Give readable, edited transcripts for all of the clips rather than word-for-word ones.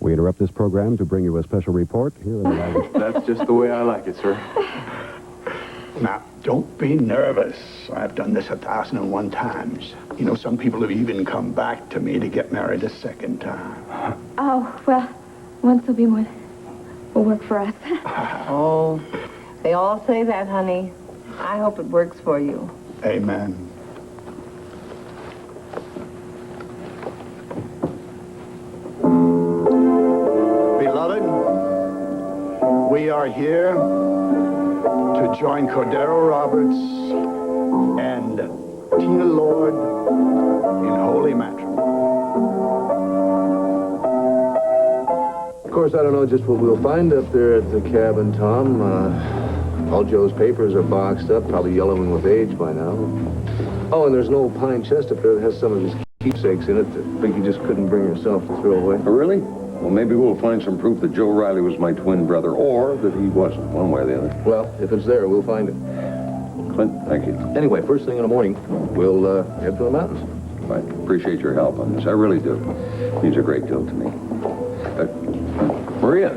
We interrupt this program to bring you a special report here in the United That's just the way I like it, sir. Now, don't be nervous. I've done this 1,001 times. You know, some people have even come back to me to get married a second time. Oh, well, once will be more. Will work for us. Oh, they all say that, honey. I hope it works for you. Amen. Beloved, we are here to join Cordero Roberts and Tina Lord in holy matrimony. Of course, I don't know just what we'll find up there at the cabin, Tom. All Joe's papers are boxed up, probably yellowing with age by now. Oh, and there's an old pine chest up there that has some of his keepsakes in it that Vicky just couldn't bring herself to throw away. Oh, really? Well, maybe we'll find some proof that Joe Riley was my twin brother, or that he wasn't, one way or the other. Well, if it's there, we'll find it. Clint, thank you. Anyway, first thing in the morning, we'll head to the mountains. I appreciate your help on this. I really do. It means a great deal to me. Maria.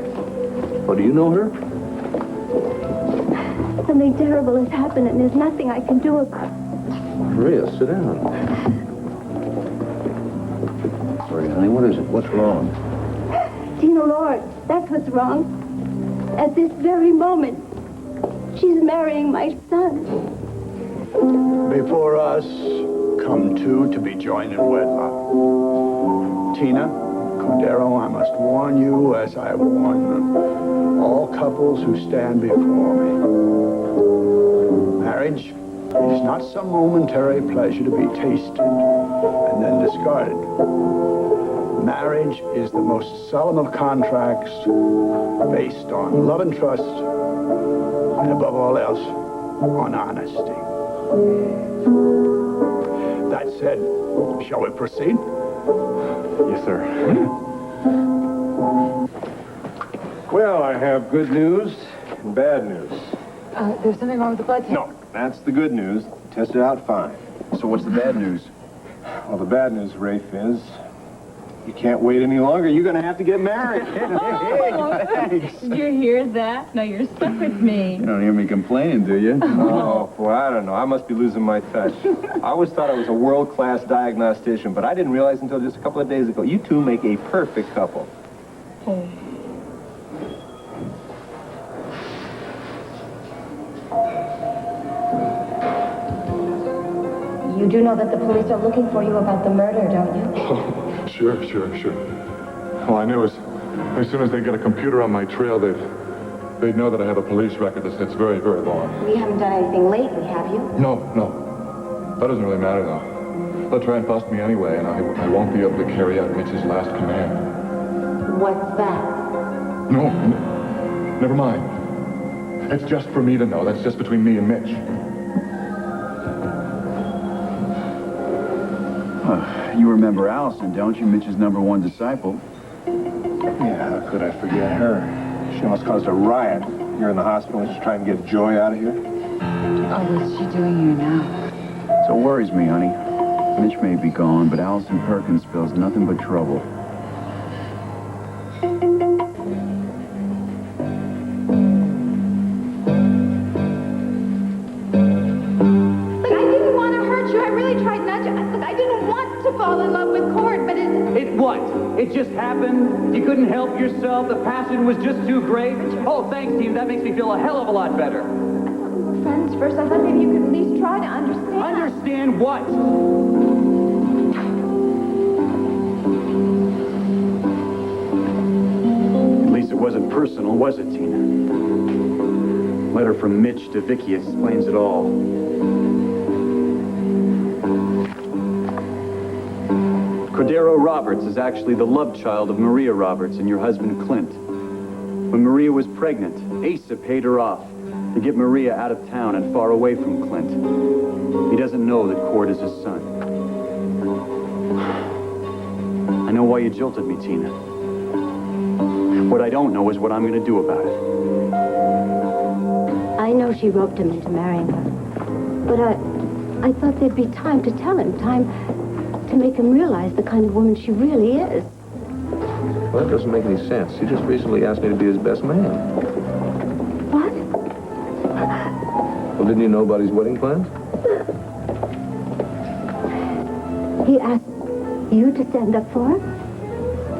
Oh, do you know her? Something terrible has happened, and there's nothing I can do about it. Maria, sit down. Sorry, honey, what is it? What's wrong? Tina Lord, that's what's wrong. At this very moment, she's marrying my son. Before us come two to be joined in wedlock. Tina, Cordero, I must warn you, as I warn all couples who stand before me. Marriage is not some momentary pleasure to be tasted and then discarded. Marriage is the most solemn of contracts based on love and trust, and above all else, on honesty. That said, shall we proceed? Yes, sir. Well, I have good news and bad news. There's something wrong with the blood test? No, that's the good news. Tested out fine. So what's the bad news? Well, the bad news, Rafe, is you can't wait any longer. You're going to have to get married. Thanks. Did you hear that? No, you're stuck with me. You don't hear me complaining, do you? Oh, boy, I don't know. I must be losing my touch. I always thought I was a world-class diagnostician, but I didn't realize until just a couple of days ago, you two make a perfect couple. Oh. You do know that the police are looking for you about the murder, don't you? Oh, sure. All I knew is, as soon as they get a computer on my trail, they'd know that I have a police record that's very, very long. We haven't done anything lately, have you? No. That doesn't really matter, though. They'll try and bust me anyway, and I won't be able to carry out Mitch's last command. What's that? No, never mind. It's just for me to know. That's just between me and Mitch. You remember Allison, don't you? Mitch's #1 disciple. Yeah, how could I forget her? She almost caused a riot here in the hospital when she's trying to get Joy out of here. Oh, what's she doing here now? So it worries me, honey. Mitch may be gone, but Allison Perkins spells nothing but trouble. It just happened. You couldn't help yourself. The passion was just too great. Oh, thanks, team. That makes me feel a hell of a lot better. I thought we were friends first. I thought maybe you could at least try to understand. Understand what? At least it wasn't personal, was it, Tina? Letter from Mitch to Vicky explains it all. Cordero Roberts is actually the love child of Maria Roberts and your husband, Clint. When Maria was pregnant, Asa paid her off to get Maria out of town and far away from Clint. He doesn't know that Cord is his son. I know why you jilted me, Tina. What I don't know is what I'm going to do about it. I know she roped him into marrying her. But I thought there'd be time to tell him, time to make him realize the kind of woman she really is. Well, that doesn't make any sense. He just recently asked me to be his best man. What? Well, didn't you know about his wedding plans? He asked you to stand up for him?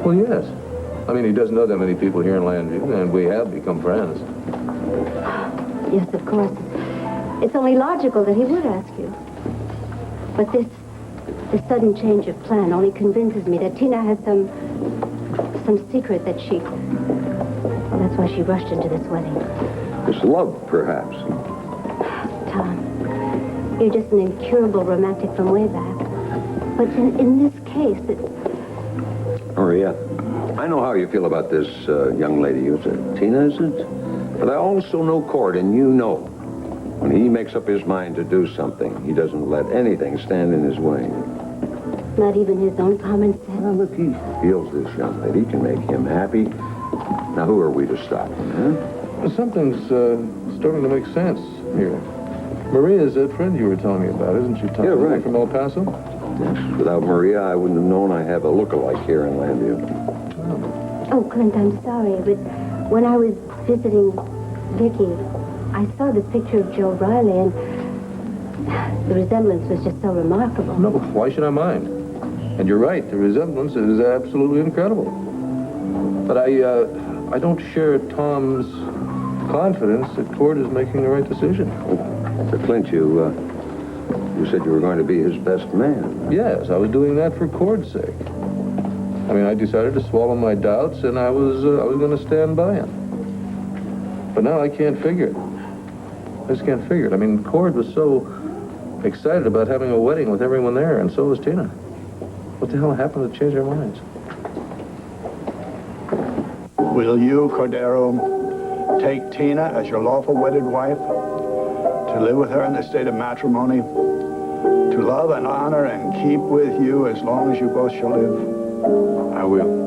Well, yes. I mean, he doesn't know that many people here in Landview, and we have become friends. Yes, of course. It's only logical that he would ask you. But this sudden change of plan only convinces me that Tina has some secret that she... Well, that's why she rushed into this wedding. It's love, perhaps. Tom, you're just an incurable romantic from way back. But in this case, Maria, I know how you feel about this young lady. Is it Tina, is it? But I also know Cord, and you know. When he makes up his mind to do something, he doesn't let anything stand in his way. not even his own common sense. Well, if he feels this young lady can make him happy, now who are we to stop him, huh? Something's starting to make sense here. Maria's that friend you were telling me about, isn't she, Tom? Yeah, right. From El Paso? Yes. Without Maria, I wouldn't have known I have a look-alike here in Landview. Oh, Clint, I'm sorry, but when I was visiting Vicky, I saw the picture of Joe Riley, and the resemblance was just so remarkable. No, why should I mind? And you're right, the resemblance is absolutely incredible. But I don't share Tom's confidence that Cord is making the right decision. So, Clint, you said you were going to be his best man. Yes, I was doing that for Cord's sake. I mean, I decided to swallow my doubts, and I was going to stand by him. But now I can't figure it. I just can't figure it. I mean, Cord was so excited about having a wedding with everyone there, and so was Tina. What the hell happened to change their minds? Will you, Cordero, take Tina as your lawful wedded wife, to live with her in the state of matrimony, to love and honor and keep with you as long as you both shall live? I will.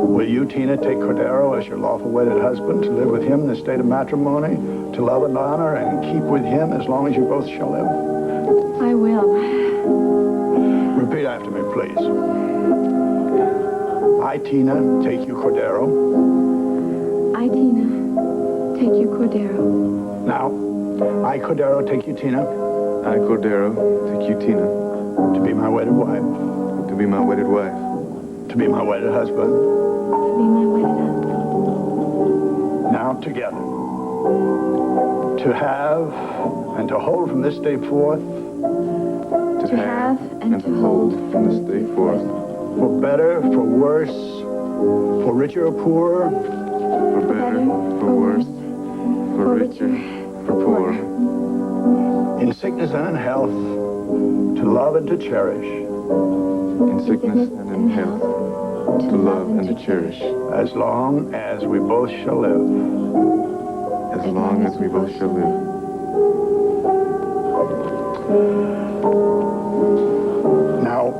Will you, Tina, take Cordero as your lawful wedded husband, to live with him in the state of matrimony, to love and honor and keep with him as long as you both shall live? I will. Repeat after me, please. I, Tina, take you, Cordero. I, Tina, take you, Cordero. Now, I, Cordero, take you, Tina. I, Cordero, take you, Tina. To be my wedded wife. To be my wedded wife. To be my wedded husband. To be my wedded husband. Now, together. To have and to hold from this day forth. To have and to hold from this day forth. For better, for worse, for richer or poorer. For better, for worse, for richer, for poorer. In sickness and in health, to love and to cherish. In sickness and in health, to love and to cherish. As long as we both shall live. As long as we both shall live. Now,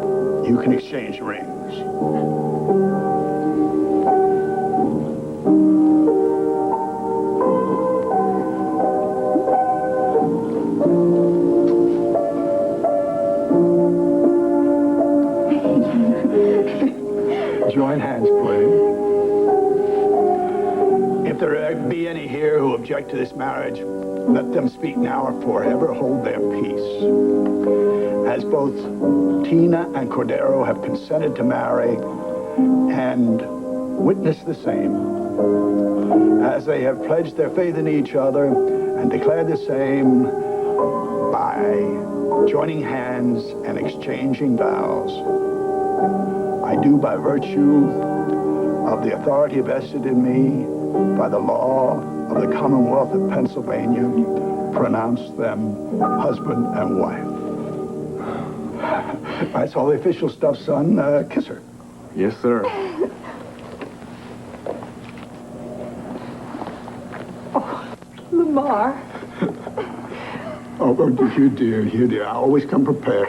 you can exchange rings. Join hands, please. If there be any here who object to this marriage, let them speak now or forever hold their peace. As both Tina and Cordero have consented to marry and witness the same, as they have pledged their faith in each other and declared the same by joining hands and exchanging vows, I do by virtue of the authority vested in me by the law of the Commonwealth of Pennsylvania, pronounce them husband and wife. That's all the official stuff, son. Kiss her. Yes, sir. Lamar. Oh, you dear. I always come prepared.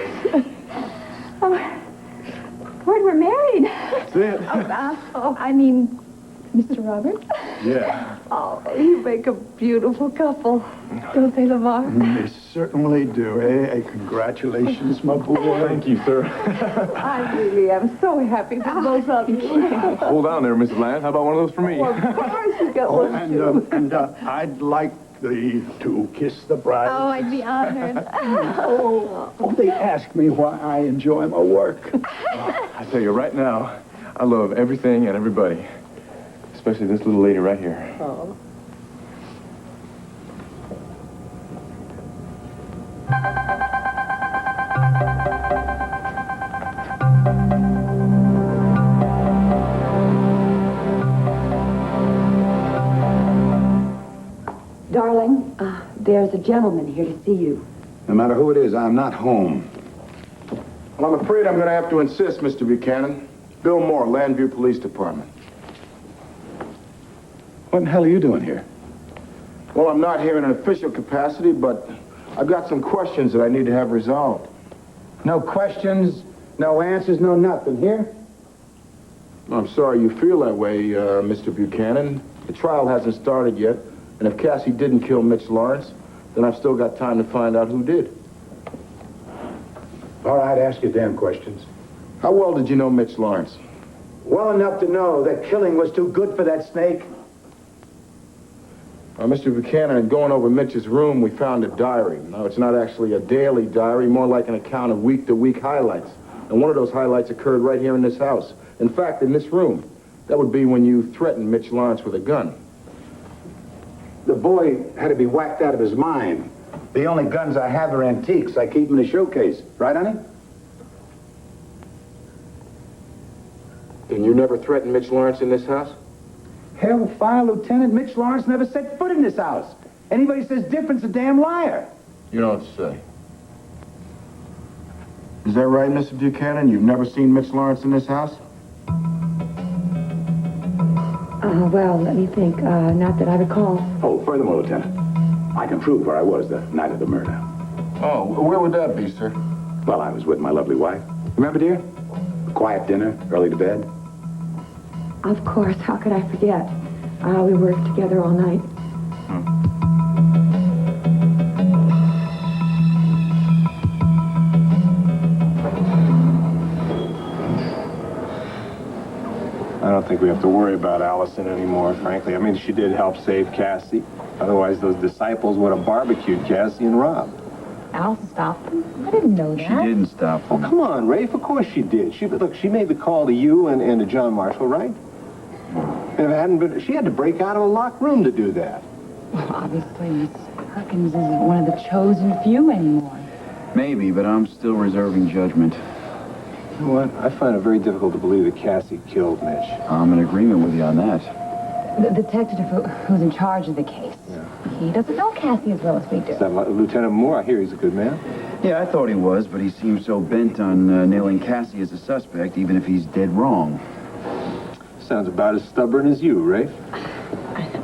Word, we're married. That's it. I mean, Mr. Roberts? Yeah. Oh, you make a beautiful couple. Don't they, Lamar? They certainly do, eh? Hey, congratulations, my boy. Thank you, sir. I really am so happy for both of you. Hold on there, Mrs. Land. How about one of those for me? Well, of course you got Oh, one, too. and I'd like the to kiss the bride. Oh, I'd be honored. Oh, they ask me why I enjoy my work. I tell you right now, I love everything and everybody. Especially this little lady right here. Oh. Darling, there's a gentleman here to see you. No matter who it is, I'm not home. Well, I'm afraid I'm going to have to insist, Mr. Buchanan. Bill Moore, Landview Police Department. What in the hell are you doing here? Well, I'm not here in an official capacity, but I've got some questions that I need to have resolved. No questions, no answers, no nothing. Here? Well, I'm sorry you feel that way, Mr. Buchanan. The trial hasn't started yet, and if Cassie didn't kill Mitch Lawrence, then I've still got time to find out who did. All right, ask your damn questions. How well did you know Mitch Lawrence? Well enough to know that killing was too good for that snake. Mr. Buchanan, in going over Mitch's room, we found a diary. Now, it's not actually a daily diary, more like an account of week-to-week highlights. And one of those highlights occurred right here in this house. In fact, in this room. That would be when you threatened Mitch Lawrence with a gun. The boy had to be whacked out of his mind. The only guns I have are antiques. I keep them in a showcase. Right, honey? Then you never threatened Mitch Lawrence in this house? Hellfire, Lieutenant. Mitch Lawrence never set foot in this house. Anybody says different's a damn liar. You don't say. Is that right, Mr. Buchanan? You've never seen Mitch Lawrence in this house? Well, let me think. Not that I recall. Oh, furthermore, Lieutenant, I can prove where I was the night of the murder. Oh, where would that be, sir? Well, I was with my lovely wife. Remember, dear? Quiet dinner, early to bed. Of course, how could I forget? We worked together all night. I don't think we have to worry about Allison anymore, frankly. I mean, she did help save Cassie. Otherwise, those disciples would have barbecued Cassie and Rob. Allison stopped them? I didn't know that. She didn't stop Oh, them. come on, Rafe. Of course she did. Look, she made the call to you and to John Marshall, right? If it hadn't been, she had to break out of a locked room to do that. Well, obviously, Miss Perkins isn't one of the chosen few anymore. Maybe, but I'm still reserving judgment. You know what? I find it very difficult to believe that Cassie killed Mitch. I'm in agreement with you on that. The detective who's in charge of the case, he doesn't know Cassie as well as we do. Is that Lieutenant Moore? I hear he's a good man. Yeah, I thought he was, but he seems so bent on nailing Cassie as a suspect, even if he's dead wrong. Sounds about as stubborn as you, Rafe.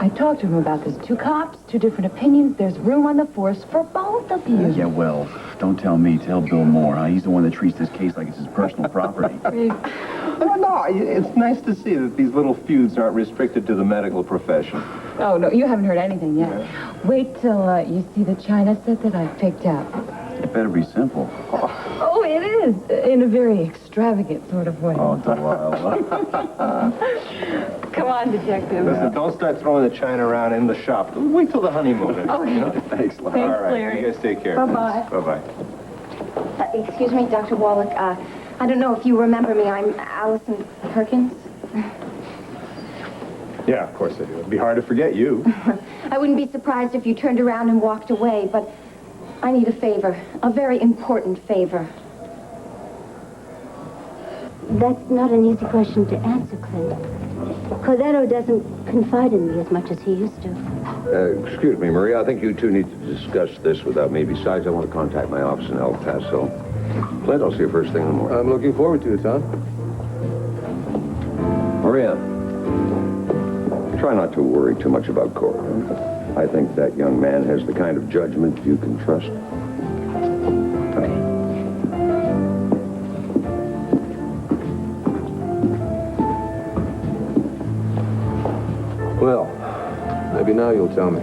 I talked to him about this. 2 cops, 2 different opinions. There's room on the force for both of you. Yeah, well, don't tell me. Tell Bill Moore. Huh? He's the one that treats this case like it's his personal property. No, it's nice to see that these little feuds aren't restricted to the medical profession. Oh, no, you haven't heard anything yet. Wait till you see the china set that I picked up. It better be simple. Oh, it is. In a very extravagant sort of way. Oh, Delilah. Come on, detective. Listen, don't start throwing the china around in the shop. Wait till the honeymoon. Okay. You know? Thanks, Larry. All right, Larry. you guys take care. Bye-bye. Bye-bye. Excuse me, Dr. Wallach. I don't know if you remember me. I'm Allison Perkins. Yeah, of course I do. It'd be hard to forget you. I wouldn't be surprised if you turned around and walked away, but I need a favor. A very important favor. That's not an easy question to answer, Clint. Cordero doesn't confide in me as much as he used to. Excuse me, Maria. I think you two need to discuss this without me. Besides, I want to contact my office in El Paso. Clint, I'll see you first thing in the morning. I'm looking forward to it, Tom. Maria, try not to worry too much about Cora. I think that young man has the kind of judgment you can trust. Well, maybe now you'll tell me.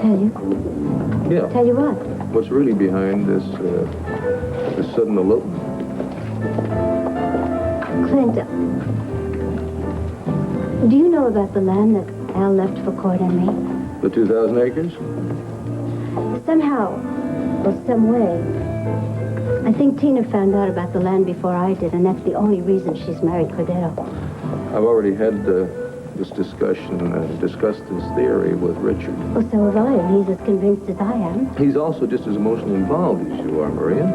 Tell you? Yeah. Tell you what? What's really behind this sudden elopement? Clint, do you know about the land that Al left for Cord and me? The 2,000 acres? Somehow, or some way, I think Tina found out about the land before I did, and that's the only reason she's married Cordero. I've already had this discussion, discussed this theory with Richard. Well, so have I, and he's as convinced as I am. He's also just as emotionally involved as you are, Maria.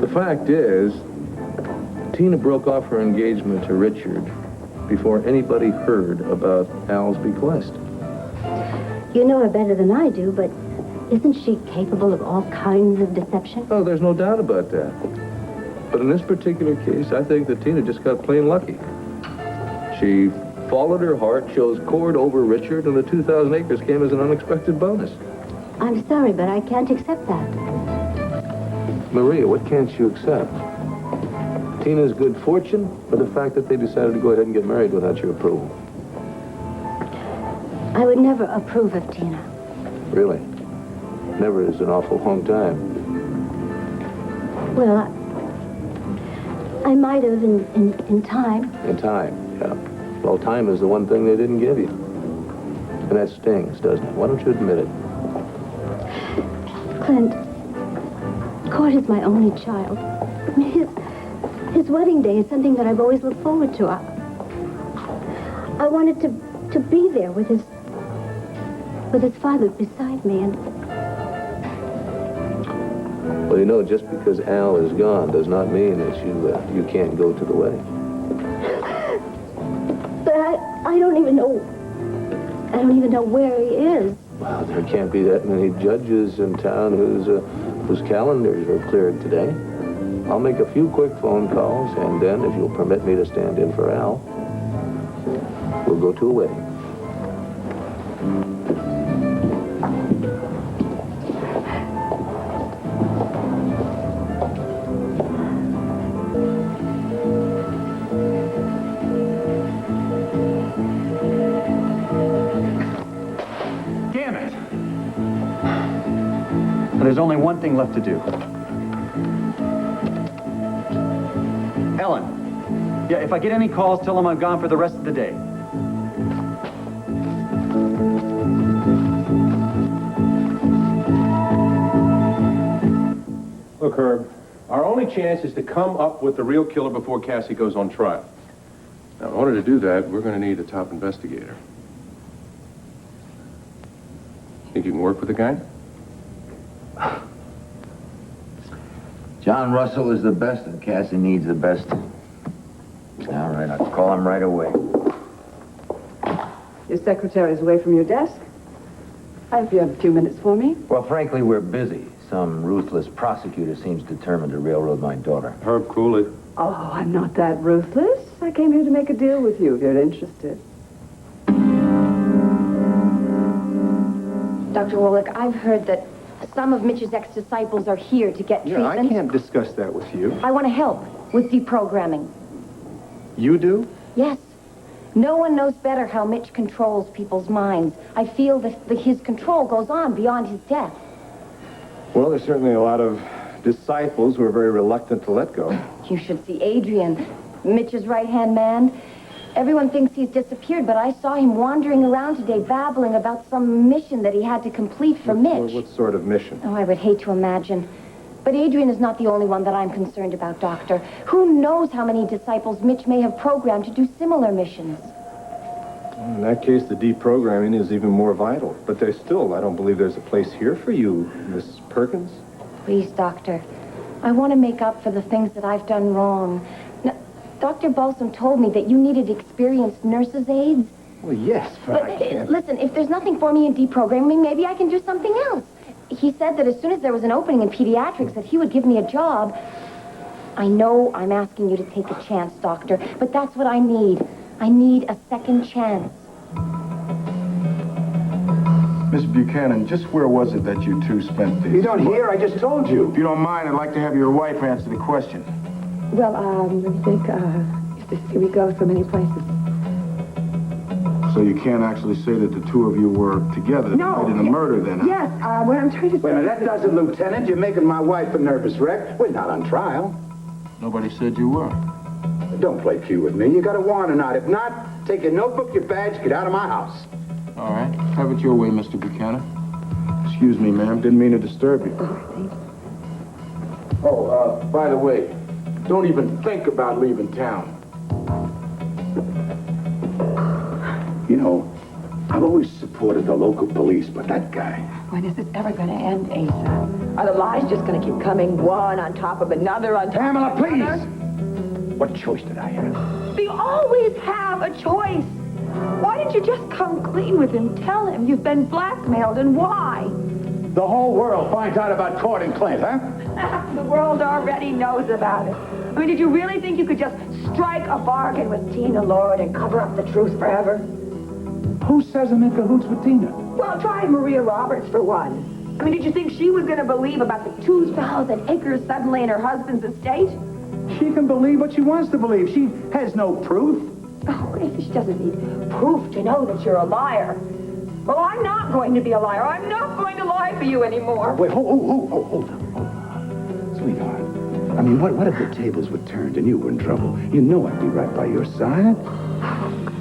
The fact is, Tina broke off her engagement to Richard before anybody heard about Al's bequest. You know her better than I do, but isn't she capable of all kinds of deception? Oh, there's no doubt about that. But in this particular case, I think that Tina just got plain lucky. She followed her heart, chose Cord over Richard, and the 2,000 acres came as an unexpected bonus. I'm sorry, but I can't accept that. Maria, what can't you accept? Tina's good fortune, or the fact that they decided to go ahead and get married without your approval? I would never approve of Tina. Really? Never is an awful long time. Well, I might have in time. In time, yeah. Well, time is the one thing they didn't give you. And that stings, doesn't it? Why don't you admit it? Clint, Cord is my only child. His wedding day is something that I've always looked forward to. I wanted to be there with his father beside me, and... Well, you know, just because Al is gone does not mean that you can't go to the wedding. But I don't even know where he is. Well, there can't be that many judges in town whose calendars are cleared today. I'll make a few quick phone calls, and then, if you'll permit me to stand in for Al, we'll go to a wedding. Damn it! There's only one thing left to do. Ellen. Yeah, if I get any calls, tell them I'm gone for the rest of the day. Look, Herb, our only chance is to come up with the real killer before Cassie goes on trial. Now, in order to do that, we're going to need a top investigator. Think you can work with the guy? John Russell is the best, and Cassie needs the best. All right, I'll call him right away. Your secretary's away from your desk. I hope you have a few minutes for me. Well, frankly, we're busy. Some ruthless prosecutor seems determined to railroad my daughter. Herb, cool it. Oh, I'm not that ruthless. I came here to make a deal with you if you're interested. Dr. Wolick, I've heard that some of Mitch's ex-disciples are here to get treatment. I can't discuss that with you. I want to help with deprogramming. You do? Yes. No one knows better how Mitch controls people's minds. I feel that his control goes on beyond his death. Well, there's certainly a lot of disciples who are very reluctant to let go. You should see Adrian, Mitch's right-hand man. Everyone thinks he's disappeared, but I saw him wandering around today babbling about some mission that he had to complete for Mitch. What sort of mission? Oh, I would hate to imagine. But Adrian is not the only one that I'm concerned about, Doctor. Who knows how many disciples Mitch may have programmed to do similar missions? In that case, the deprogramming is even more vital. But there's still, I don't believe there's a place here for you, Miss Perkins. Please, Doctor. I want to make up for the things that I've done wrong. Now, Dr. Balsam told me that you needed experienced nurses' aides. Well, yes, but I can't. Listen, if there's nothing for me in deprogramming, maybe I can do something else. He said that as soon as there was an opening in pediatrics, that he would give me a job. I know I'm asking you to take a chance, Doctor, but that's what I need. I need a second chance. Miss Buchanan, just where was it that you two spent the... You don't hear? I just told you. If you don't mind, I'd like to have your wife answer the question. Well, let me think. We go so many places. So you can't actually say that the two of you were together No. in a murder, then? Huh? Yes, what I'm trying to say... Wait a minute, that does it, Lieutenant. You're making my wife a nervous wreck. We're not on trial. Nobody said you were. Don't play cute with me. You got a warrant or not? If not, take your notebook, your badge, get out of my house. All right. Have it your way, Mr. Buchanan. Excuse me, ma'am. Didn't mean to disturb you. Oh, by the way, don't even think about leaving town. You know, I've always supported the local police, but that guy... When is this ever going to end, Asa? Are the lies just going to keep coming one on top of another on top Pamela, of please! another? What choice did I have? You always have a choice. Why didn't you just come clean with him? Tell him you've been blackmailed and why. The whole world finds out about Cord and Clint, huh? The world already knows about it. I mean, did you really think you could just strike a bargain with Tina Lord and cover up the truth forever? Who says I'm in cahoots with Tina? Well, try Maria Roberts for one. I mean, did you think she was going to believe about the 2,000 acres suddenly in her husband's estate? She can believe what she wants to believe. She has no proof. Oh, if she doesn't need proof to know that you're a liar. Well, I'm not going to be a liar. I'm not going to lie for you anymore. Wait, hold on. Sweetheart, I mean, what if the tables were turned and you were in trouble? You know I'd be right by your side.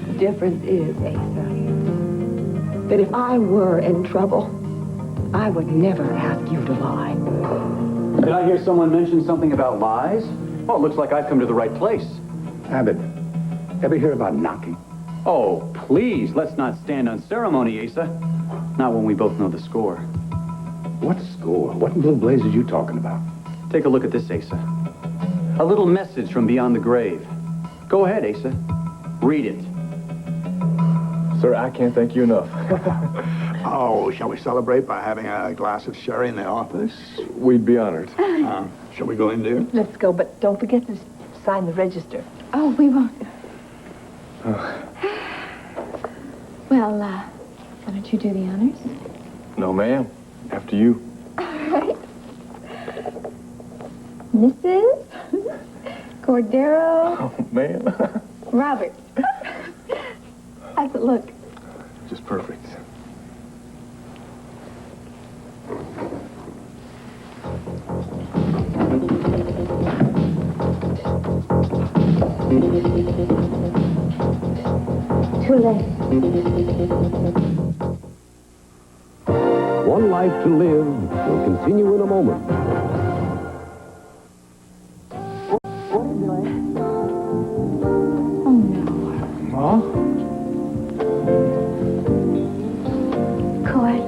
The difference is, Asa, that if I were in trouble, I would never ask you to lie. Did I hear someone mention something about lies? Well, it looks like I've come to the right place. Abbott, ever hear about knocking? Oh, please, let's not stand on ceremony, Asa. Not when we both know the score. What score? What in blue blazes are you talking about? Take a look at this, Asa. A little message from beyond the grave. Go ahead, Asa. Read it. Sir, I can't thank you enough. Oh, shall we celebrate by having a glass of sherry in the office? We'd be honored. Shall we go in there? Let's go, but don't forget to sign the register. Oh, we won't. Well, why don't you do the honors? No, ma'am. After you. All right. Mrs. Cordero Oh, ma'am. Roberts. How's it look? Just perfect. Too late. One Life to Live will continue in a moment. Oh, no. Huh? Cord.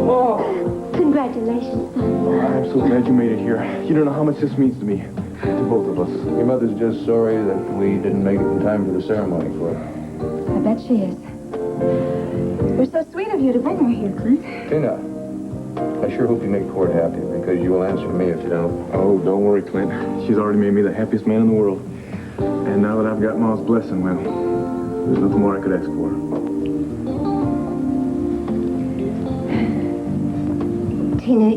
Oh. Congratulations, son. I'm so glad you made it here. You don't know how much this means to me. To both of us. Your mother's just sorry that we didn't make it in time for the ceremony, Cord. I bet she is. It was so sweet of you to bring her here, Clint. Tina, I sure hope you make Cord happy, because you will answer me if you don't. Oh, don't worry, Clint. She's already made me the happiest man in the world. And now that I've got Ma's blessing, well, there's nothing more I could ask for. Tina,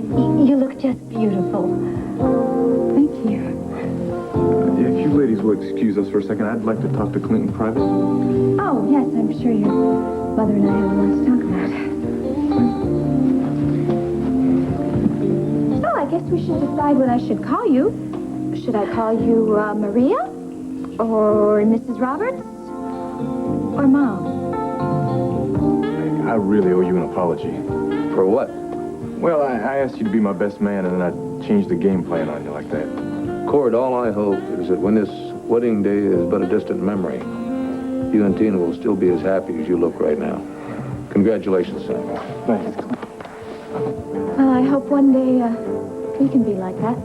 you look just beautiful. Thank you. If you ladies will excuse us for a second, I'd like to talk to Clint in private. Oh, yes, I'm sure your mother and I have a lot to talk about. So I guess we should decide what I should call you. Should I call you Maria? Or Mrs. Roberts? Or Mom? I really owe you an apology. For what? Well, I asked you to be my best man, and then I changed the game plan on you like that. Cord, all I hope is that when this wedding day is but a distant memory, you and Tina will still be as happy as you look right now. Congratulations, son. Thanks. Well, I hope one day we can be like that.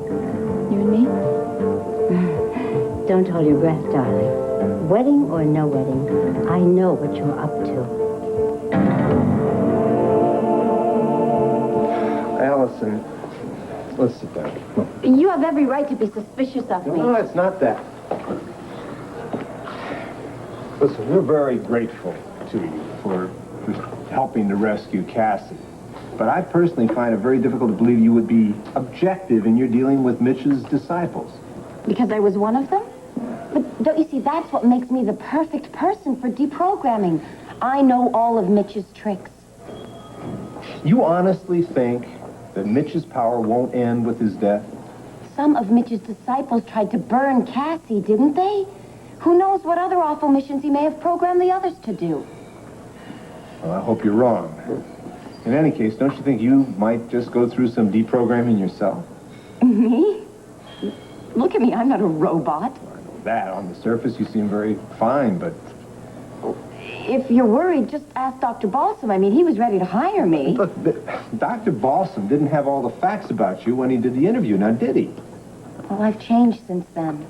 You and me. Don't hold your breath, darling. Wedding or no wedding, I know what you're up to. Allison, let's sit down. You have every right to be suspicious of me. No, it's not that. Listen, we're very grateful to you for helping to rescue Cassie. but I personally find it very difficult to believe you would be objective in your dealing with Mitch's disciples. Because I was one of them? But don't you see, that's what makes me the perfect person for deprogramming. I know all of Mitch's tricks. You honestly think that Mitch's power won't end with his death? Some of Mitch's disciples tried to burn Cassie, didn't they? Who knows what other awful missions he may have programmed the others to do. Well, I hope you're wrong. In any case, don't you think you might just go through some deprogramming yourself? Me? Look at me, I'm not a robot. That, on the surface, you seem very fine, but... If you're worried, just ask Dr. Balsam. I mean, he was ready to hire me. Look, Dr. Balsam didn't have all the facts about you when he did the interview, now did he? Well, I've changed since then.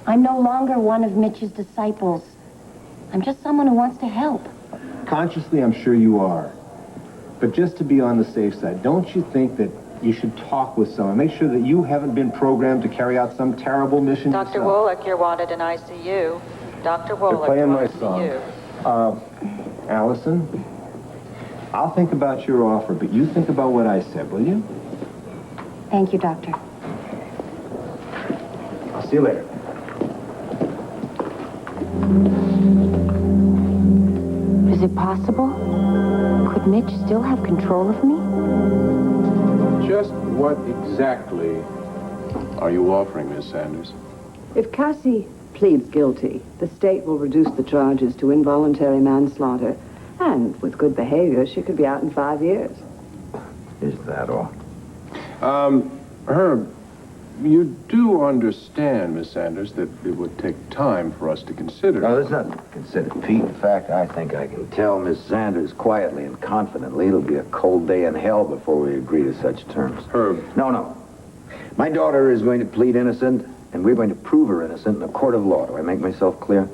I'm no longer one of Mitch's disciples. I'm just someone who wants to help. Consciously, I'm sure you are. But just to be on the safe side, don't you think that you should talk with someone? Make sure that you haven't been programmed to carry out some terrible mission Dr. yourself. Woloch, you're wanted in ICU. Dr. They're Woloch, playing my wanted song. you. Allison, I'll think about your offer, but you think about what I said, will you? Thank you, Doctor. I'll see you later. Is it possible? Could Mitch still have control of me? Just what exactly are you offering, Miss Sanders? If Cassie pleads guilty, the state will reduce the charges to involuntary manslaughter, and with good behavior, she could be out in 5 years. Is that all? Herb, you do understand, Miss Sanders, that it would take time for us to consider. No, there's nothing to consider, Pete. In fact, I think I can tell Miss Sanders quietly and confidently it'll be a cold day in hell before we agree to such terms. Herb. No. My daughter is going to plead innocent, and we're going to prove her innocent in a court of law. Do I make myself clear?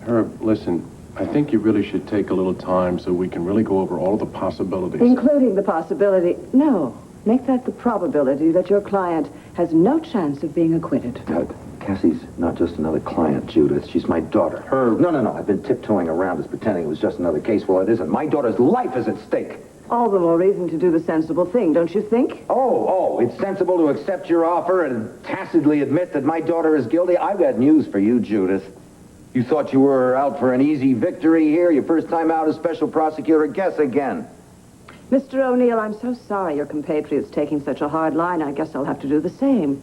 Herb, listen, I think you really should take a little time so we can really go over all of the possibilities. Including the possibility... No, make that the probability that your client has no chance of being acquitted. Cassie's not just another client, Judith. She's my daughter. Herb. No. I've been tiptoeing around this, pretending it was just another case. Well, it isn't. My daughter's life is at stake. All the more reason to do the sensible thing, don't you think? Oh, it's sensible to accept your offer and tacitly admit that my daughter is guilty. I've got news for you, Judith. You thought you were out for an easy victory here? Your first time out as special prosecutor? Guess again. Mr. O'Neill, I'm so sorry your compatriot's taking such a hard line. I guess I'll have to do the same.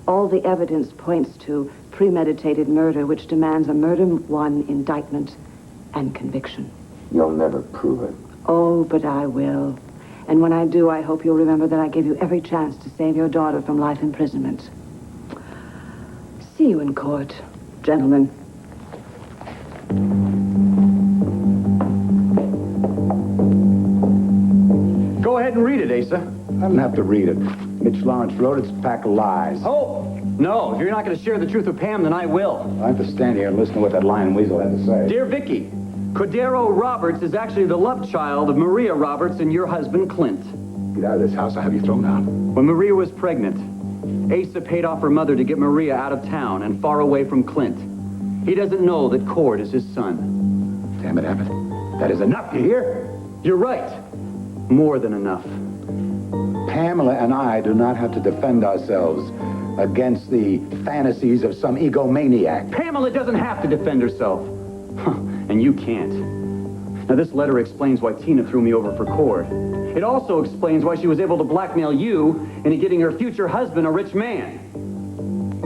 All the evidence points to premeditated murder, which demands a murder one indictment and conviction. You'll never prove it. Oh, but I will. And when I do, I hope you'll remember that I gave you every chance to save your daughter from life imprisonment. See you in court, gentlemen. Go ahead and read it, Asa. I don't have to read it. Mitch Lawrence wrote it's a pack of lies. Oh, no. If you're not going to share the truth with Pam, then I will. I have to stand here and listen to what that lying weasel had to say. Dear Vicky, Cordero Roberts is actually the love child of Maria Roberts and your husband, Clint. Get out of this house. I'll have you thrown out. When Maria was pregnant, Asa paid off her mother to get Maria out of town and far away from Clint. He doesn't know that Cord is his son. Damn it, Abbott. That is enough, you hear? You're right. More than enough. Pamela and I do not have to defend ourselves against the fantasies of some egomaniac. Pamela doesn't have to defend herself. And you can't. Now, this letter explains why Tina threw me over for Cord. It also explains why she was able to blackmail you into getting her future husband a rich man.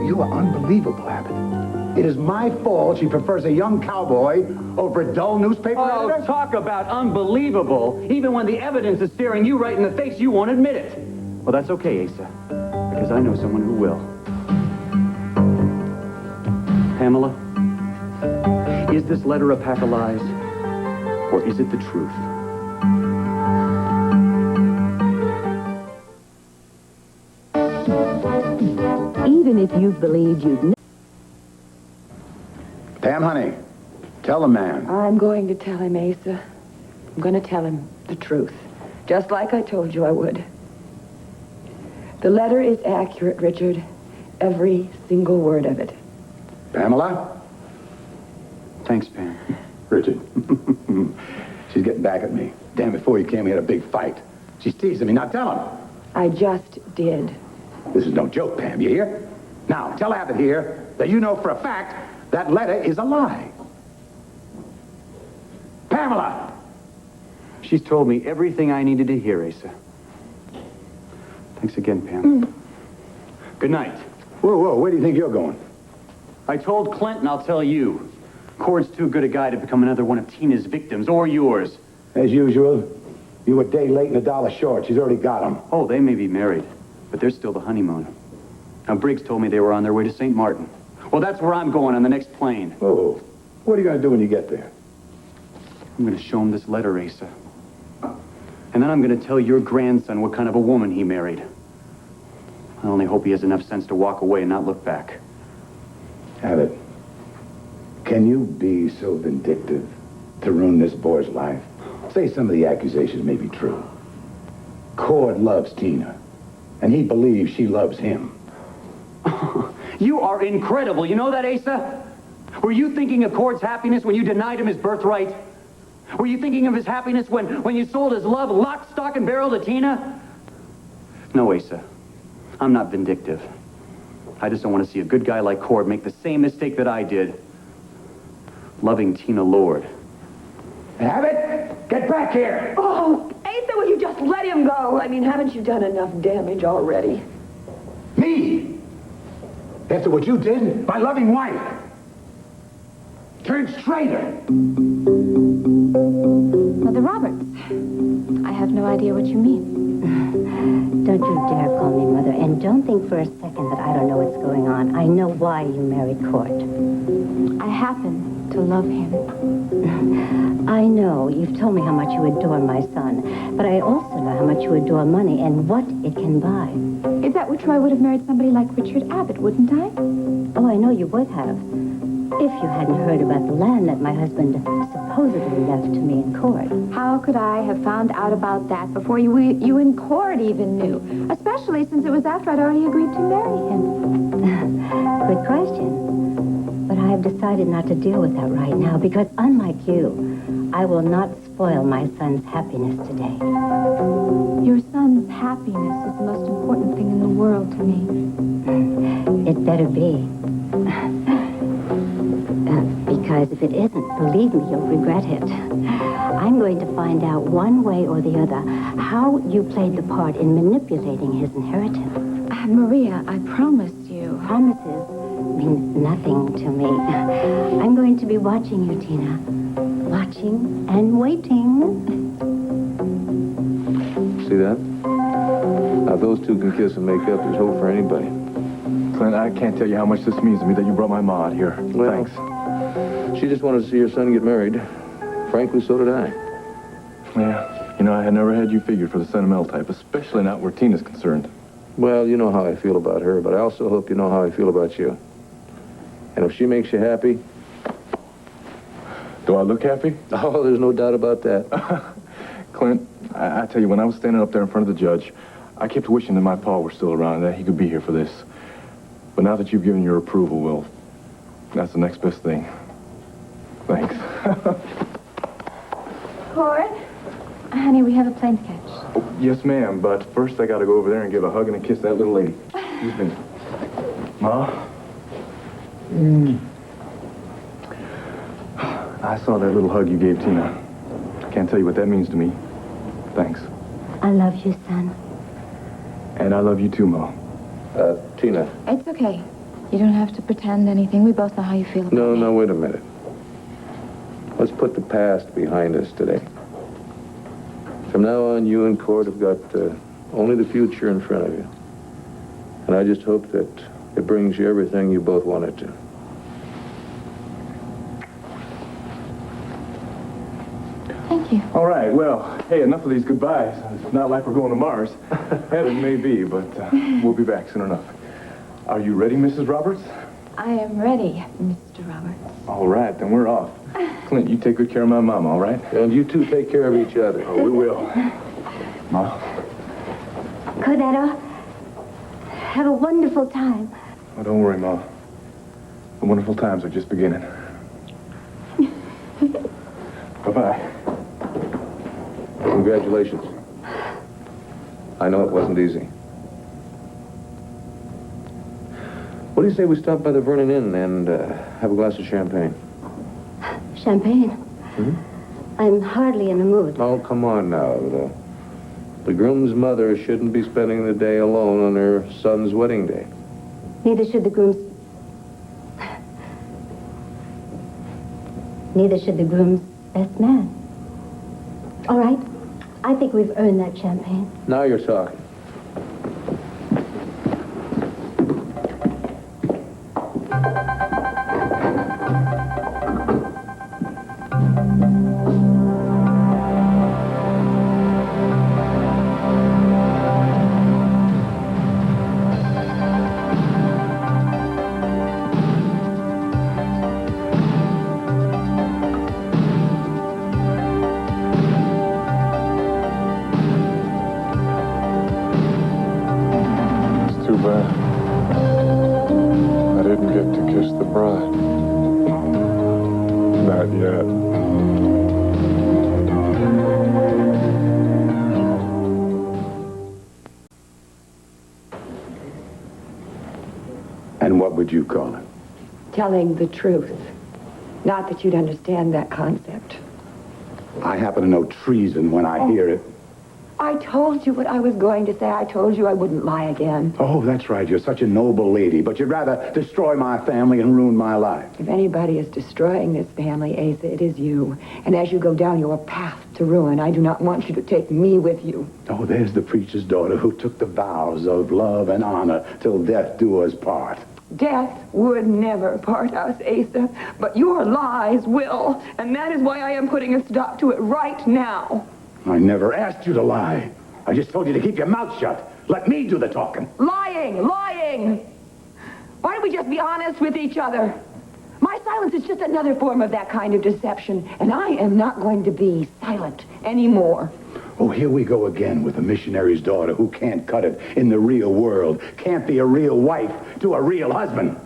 You are unbelievable, Abbott. It is my fault she prefers a young cowboy over a dull newspaper editor. Oh, talk about unbelievable. Even when the evidence is staring you right in the face, you won't admit it. Well, that's okay, Asa, because I know someone who will. Pamela, is this letter a pack of lies, or is it the truth? Even if you've believed you'd... Pam, honey, tell the man. I'm going to tell him, Asa. I'm going to tell him the truth, just like I told you I would. The letter is accurate, Richard. Every single word of it. Pamela? Thanks, Pam. Richard. She's getting back at me. Damn, before you came, we had a big fight. She's teasing me. Now tell him. I just did. This is no joke, Pam. You hear? Now, tell Abbott here that you know for a fact that letter is a lie. Pamela! She's told me everything I needed to hear, Asa. Thanks again, Pam. Good night. Whoa, where do you think you're going? I told Clint, and I'll tell you. Cord's too good a guy to become another one of Tina's victims, or yours. As usual, you a day late and $1 short. She's already got him. Oh, they may be married, but there's still the honeymoon. Now, Briggs told me they were on their way to St. Martin. Well, that's where I'm going on the next plane. Oh, what are you going to do when you get there? I'm going to show him this letter, Asa. And then I'm going to tell your grandson what kind of a woman he married. I only hope he has enough sense to walk away and not look back. Abbott, can you be so vindictive to ruin this boy's life? Say some of the accusations may be true. Cord loves Tina, and he believes she loves him. You are incredible. You know that, Asa? Were you thinking of Cord's happiness when you denied him his birthright? Were you thinking of his happiness when you sold his love lock, stock, and barrel to Tina? No, Asa. I'm not vindictive. I just don't want to see a good guy like Cord make the same mistake that I did. Loving Tina Lord. Abbott, get back here! Oh, Asa, will you just let him go? I mean, haven't you done enough damage already? Me? After what you did, my loving wife. Turned traitor. Mother Roberts, I have no idea what you mean. Don't you dare call me Mother, and don't think for a second that I don't know what's going on. I know why you married Court. I happen to love him. I know. You've told me how much you adore my son, but I also know how much you adore money and what it can buy. If that were true, I would have married somebody like Richard Abbott, wouldn't I? Oh, I know you would have. If you hadn't heard about the land that my husband supposedly left to me in Court. How could I have found out about that before you in Court even knew? Especially since it was after I'd already agreed to marry him. Good question. But I have decided not to deal with that right now because, unlike you, I will not spoil my son's happiness today. Your son's happiness is the most important thing in the world to me. It better be. Because if it isn't, believe me, you'll regret it. I'm going to find out one way or the other how you played the part in manipulating his inheritance. Maria, I promise you. Promises mean nothing to me. I'm going to be watching you, Tina. Watching and waiting. See that? Now, if those two can kiss and make up, there's hope for anybody. Clint, I can't tell you how much this means to me that you brought my ma out here. Well, Thanks. She just wanted to see her son get married. Frankly, so did I. Yeah, you know, I had never had you figured for the sentimental type, especially not where Tina's concerned. Well, you know how I feel about her, but I also hope you know how I feel about you. And if she makes you happy... Do I look happy? Oh, there's no doubt about that. Clint, I tell you, when I was standing up there in front of the judge, I kept wishing that my pa were still around and that he could be here for this. But now that you've given your approval, well, that's the next best thing. Thanks. Cord? Honey, we have a plane to catch. Oh, yes, ma'am, but first I gotta go over there and give a hug and a kiss to that little lady. Excuse me. Ma? I saw that little hug you gave Tina. Can't tell you what that means to me. Thanks. I love you, son. And I love you too, Ma. Tina. It's okay. You don't have to pretend anything. We both know how you feel about me. No, wait a minute. Let's put the past behind us today. From now on, you and Cord have got only the future in front of you. And I just hope that it brings you everything you both wanted to. Thank you. All right, well, hey, enough of these goodbyes. It's not like we're going to Mars. Heaven may be, but we'll be back soon enough. Are you ready, Mrs. Roberts? I am ready, Mr. Roberts. All right, then we're off. Clint, you take good care of my mom, all right? And you two take care of each other. Oh, we will. Ma? Cordero, have a wonderful time. Oh, don't worry, Ma. The wonderful times are just beginning. Bye-bye. Congratulations. I know it wasn't easy. What do you say we stop by the Vernon Inn and have a glass of champagne? Champagne? I'm hardly in the mood. Oh, come on now. The groom's mother shouldn't be spending the day alone on her son's wedding day. Neither should the groom's... Neither should the groom's best man. All right. I think we've earned that champagne. Now you're talking. Too bad. I didn't get to kiss the bride. Not yet. And what would you call it? Telling the truth. Not that you'd understand that concept. I happen to know treason when I hear it. I told you what I was going to say. I told you I wouldn't lie again. Oh, that's right. You're such a noble lady, but you'd rather destroy my family and ruin my life. If anybody is destroying this family, Asa, it is you. And as you go down your path to ruin, I do not want you to take me with you. Oh, there's the preacher's daughter who took the vows of love and honor till death do us part. Death would never part us, Asa, but your lies will. And that is why I am putting a stop to it right now. I never asked you to lie. I just told you to keep your mouth shut. Let me do the talking. Lying! Why don't we just be honest with each other? My silence is just another form of that kind of deception, and I am not going to be silent anymore. Oh, here we go again with a missionary's daughter who can't cut it in the real world, can't be a real wife to a real husband.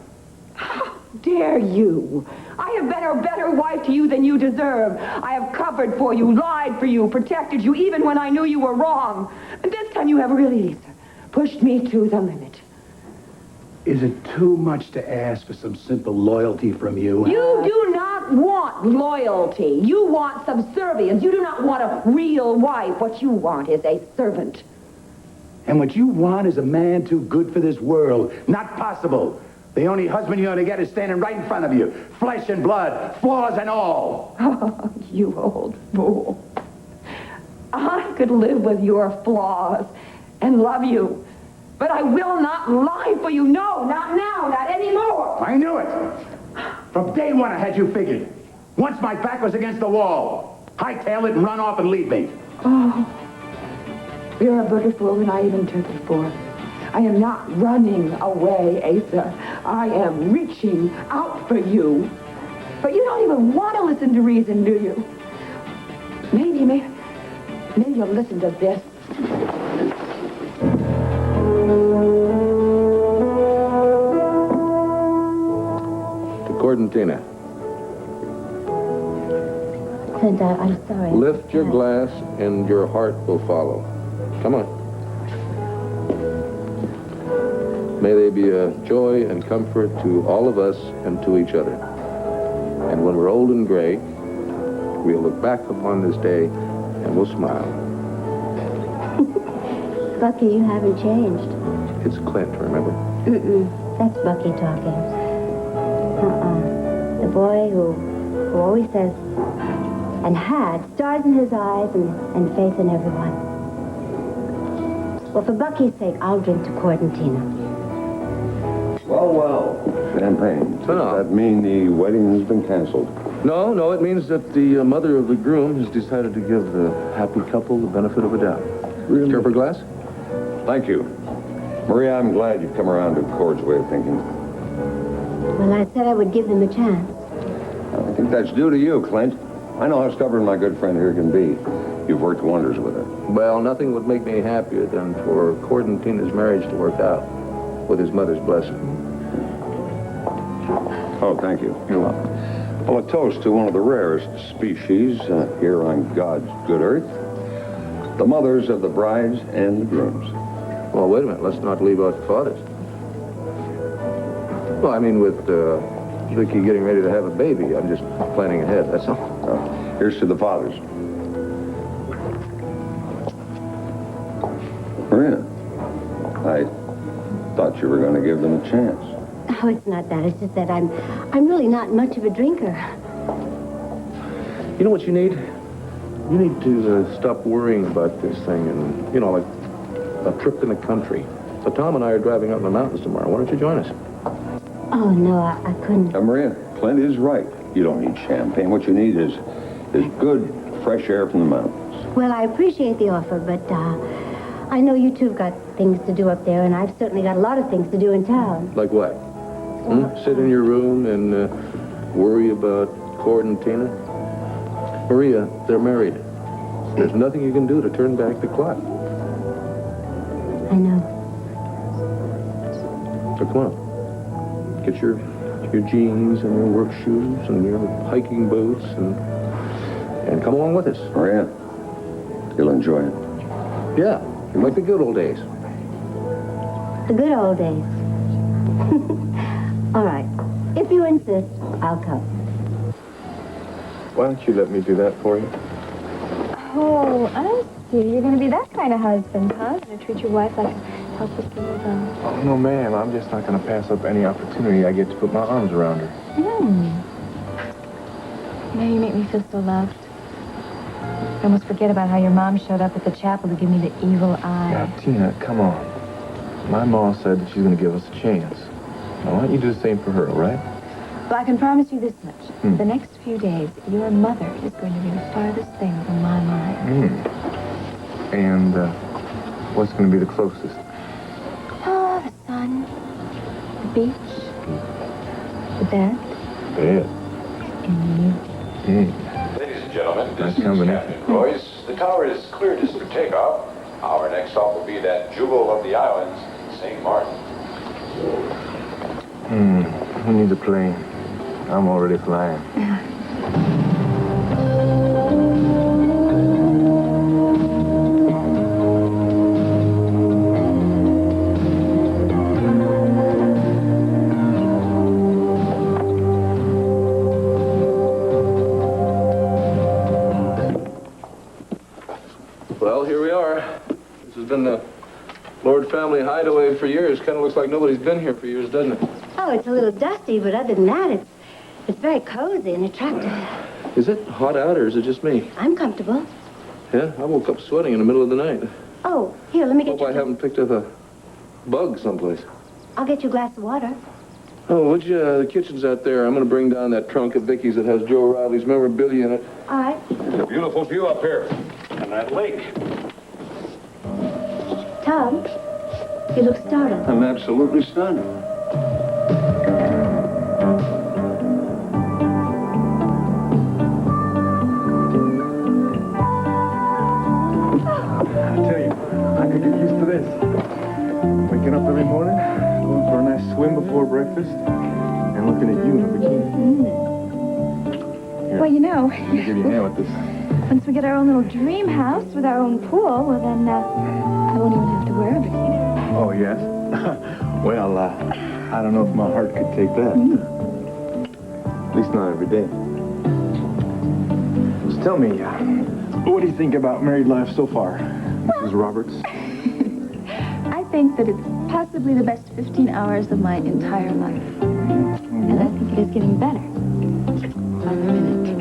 How dare you? I have been a better wife to you than you deserve. I have covered for you, lied for you, protected you, even when I knew you were wrong. And this time you have really pushed me to the limit. Is it too much to ask for some simple loyalty from you? You do not want loyalty. You want subservience. You do not want a real wife. What you want is a servant. And what you want is a man too good for this world. Not possible. The only husband you're going to get is standing right in front of you. Flesh and blood, flaws and all. Oh, you old fool. I could live with your flaws and love you. But I will not lie for you. No, not now, not anymore. I knew it. From day one I had you figured. Once my back was against the wall, hightail it and run off and leave me. Oh, you're a bigger fool than I even took it for. I am not running away, Asa. I am reaching out for you. But you don't even want to listen to reason, do you? Maybe you'll listen to this. To Cord and Tina. Clint, I'm sorry. Lift your glass and your heart will follow. Come on. May they be a joy and comfort to all of us and to each other. And when we're old and gray, we'll look back upon this day and we'll smile. Bucky, you haven't changed. It's Clint, remember? That's Bucky talking. The boy who always says, and had, stars in his eyes and faith in everyone. Well, for Bucky's sake, I'll drink to Cord and Tina. Well. Champagne. Does that mean the wedding has been canceled? No, it means that the mother of the groom has decided to give the happy couple the benefit of a doubt. Really? Care for a glass? Thank you. Maria, I'm glad you've come around to Cord's way of thinking. Well, I said I would give them a chance. I think that's due to you, Clint. I know how stubborn my good friend here can be. You've worked wonders with her. Well, nothing would make me happier than for Cord and Tina's marriage to work out with his mother's blessing. Oh, thank you. You're welcome. Well, a toast to one of the rarest species here on God's good earth. The mothers of the brides and the grooms. Well, wait a minute. Let's not leave out the fathers. Well, I mean, with Vicky getting ready to have a baby, I'm just planning ahead, that's all. Here's to the fathers. Maria, I thought you were going to give them a chance. Oh, it's not that. It's just that I'm really not much of a drinker. You know what you need? You need to stop worrying about this thing and, like a trip in the country. So Tom and I are driving up in the mountains tomorrow. Why don't you join us? Oh, no, I couldn't. Maria, Clint is right. You don't need champagne. What you need is good, fresh air from the mountains. Well, I appreciate the offer, but I know you two have got things to do up there, and I've certainly got a lot of things to do in town. Like what? Sit in your room and worry about Cord and Tina? Maria, they're married. There's nothing you can do to turn back the clock. I know. So come on. Get your jeans and your work shoes and your hiking boots and come along with us. Maria, you'll enjoy it. Yeah, like the good old days. The good old days. All right. If you insist, I'll come. Why don't you let me do that for you? Oh, I see. You're going to be that kind of husband, huh? Going to treat your wife like a helpless little doll. Oh, no, ma'am. I'm just not going to pass up any opportunity I get to put my arms around her. You make me feel so loved. I almost forget about how your mom showed up at the chapel to give me the evil eye. Now, Tina, come on. My mom said that she's going to give us a chance. Now, why don't you do the same for her, all right? Well, I can promise you this much. The next few days, your mother is going to be the farthest thing from my mind. And what's going to be the closest? Oh, the sun, the beach, the bed, and you. Ladies and gentlemen, this Nice is combination. Captain Royce. The tower is cleared for takeoff. Our next stop will be that jewel of the islands, St. Martin. Who needs a plane? I'm already flying. Well, here we are. This has been the Lord family hideaway for years. Kind of looks like nobody's been here for years, doesn't it? Oh, it's a little dusty, but other than that, it's very cozy and attractive. Is it hot out or is it just me? I'm comfortable. Yeah, I woke up sweating in the middle of the night. Oh, here, let me get Hope I you. haven't picked up a bug someplace. I'll get you a glass of water. Oh, would you? The kitchen's out there. I'm going to bring down that trunk of Vicky's that has Joe Riley's memorabilia in it. All right. There's a beautiful view up here. And that lake. Tom, you look startled. I'm absolutely stunned. I tell you, I could get used to this. Waking up every morning, going for a nice swim before breakfast, and looking at you in a bikini. Here, Well, you know, let me give you a hand with this. once we get our own little dream house with our own pool, well, then I won't even have to wear a bikini. Oh, yes? Well, I don't know if my heart could take that. At least not every day. So tell me, what do you think about married life so far, Mrs. Roberts? I think that it's possibly the best 15 hours of my entire life. And I think it is getting better. By the minute.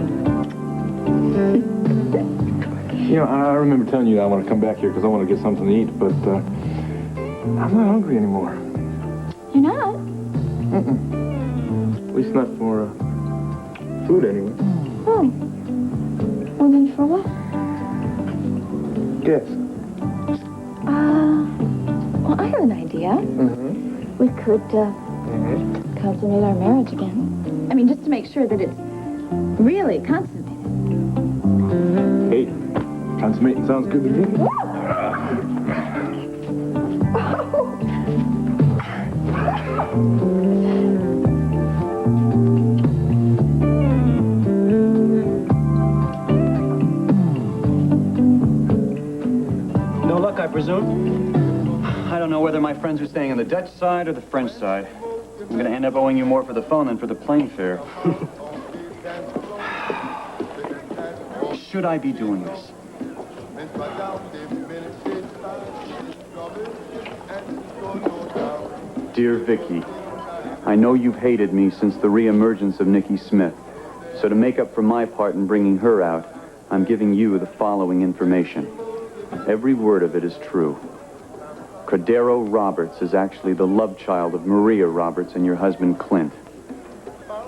You know, I remember telling you that I want to come back here because I want to get something to eat, but I'm not hungry anymore. You're not? At least not for food, anyway. Oh. Well, then for what? Guess. Well, I have an idea. We could, consummate our marriage again. I mean, just to make sure that it's really consummated. Hey, consummating sounds good to me. friends are staying on the Dutch side or the French side. I'm going to end up owing you more for the phone than for the plane fare. Should I be doing this? Dear Vicky, I know you've hated me since the reemergence of Nikki Smith. So to make up for my part in bringing her out, I'm giving you the following information. Every word of it is true. Cordero Roberts is actually the love child of Maria Roberts and your husband, Clint.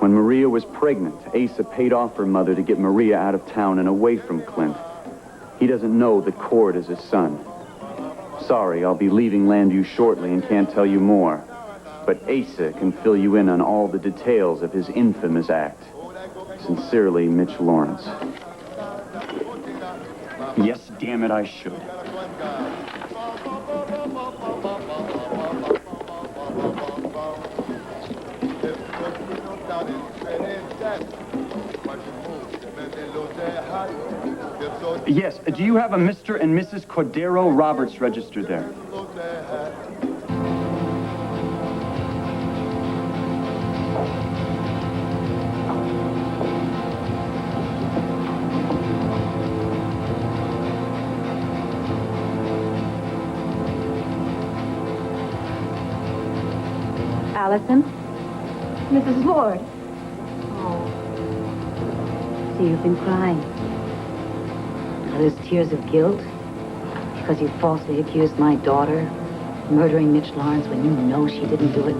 When Maria was pregnant, Asa paid off her mother to get Maria out of town and away from Clint. He doesn't know that Cord is his son. Sorry, I'll be leaving Landview shortly and can't tell you more. But Asa can fill you in on all the details of his infamous act. Sincerely, Mitch Lawrence. Yes, damn it, I should. Yes, do you have a Mr. and Mrs. Cordero Roberts registered there? Allison? Mrs. Lord. So you've been crying. Are those tears of guilt? Because you falsely accused my daughter of murdering Mitch Lawrence when you know she didn't do it?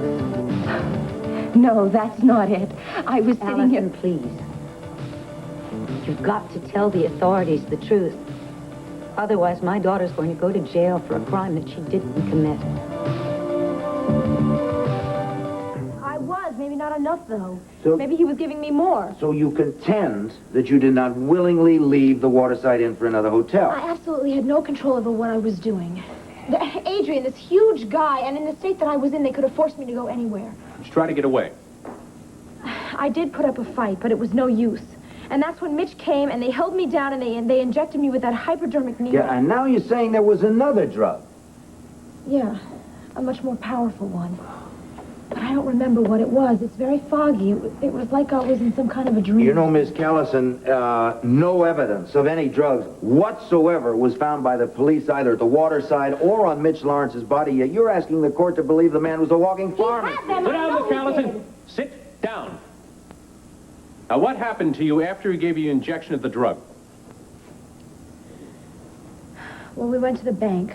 No, that's not it. I was sitting here... Allison, please. You've got to tell the authorities the truth. Otherwise, my daughter's going to go to jail for a crime that she didn't commit. I was. Maybe not enough, though. So- Maybe he was giving me more. So you contend that you did not willingly leave the Waterside Inn for another hotel? I absolutely had no control over what I was doing. Adrian, this huge guy, and in the state that I was in, they could have forced me to go anywhere. Just try to get away. I did put up a fight, but it was no use. And that's when Mitch came, and they held me down, and they injected me with that hypodermic needle. Yeah, and now you're saying there was another drug. Yeah, a much more powerful one. But I don't remember what it was. It's very foggy. It was like I was in some kind of a dream. You know, Miss Callison, no evidence of any drugs whatsoever was found by the police either at the Waterside or on Mitch Lawrence's body, yet you're asking the court to believe the man was a walking farmer. He had them. Sit down, Miss Callison. Sit down. Now, what happened to you after he gave you an injection of the drug? Well, we went to the bank,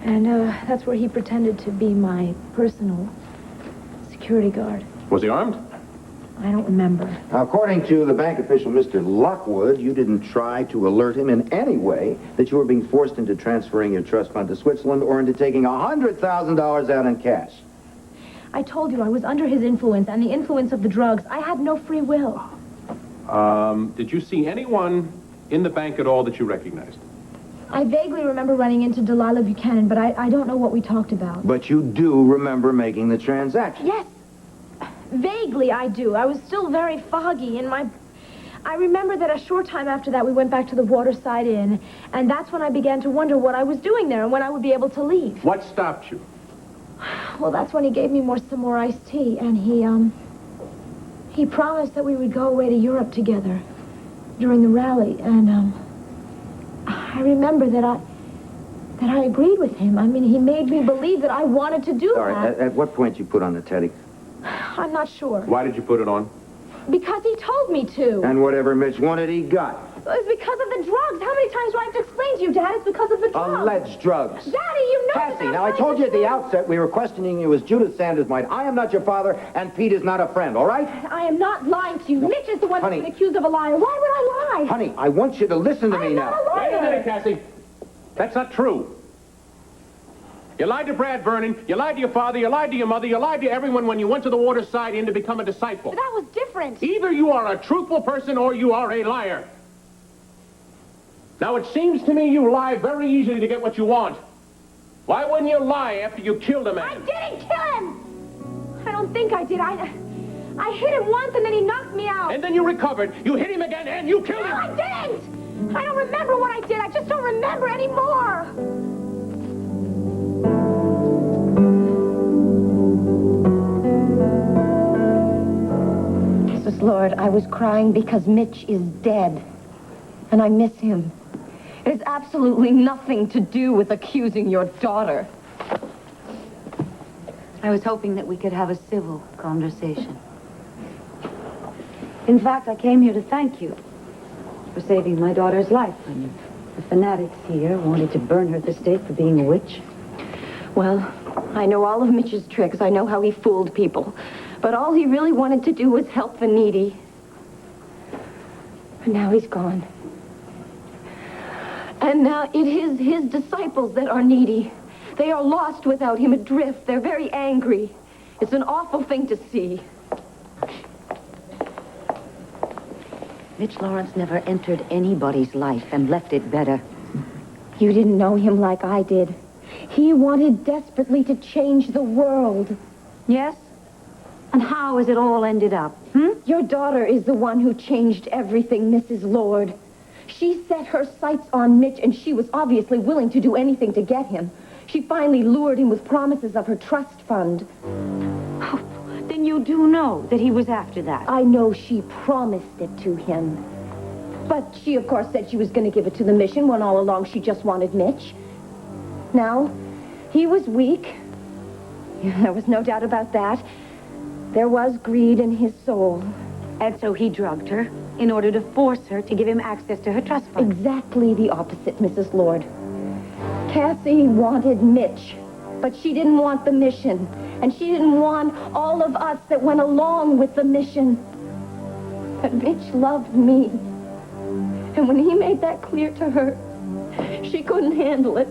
and that's where he pretended to be my personal security guard. Was he armed? I don't remember. Now, according to the bank official, Mr. Lockwood, you didn't try to alert him in any way that you were being forced into transferring your trust fund to Switzerland or into taking $100,000 out in cash. I told you I was under his influence and the influence of the drugs. I had no free will. Did you see anyone in the bank at all that you recognized? I vaguely remember running into Delilah Buchanan, but I don't know what we talked about. But you do remember making the transaction. Yes. Vaguely, I do. I was still very foggy, and I remember that a short time after that, we went back to the Waterside Inn, and that's when I began to wonder what I was doing there and when I would be able to leave. What stopped you? Well, that's when he gave me some more iced tea, and he promised that we would go away to Europe together during the rally, and, I remember that I agreed with him. I mean, he made me believe that I wanted to do All right, that. at what point you put on the teddy? I'm not sure. Why did you put it on? Because he told me to. And whatever Mitch wanted, he got. It's because of the drugs. How many times do I have to explain to you, Dad? It's because of the drugs. Alleged drugs. Daddy, you know Cassie, that now I told you at the outset we were questioning you as Judith Sanders might. I am not your father, and Pete is not a friend, all right? I am not lying to you. No. Mitch is the one Honey. that's been accused of a liar. Why would I lie? Honey, I want you to listen to me now. not a liar. Wait a minute, Cassie. That's not true. You lied to Brad Vernon, you lied to your father, you lied to your mother, you lied to everyone when you went to the Waterside Inn to become a disciple. But that was different. Either you are a truthful person or you are a liar. Now, it seems to me you lie very easily to get what you want. Why wouldn't you lie after you killed a man? I didn't kill him. I don't think I did. I hit him once and then he knocked me out. And then you recovered, you hit him again, and you killed him. No, I didn't. I don't remember what I did. I just don't remember anymore. Mrs. Lord, I was crying because Mitch is dead. And I miss him. It has absolutely nothing to do with accusing your daughter. I was hoping that we could have a civil conversation. In fact, I came here to thank you for saving my daughter's life when the fanatics here wanted to burn her at the stake for being a witch. Well, I know all of Mitch's tricks. I know how he fooled people. But all he really wanted to do was help the needy. And now he's gone. And now it is his disciples that are needy. They are lost without him, adrift. They're very angry. It's an awful thing to see. Mitch Lawrence never entered anybody's life and left it better. You didn't know him like I did. He wanted desperately to change the world. Yes? And how has it all ended up? Your daughter is the one who changed everything, Mrs. Lord. She set her sights on Mitch, and she was obviously willing to do anything to get him. She finally lured him with promises of her trust fund. Oh, then you do know that he was after that. I know she promised it to him. But she, of course, said she was going to give it to the mission when all along she just wanted Mitch. Now, he was weak. There was no doubt about that. There was greed in his soul. And so he drugged her in order to force her to give him access to her trust fund. Exactly the opposite, Mrs. Lord. Cassie wanted Mitch, but she didn't want the mission. And she didn't want all of us that went along with the mission. But Mitch loved me. And when he made that clear to her, she couldn't handle it.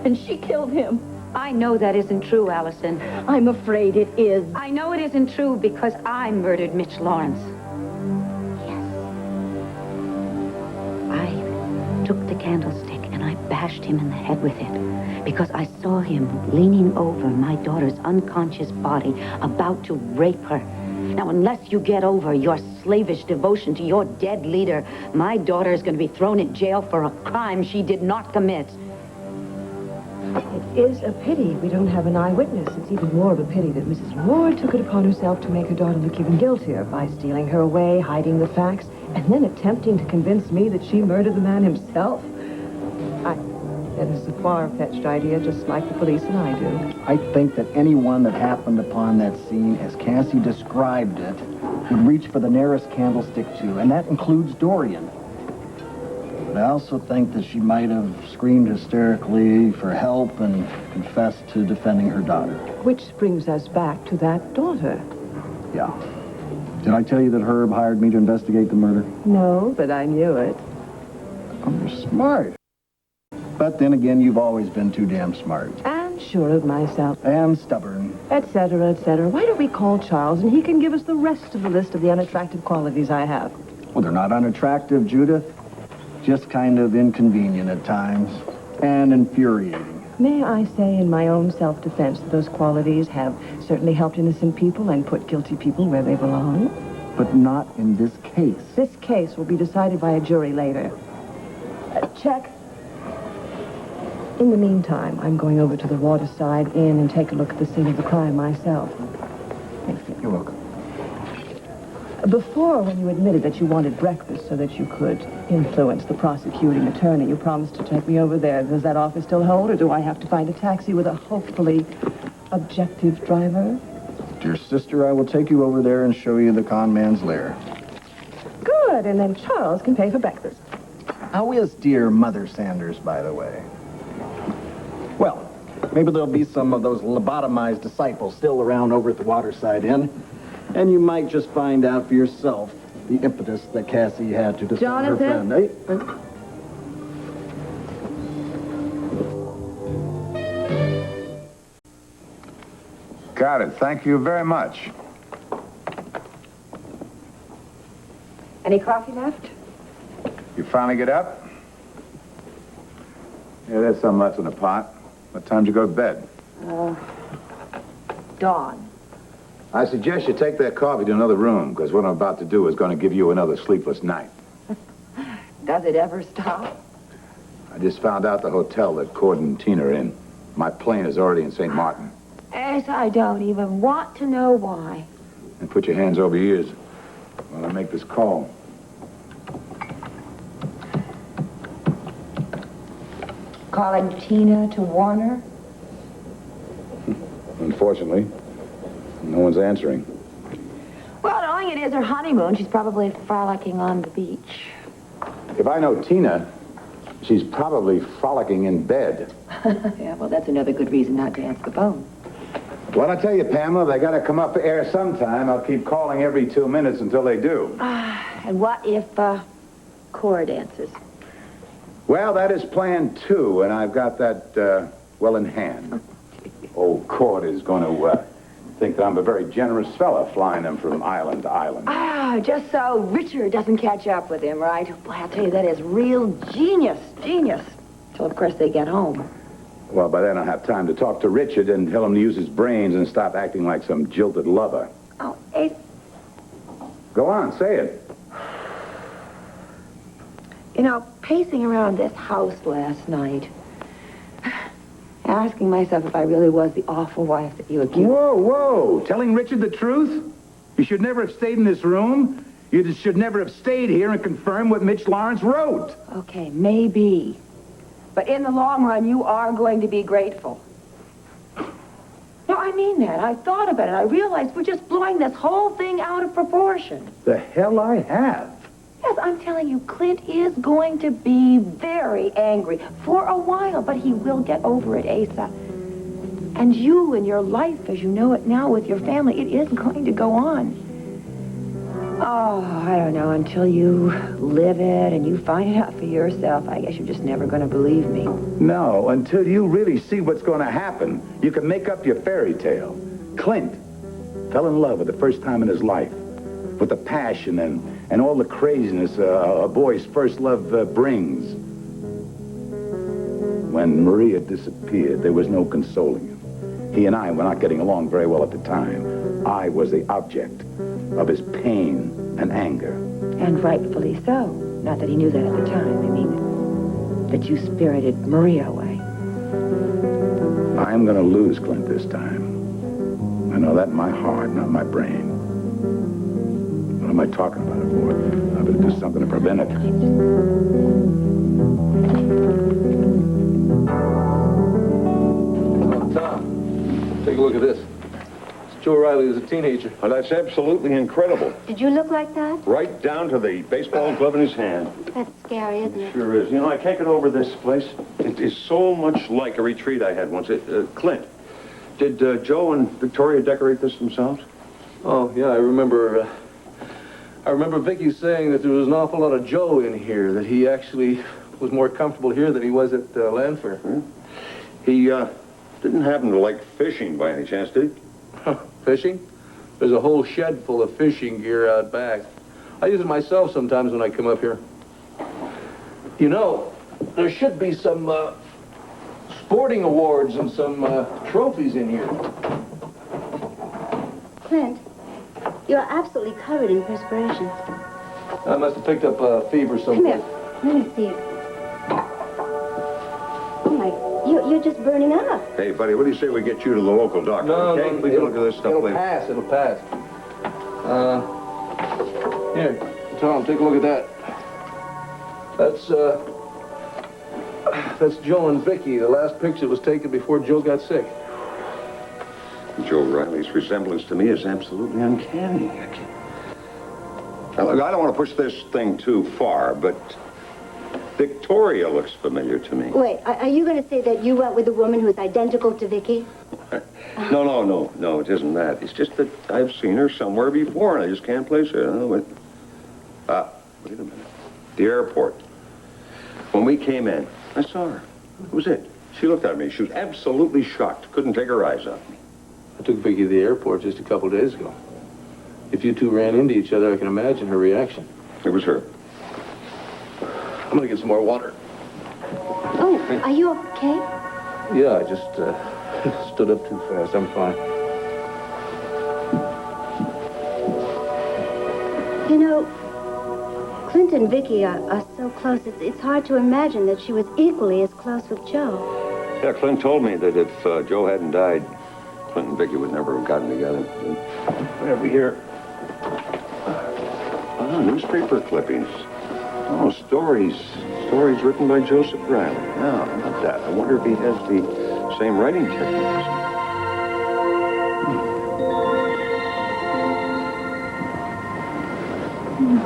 And she killed him. I know that isn't true, Allison. I'm afraid it is. I know it isn't true because I murdered Mitch Lawrence. I took the candlestick and I bashed him in the head with it because I saw him leaning over my daughter's unconscious body, about to rape her. Now, unless you get over your slavish devotion to your dead leader, my daughter is going to be thrown in jail for a crime she did not commit. It is a pity we don't have an eyewitness. It's even more of a pity that Mrs. Lord took it upon herself to make her daughter look even guiltier by stealing her away, hiding the facts, and then attempting to convince me that she murdered the man himself. That is a far-fetched idea, just like the police and I do. I think that anyone that happened upon that scene, as Cassie described it, would reach for the nearest candlestick too, and that includes Dorian. But I also think that she might have screamed hysterically for help and confessed to defending her daughter. Which brings us back to that daughter. Yeah. Did I tell you that Herb hired me to investigate the murder? No, but I knew it. Oh, you're smart. But then again, you've always been too damn smart. And sure of myself. And stubborn. Etc., etc. Why don't we call Charles and he can give us the rest of the list of the unattractive qualities I have? Well, they're not unattractive, Judith. Just kind of inconvenient at times. And infuriating. May I say in my own self-defense that those qualities have certainly helped innocent people and put guilty people where they belong? But not in this case. This case will be decided by a jury later. Check. In the meantime, I'm going over to the Waterside Inn and take a look at the scene of the crime myself. Thank you. You're welcome. Before, when you admitted that you wanted breakfast so that you could influence the prosecuting attorney, you promised to take me over there. Does that offer still hold, or do I have to find a taxi with a hopefully objective driver? Dear sister, I will take you over there and show you the con man's lair. Good, and then Charles can pay for breakfast. How is dear Mother Sanders, by the way? Well, maybe there'll be some of those lobotomized disciples still around over at the Waterside Inn, and you might just find out for yourself the impetus that Cassie had to defend her friend. Got it. Thank you very much. Any coffee left? You finally get up? Yeah, there's some left in the pot. What time did you go to bed? Dawn. I suggest you take that coffee to another room, because what I'm about to do is going to give you another sleepless night. Does it ever stop? I just found out the hotel that Cord and Tina are in. My plane is already in St. Martin. Yes, I don't even want to know why. And put your hands over your ears. while I make this call. Calling Tina to warn her? Unfortunately, no one's answering. Well, knowing it is her honeymoon, she's probably frolicking on the beach. If I know Tina, she's probably frolicking in bed. Yeah, well, that's another good reason not to answer the phone. Well, I tell you, Pamela, they gotta come up for air sometime. I'll keep calling every 2 minutes until they do. And what if, Cord answers? Well, that is plan 2, and I've got that, well in hand. Old Cord is going to, think that I'm a very generous fella flying them from island to island. Just so Richard doesn't catch up with him, right? Boy, I'll tell you, that is real genius. Till, of course, they get home. Well, by then I'll have time to talk to Richard and tell him to use his brains and stop acting like some jilted lover. Oh, Ace. Go on, say it. You know, pacing around this house last night, asking myself if I really was the awful wife that you accused. Whoa. Telling Richard the truth? You should never have stayed in this room. You just should never have stayed here and confirmed what Mitch Lawrence wrote. Okay, maybe. But in the long run, you are going to be grateful. No, I mean that. I thought about it. I realized we're just blowing this whole thing out of proportion. The hell I have. Yes, I'm telling you, Clint is going to be very angry for a while, but he will get over it, Asa. And you and your life as you know it now with your family, it is going to go on. Oh, I don't know, until you live it and you find it out for yourself, I guess you're just never going to believe me. No, until you really see what's going to happen, you can make up your fairy tale. Clint fell in love for the first time in his life with the passion and all the craziness a boy's first love brings. When Maria disappeared, there was no consoling him. He and I were not getting along very well at the time. I was the object of his pain and anger. And rightfully so. Not that he knew that at the time. I mean, that you spirited Maria away. I'm going to lose Clint this time. I know that in my heart, not my brain. What am I talking about it for? I better do something to prevent it. Oh, Tom, take a look at this. Joe Riley was a teenager. Oh, that's absolutely incredible. Did you look like that? Right down to the baseball glove in his hand. That's scary, isn't it? Sure is. You know, I can't get over this place. It is so much like a retreat I had once. Clint, did Joe and Victoria decorate this themselves? Oh, yeah, I remember Vicky saying that there was an awful lot of Joe in here, that he actually was more comfortable here than he was at Landfair. He didn't happen to like fishing by any chance, did he? Fishing? There's a whole shed full of fishing gear out back. I use it myself sometimes when I come up here. You know, there should be some sporting awards and some trophies in here. Clint, you're absolutely covered in perspiration. I must have picked up a fever somewhere. Come here. Let me see. Oh, my... You're just burning up. Hey, buddy, what do you say we get you to the local doctor? No, okay? We can look at this stuff later. It'll pass. Here, Tom, take a look at that. That's Joe and Vicky. The last picture was taken before Joe got sick. Joe Riley's resemblance to me is absolutely uncanny. I don't want to push this thing too far, but Victoria looks familiar to me. Wait, are you going to say that you went with a woman who's identical to Vicky? No, it isn't that. It's just that I've seen her somewhere before, and I just can't place her. Wait a minute. The airport. When we came in, I saw her. That was it. She looked at me. She was absolutely shocked. Couldn't take her eyes off me. I took Vicky to the airport just a couple days ago. If you two ran into each other, I can imagine her reaction. It was her. I'm gonna get some more water. Oh, are you okay? Yeah, I just stood up too fast. I'm fine. You know, Clint and Vicky are so close, it's hard to imagine that she was equally as close with Joe. Yeah, Clint told me that if Joe hadn't died, Clint and Vicky would never have gotten together. Over here. Oh, newspaper clippings. Oh, stories. Stories written by Joseph Riley. Oh, how about that? I wonder if he has the same writing techniques.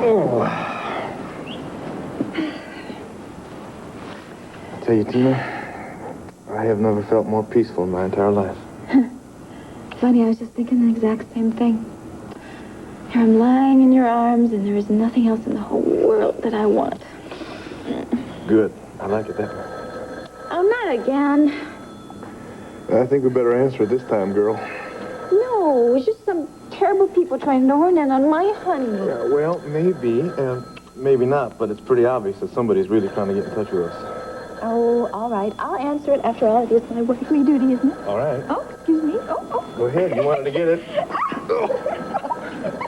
Oh. I tell you, Tina, I have never felt more peaceful in my entire life. Funny, I was just thinking the exact same thing. Here I'm lying in your arms, and there is nothing else in the whole world that I want. Good. I like it that way. Oh, not again. I think we better answer it this time, girl. No, it's just some terrible people trying to horn in on my honeymoon. Yeah, well, maybe, and maybe not, but it's pretty obvious that somebody's really trying to get in touch with us. Oh, all right. I'll answer it. After all, it is my wifely duty, isn't it? All right. Oh, excuse me. Oh. Go ahead. You wanted to get it.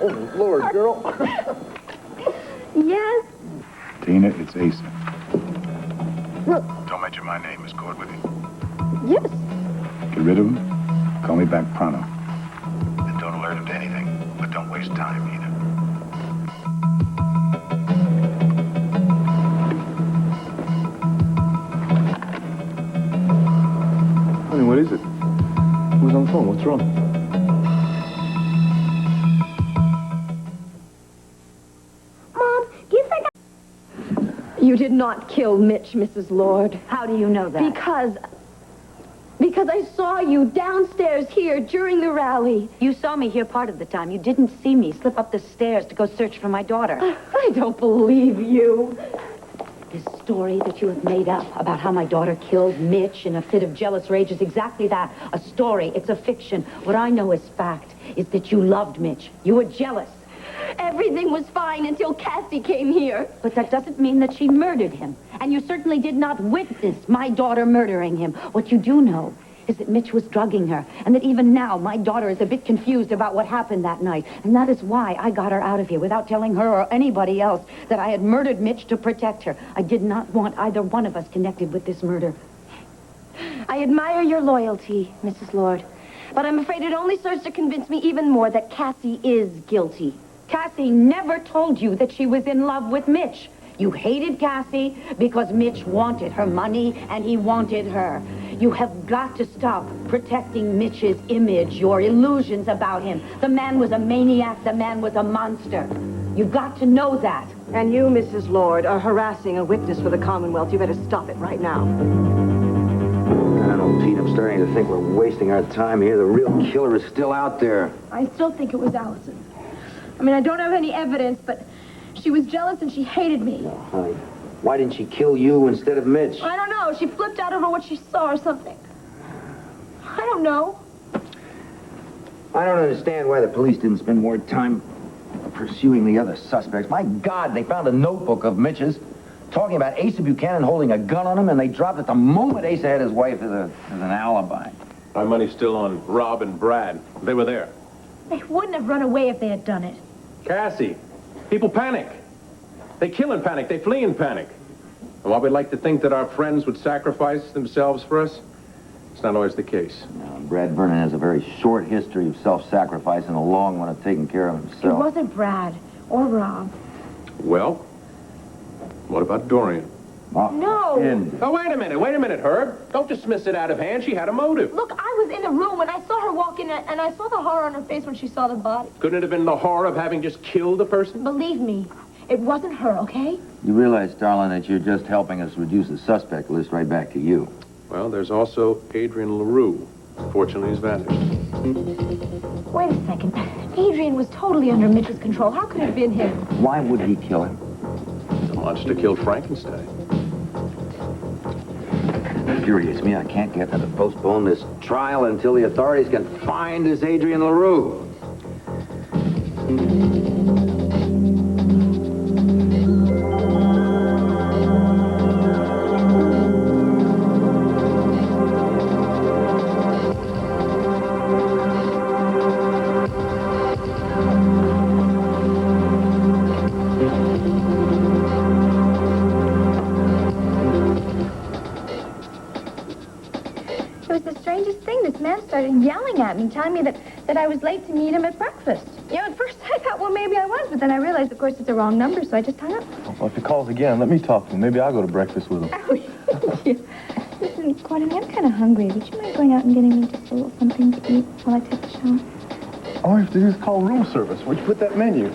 Oh, Lord, girl. Yes. Tina, it's Asa. Look. Don't mention my name. Is Cord with you? Yes. Get rid of him. Call me back pronto. And don't alert him to anything. But don't waste time either. Honey, what is it? Who's on the phone? What's wrong? Mom, do you think You did not kill Mitch, Mrs. Lord. How do you know that? Because I saw you downstairs here during the rally. You saw me here part of the time. You didn't see me slip up the stairs to go search for my daughter. I don't believe you. This story that you have made up about how my daughter killed Mitch in a fit of jealous rage is exactly that. A story. It's a fiction. What I know is fact is that you loved Mitch. You were jealous. Everything was fine until Cassie came here. But that doesn't mean that she murdered him. And you certainly did not witness my daughter murdering him. What you do know is that Mitch was drugging her, and that even now my daughter is a bit confused about what happened that night. And that is why I got her out of here without telling her or anybody else that I had murdered Mitch to protect her. I did not want either one of us connected with this murder. I admire your loyalty, Mrs. Lord. But I'm afraid it only serves to convince me even more that Cassie is guilty. Cassie never told you that she was in love with Mitch. You hated Cassie because Mitch wanted her money and he wanted her. You have got to stop protecting Mitch's image, your illusions about him. The man was a maniac. The man was a monster. You've got to know that. And you, Mrs. Lord, are harassing a witness for the Commonwealth. You better stop it right now. I don't know, Pete. I'm starting to think we're wasting our time here. The real killer is still out there. I still think it was Allison. I mean, I don't have any evidence, but she was jealous and she hated me. No, honey. Why didn't she kill you instead of Mitch? I don't know. She flipped out over what she saw or something. I don't know. I don't understand why the police didn't spend more time pursuing the other suspects. My God, they found a notebook of Mitch's talking about Asa Buchanan holding a gun on him, and they dropped it the moment Asa had his wife as an alibi. My money's still on Rob and Brad. They were there. They wouldn't have run away if they had done it. Cassie, people panic. They kill in panic. They flee in panic. And while we'd like to think that our friends would sacrifice themselves for us, it's not always the case. No, Brad Vernon has a very short history of self-sacrifice and a long one of taking care of himself. It wasn't Brad or Rob. Well, what about Dorian? No. Oh, wait a minute, Herb. Don't dismiss it out of hand. She had a motive. Look, I was in the room when I saw her walk in, and I saw the horror on her face when she saw the body. Couldn't it have been the horror of having just killed a person? Believe me, it wasn't her, okay? You realize, darling, that you're just helping us reduce the suspect list right back to you. Well, there's also Adrian LaRue. Fortunately, he's vanished. Wait a second. Adrian was totally under Mitch's control. How could it have been him? Why would he kill him? The monster killed Frankenstein. It infuriates me. I can't get them to postpone this trial until the authorities can find this Adrian LaRue. Started yelling at me, telling me that I was late to meet him at breakfast. You know, at first I thought, well, maybe I was, but then I realized, of course, it's the wrong number, so I just hung up. Well, if he calls again, let me talk to him. Maybe I'll go to breakfast with him. Oh, yeah. Listen, Gordon, I'm kind of hungry. Would you mind going out and getting me just a little something to eat while I take a shower? All you have to do is call room service. Where'd you put that menu?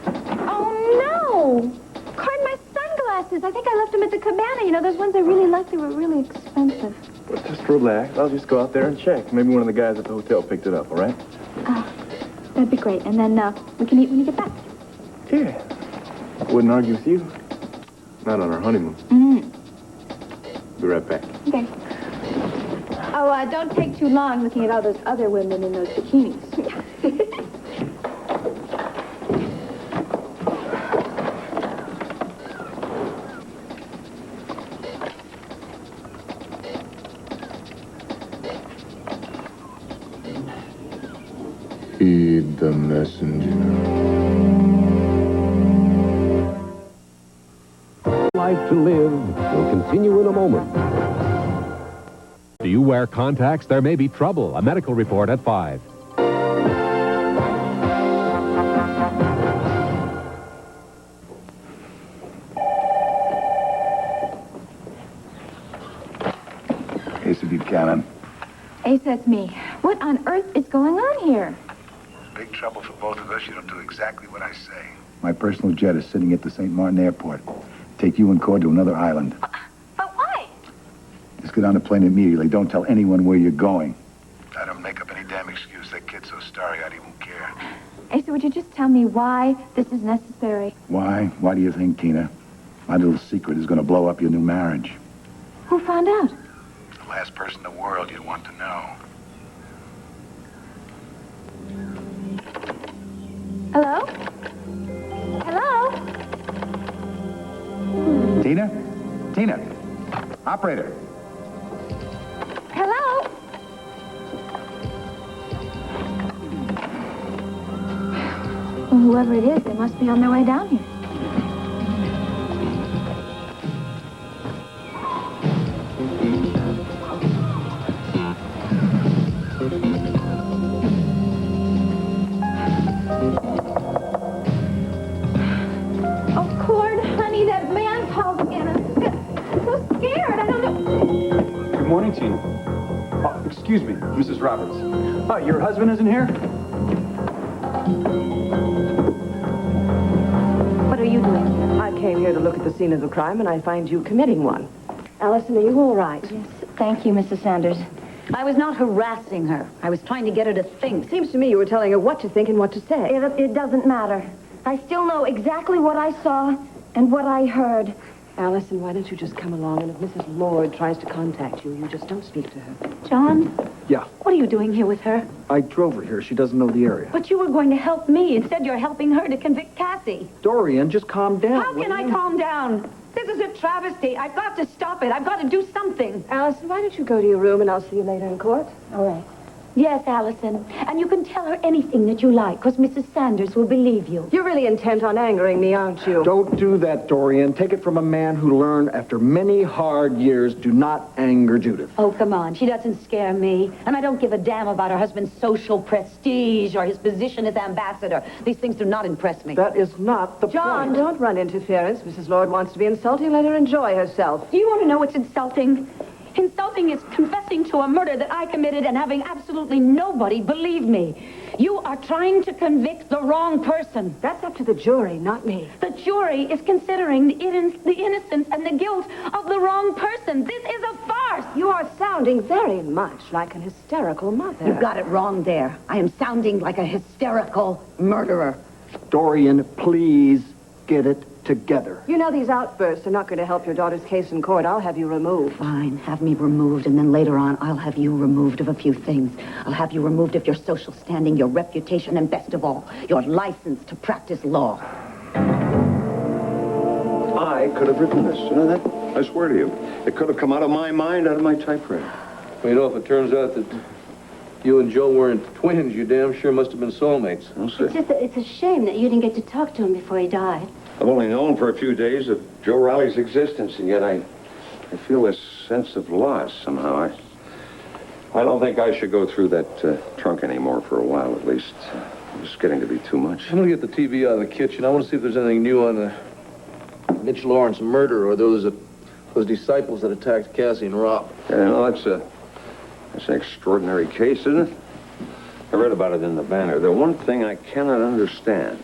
Oh, no! Gordon, my sunglasses. I think I left them at the cabana. You know, those ones I really liked, they were really expensive. Well, just relax. I'll just go out there and check. Maybe one of the guys at the hotel picked it up, all right? That'd be great. And then we can eat when you get back. Yeah. I wouldn't argue with you. Not on our honeymoon. Be right back. Okay. Oh, don't take too long looking at all those other women in those bikinis. Heed the messenger. Life to live will continue in a moment. Do you wear contacts? There may be trouble. A medical report at 5. Asa Buchanan. Asa, it's me. What on earth is going on here? Big trouble for both of us. You don't do exactly what I say. My personal jet is sitting at the St. Martin Airport. Take you and Cord to another island. But why? Just get on the plane immediately. Don't tell anyone where you're going. I don't make up any damn excuse. That kid's so starry-eyed he won't care. Asa, would you just tell me why this is necessary? Why? Why do you think, Tina? My little secret is going to blow up your new marriage. Who found out? The last person in the world you'd want to know. Hello? Hello? Tina? Tina? Operator. Hello? Well, whoever it is, they must be on their way down here. Oh, Cord, honey, that man called again. I'm so scared. I don't know. Good morning, Tina. Oh, excuse me, Mrs. Roberts. Oh, your husband isn't here? What are you doing here? I came here to look at the scene of the crime, and I find you committing one. Allison, are you all right? Yes, thank you, Mrs. Sanders. I was not harassing her. I was trying to get her to think. Seems to me you were telling her what to think and what to say. It doesn't matter. I still know exactly what I saw and what I heard. Allison, why don't you just come along, and if Mrs. Lord tries to contact you, you just don't speak to her. John, Yeah, what are you doing here with her? I drove her here. She doesn't know the area. But you were going to help me. Instead, you're helping her to convict Cassie. Dorian, just calm down. How can I calm down? This is a travesty. I've got to stop it. I've got to do something. Allison, why don't you go to your room, and I'll see you later in court? All right. Yes, Allison. And you can tell her anything that you like, because Mrs. Sanders will believe you. You're really intent on angering me, aren't you? Don't do that, Dorian. Take it from a man who learned after many hard years, do not anger Judith. Oh, come on. She doesn't scare me. And I don't give a damn about her husband's social prestige or his position as ambassador. These things do not impress me. That is not the John, point. don't run interference. Mrs. Lord wants to be insulting. Let her enjoy herself. Do you want to know what's insulting? Insulting is confessing to a murder that I committed and having absolutely nobody believe me. You are trying to convict the wrong person. That's up to the jury, not me. The jury is considering the innocence and the guilt of the wrong person. This is a farce. You are sounding very much like an hysterical mother. You got it wrong there. I am sounding like a hysterical murderer. Dorian, please get it together. You know these outbursts are not going to help your daughter's case in court. I'll have you removed. Fine, have me removed, and then later on, I'll have you removed of a few things. I'll have you removed of your social standing, your reputation, and best of all, your license to practice law. I could have written this, you know that? I swear to you. It could have come out of my mind, out of my typewriter. Well, you know, if it turns out that you and Joe weren't twins, you damn sure must have been soulmates. I'll see. It's just that it's a shame that you didn't get to talk to him before he died. I've only known for a few days of Joe Riley's existence, and yet I feel this sense of loss somehow. I don't think I should go through that trunk anymore for a while, at least. It's getting to be too much. I'm gonna get the TV out of the kitchen. I want to see if there's anything new on the Mitch Lawrence murder or those disciples that attacked Cassie and Rob. Yeah, no, that's an extraordinary case, isn't it? I read about it in the Banner. The one thing I cannot understand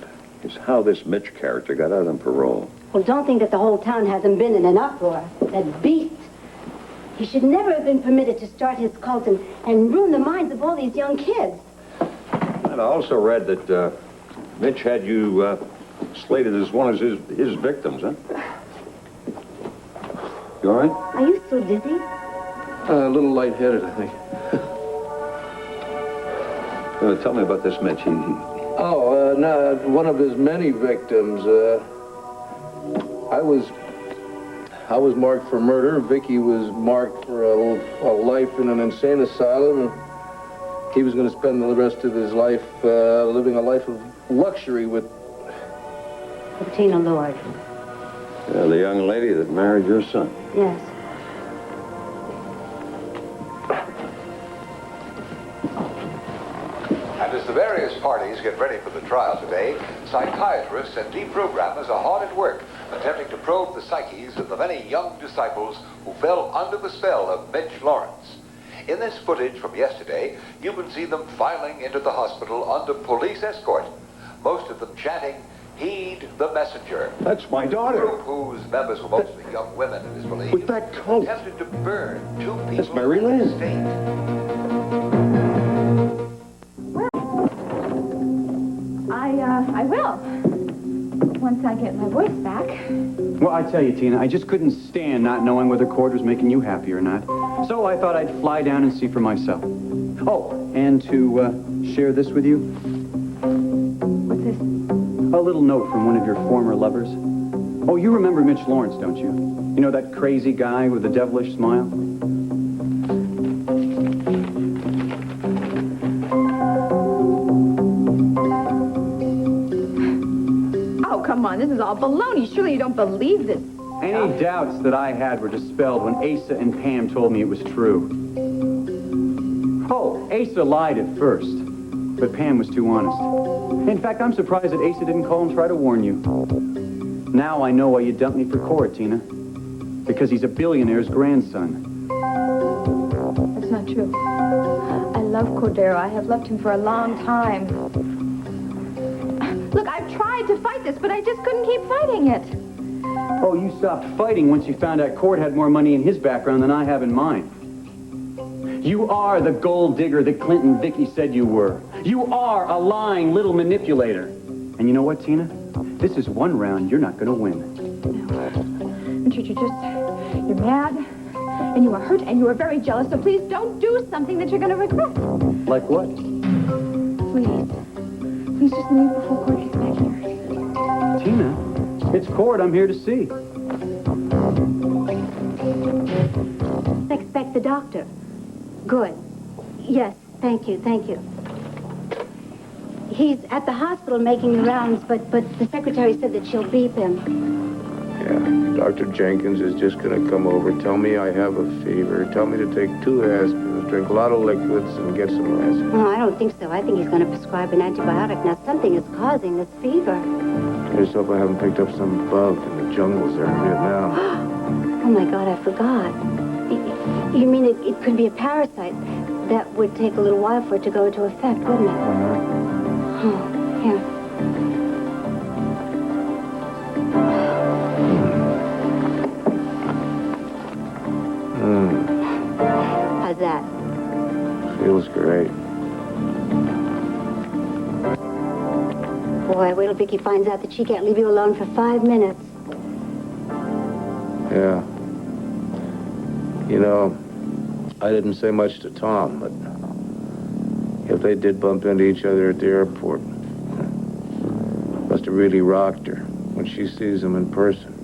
is how this Mitch character got out on parole. Well, don't think that the whole town hasn't been in an uproar. That beast. He should never have been permitted to start his cult and ruin the minds of all these young kids. And I also read that Mitch had you slated as one of his victims, huh? You all right? Are you so dizzy? A little lightheaded, I think. Tell me about this Mitch. No, one of his many victims. I was marked for murder. Vicky was marked for a life in an insane asylum. He was going to spend the rest of his life living a life of luxury with Tina Lord. The young lady that married your son. Yes. And as the various parties get ready for the trial today, psychiatrists and deprogrammers are hard at work, attempting to probe the psyches of the many young disciples who fell under the spell of Mitch Lawrence. In this footage from yesterday, you can see them filing into the hospital under police escort, most of them chanting, "Heed the messenger." That's my daughter. The group whose members were mostly young women, it is believed, with that coat, attempted to burn two people. That's Mary Lynn. I will. Once I get my voice back. Well, I tell you, Tina, I just couldn't stand not knowing whether Cord was making you happy or not. So I thought I'd fly down and see for myself. Oh, and to share this with you. What's this? A little note from one of your former lovers. Oh, you remember Mitch Lawrence, don't you? You know that crazy guy with the devilish smile? Oh, come on. This is all baloney. Surely you don't believe this. Any doubts that I had were dispelled when Asa and Pam told me it was true. Oh, Asa lied at first, but Pam was too honest. In fact, I'm surprised that Asa didn't call and try to warn you. Now I know why you dumped me for Cord, Tina. Because he's a billionaire's grandson. That's not true. I love Cordero. I have loved him for a long time. Look, I've tried to fight this, but I just couldn't keep fighting it. Oh, you stopped fighting once you found out Cord had more money in his background than I have in mine. You are the gold digger that Clint and Vicky said you were. You are a lying little manipulator. And you know what, Tina? This is one round you're not going to win. Richard, you're mad, and you are hurt, and you are very jealous, so please don't do something that you're going to regret. Like what? Please. Please just leave before Cord gets back here. Tina, it's Cord I'm here to see. Expect the doctor. Good. Yes, thank you. He's at the hospital making the rounds, but the secretary said that she'll beep him. Yeah, Dr. Jenkins is just going to come over, tell me I have a fever, tell me to take 2 aspirins, drink a lot of liquids, and get some rest. Oh, I don't think so. I think he's going to prescribe an antibiotic. Now, something is causing this fever. I just hope I haven't picked up some bug in the jungles there in Vietnam. Oh, my God, I forgot. You mean it could be a parasite? That would take a little while for it to go into effect, wouldn't it? Oh, here. How's that? Feels great. Boy, wait till Vicky finds out that she can't leave you alone for 5 minutes. Yeah. You know, I didn't say much to Tom, but if they did bump into each other at the airport, must have really rocked her when she sees him in person.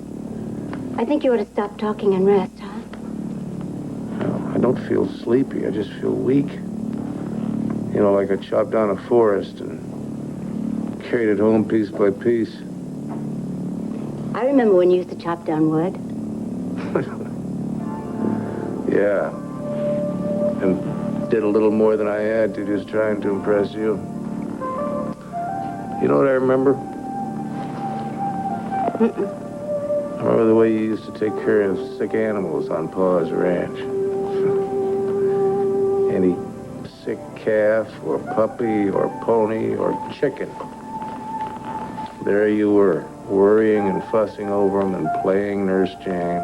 I think you ought to stop talking and rest, huh? I don't feel sleepy. I just feel weak. You know, like I chopped down a forest and carried it home piece by piece. I remember when you used to chop down wood. Yeah. And did a little more than I had to, just trying to impress you. You know what I remember? I remember the way you used to take care of sick animals on Pa's ranch. Any sick calf or puppy or pony or chicken. There you were, worrying and fussing over them and playing Nurse Jane.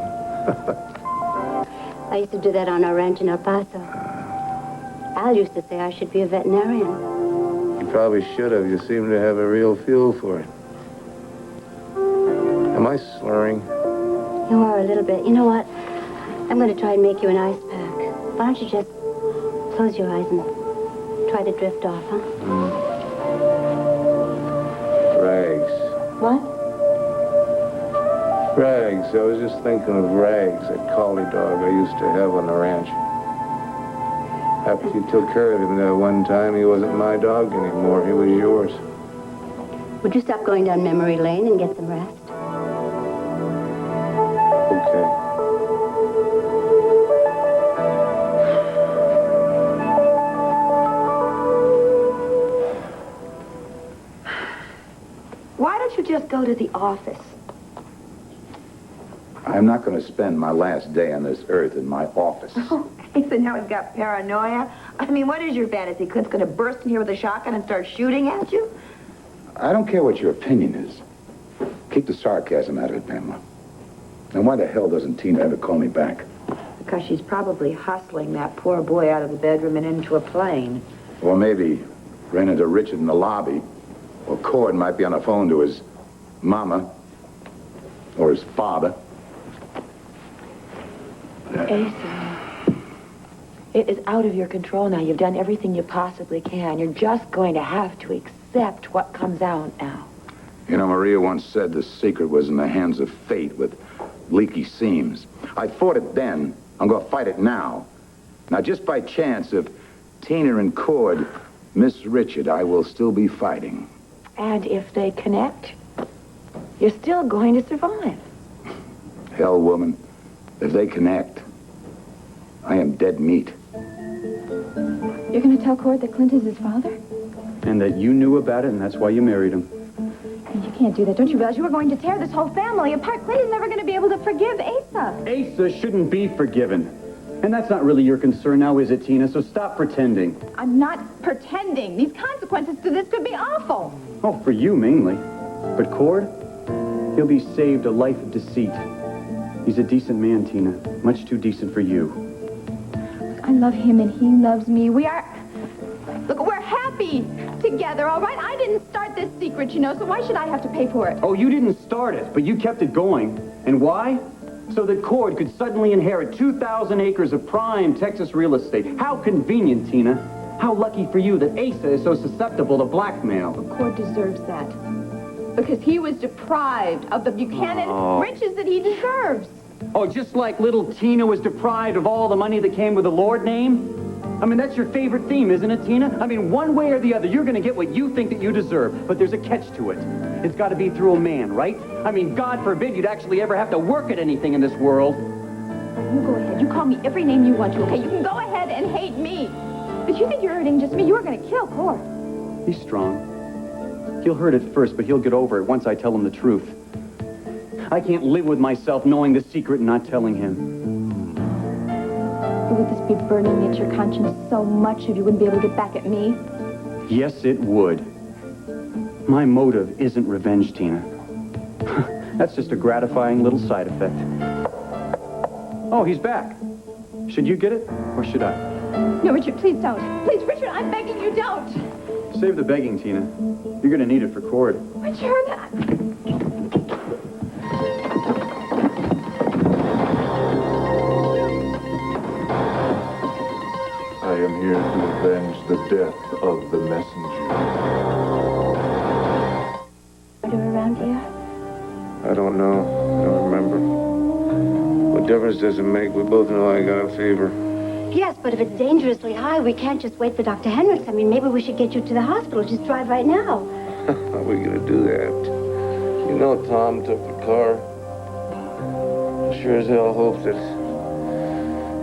I used to do that on our ranch in El Paso. Al used to say I should be a veterinarian. You probably should have. You seem to have a real feel for it. Am I slurring? You are a little bit. You know what? I'm going to try and make you an ice pack. Why don't you just close your eyes and try to drift off, huh? Rags. What? Rags. I was just thinking of Rags, that collie dog I used to have on the ranch. After you took care of him that one time, he wasn't my dog anymore. He was yours. Would you stop going down memory lane and get some rest? Okay. Why don't you just go to the office? I'm not going to spend my last day on this earth in my office. Oh, so now he's got paranoia? I mean, what is your fantasy? Clint's going to burst in here with a shotgun and start shooting at you? I don't care what your opinion is. Keep the sarcasm out of it, Pamela. And why the hell doesn't Tina ever call me back? Because she's probably hustling that poor boy out of the bedroom and into a plane. Or maybe ran into Richard in the lobby. Or Cord might be on the phone to his mama. Or his father. Asa, it is out of your control now. You've done everything you possibly can. You're just going to have to accept what comes out now. You know, Maria once said the secret was in the hands of fate with leaky seams. I fought it then. I'm going to fight it now. Now, just by chance, if Tina and Cord miss Richard, I will still be fighting. And if they connect, you're still going to survive. Hell, woman, if they connect, I am dead meat. You're going to tell Cord that Clint is his father? And that you knew about it, and that's why you married him. And you can't do that. Don't you realize you were going to tear this whole family apart? Clint is never going to be able to forgive Asa. Asa shouldn't be forgiven. And that's not really your concern now, is it, Tina? So stop pretending. I'm not pretending. These consequences to this could be awful. Oh, for you, mainly. But Cord, he'll be saved a life of deceit. He's a decent man, Tina. Much too decent for you. I love him and he loves me. We're happy together, all right? I didn't start this secret, you know, so why should I have to pay for it? Oh, you didn't start it, but you kept it going. And why? So that Cord could suddenly inherit 2,000 acres of prime Texas real estate. How convenient, Tina. How lucky for you that Asa is so susceptible to blackmail. But Cord deserves that. Because he was deprived of the Buchanan riches that he deserves. Oh, just like little Tina was deprived of all the money that came with the Lord name? I mean, that's your favorite theme, isn't it, Tina? I mean, one way or the other, you're going to get what you think that you deserve. But there's a catch to it. It's got to be through a man, right? I mean, God forbid you'd actually ever have to work at anything in this world. You go ahead. You call me every name you want to, okay? You can go ahead and hate me. But you think you're hurting just me? You were going to kill Cord. He's strong. He'll hurt at first, but he'll get over it once I tell him the truth. I can't live with myself knowing the secret and not telling him. Would this be burning at your conscience so much that you wouldn't be able to get back at me? Yes, it would. My motive isn't revenge, Tina. That's just a gratifying little side effect. Oh, he's back. Should you get it, or should I? No, Richard, please don't. Please, Richard, I'm begging you, don't. Save the begging, Tina. You're gonna need it for Cord. Richard, I am here to avenge the death of the messenger. Are you around here? I don't know. I don't remember. What difference does it make? We both know I got a fever. Yes, but if it's dangerously high, we can't just wait for Dr. Hendricks. I mean, maybe we should get you to the hospital. Just drive right now. How are we going to do that? You know Tom took the car. Sure as hell hope that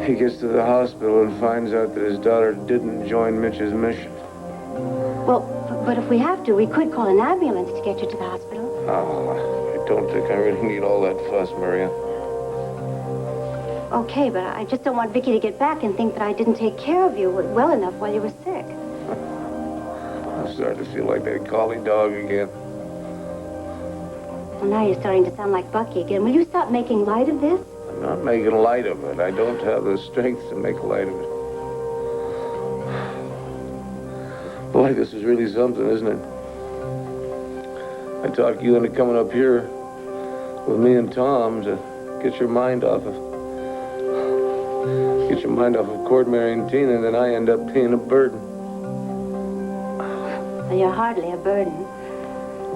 he gets to the hospital and finds out that his daughter didn't join Mitch's mission. Well, But if we have to, we could call an ambulance to get you to the hospital. Oh, I don't think I really need all that fuss, Maria. Okay, but I just don't want Vicky to get back and think that I didn't take care of you well enough while you were sick. I'm starting to feel like that collie dog again. Well, now you're starting to sound like Bucky again. Will you stop making light of this? I'm not making light of it. I don't have the strength to make light of it. Boy, this is really something, isn't it? I talked you into coming up here with me and Tom to get your mind off of Cord marrying Tina, and then I end up being a burden. Well, you're hardly a burden.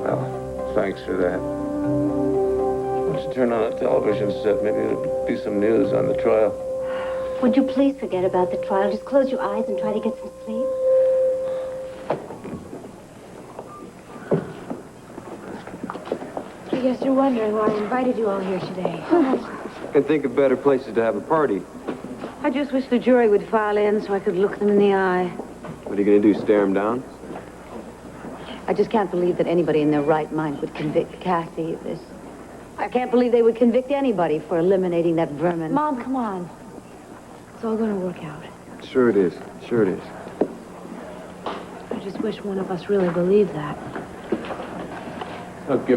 Well, thanks for that. Why don't you turn on a television set? Maybe there'll be some news on the trial. Would you please forget about the trial? Just close your eyes and try to get some sleep. I guess you're wondering why I invited you all here today. I can think of better places to have a party. I just wish the jury would file in so I could look them in the eye. What are you going to do, stare them down? I just can't believe that anybody in their right mind would convict Cassie of this. I can't believe they would convict anybody for eliminating that vermin. Mom, come on. It's all going to work out. Sure it is. Sure it is. I just wish one of us really believed that. Look,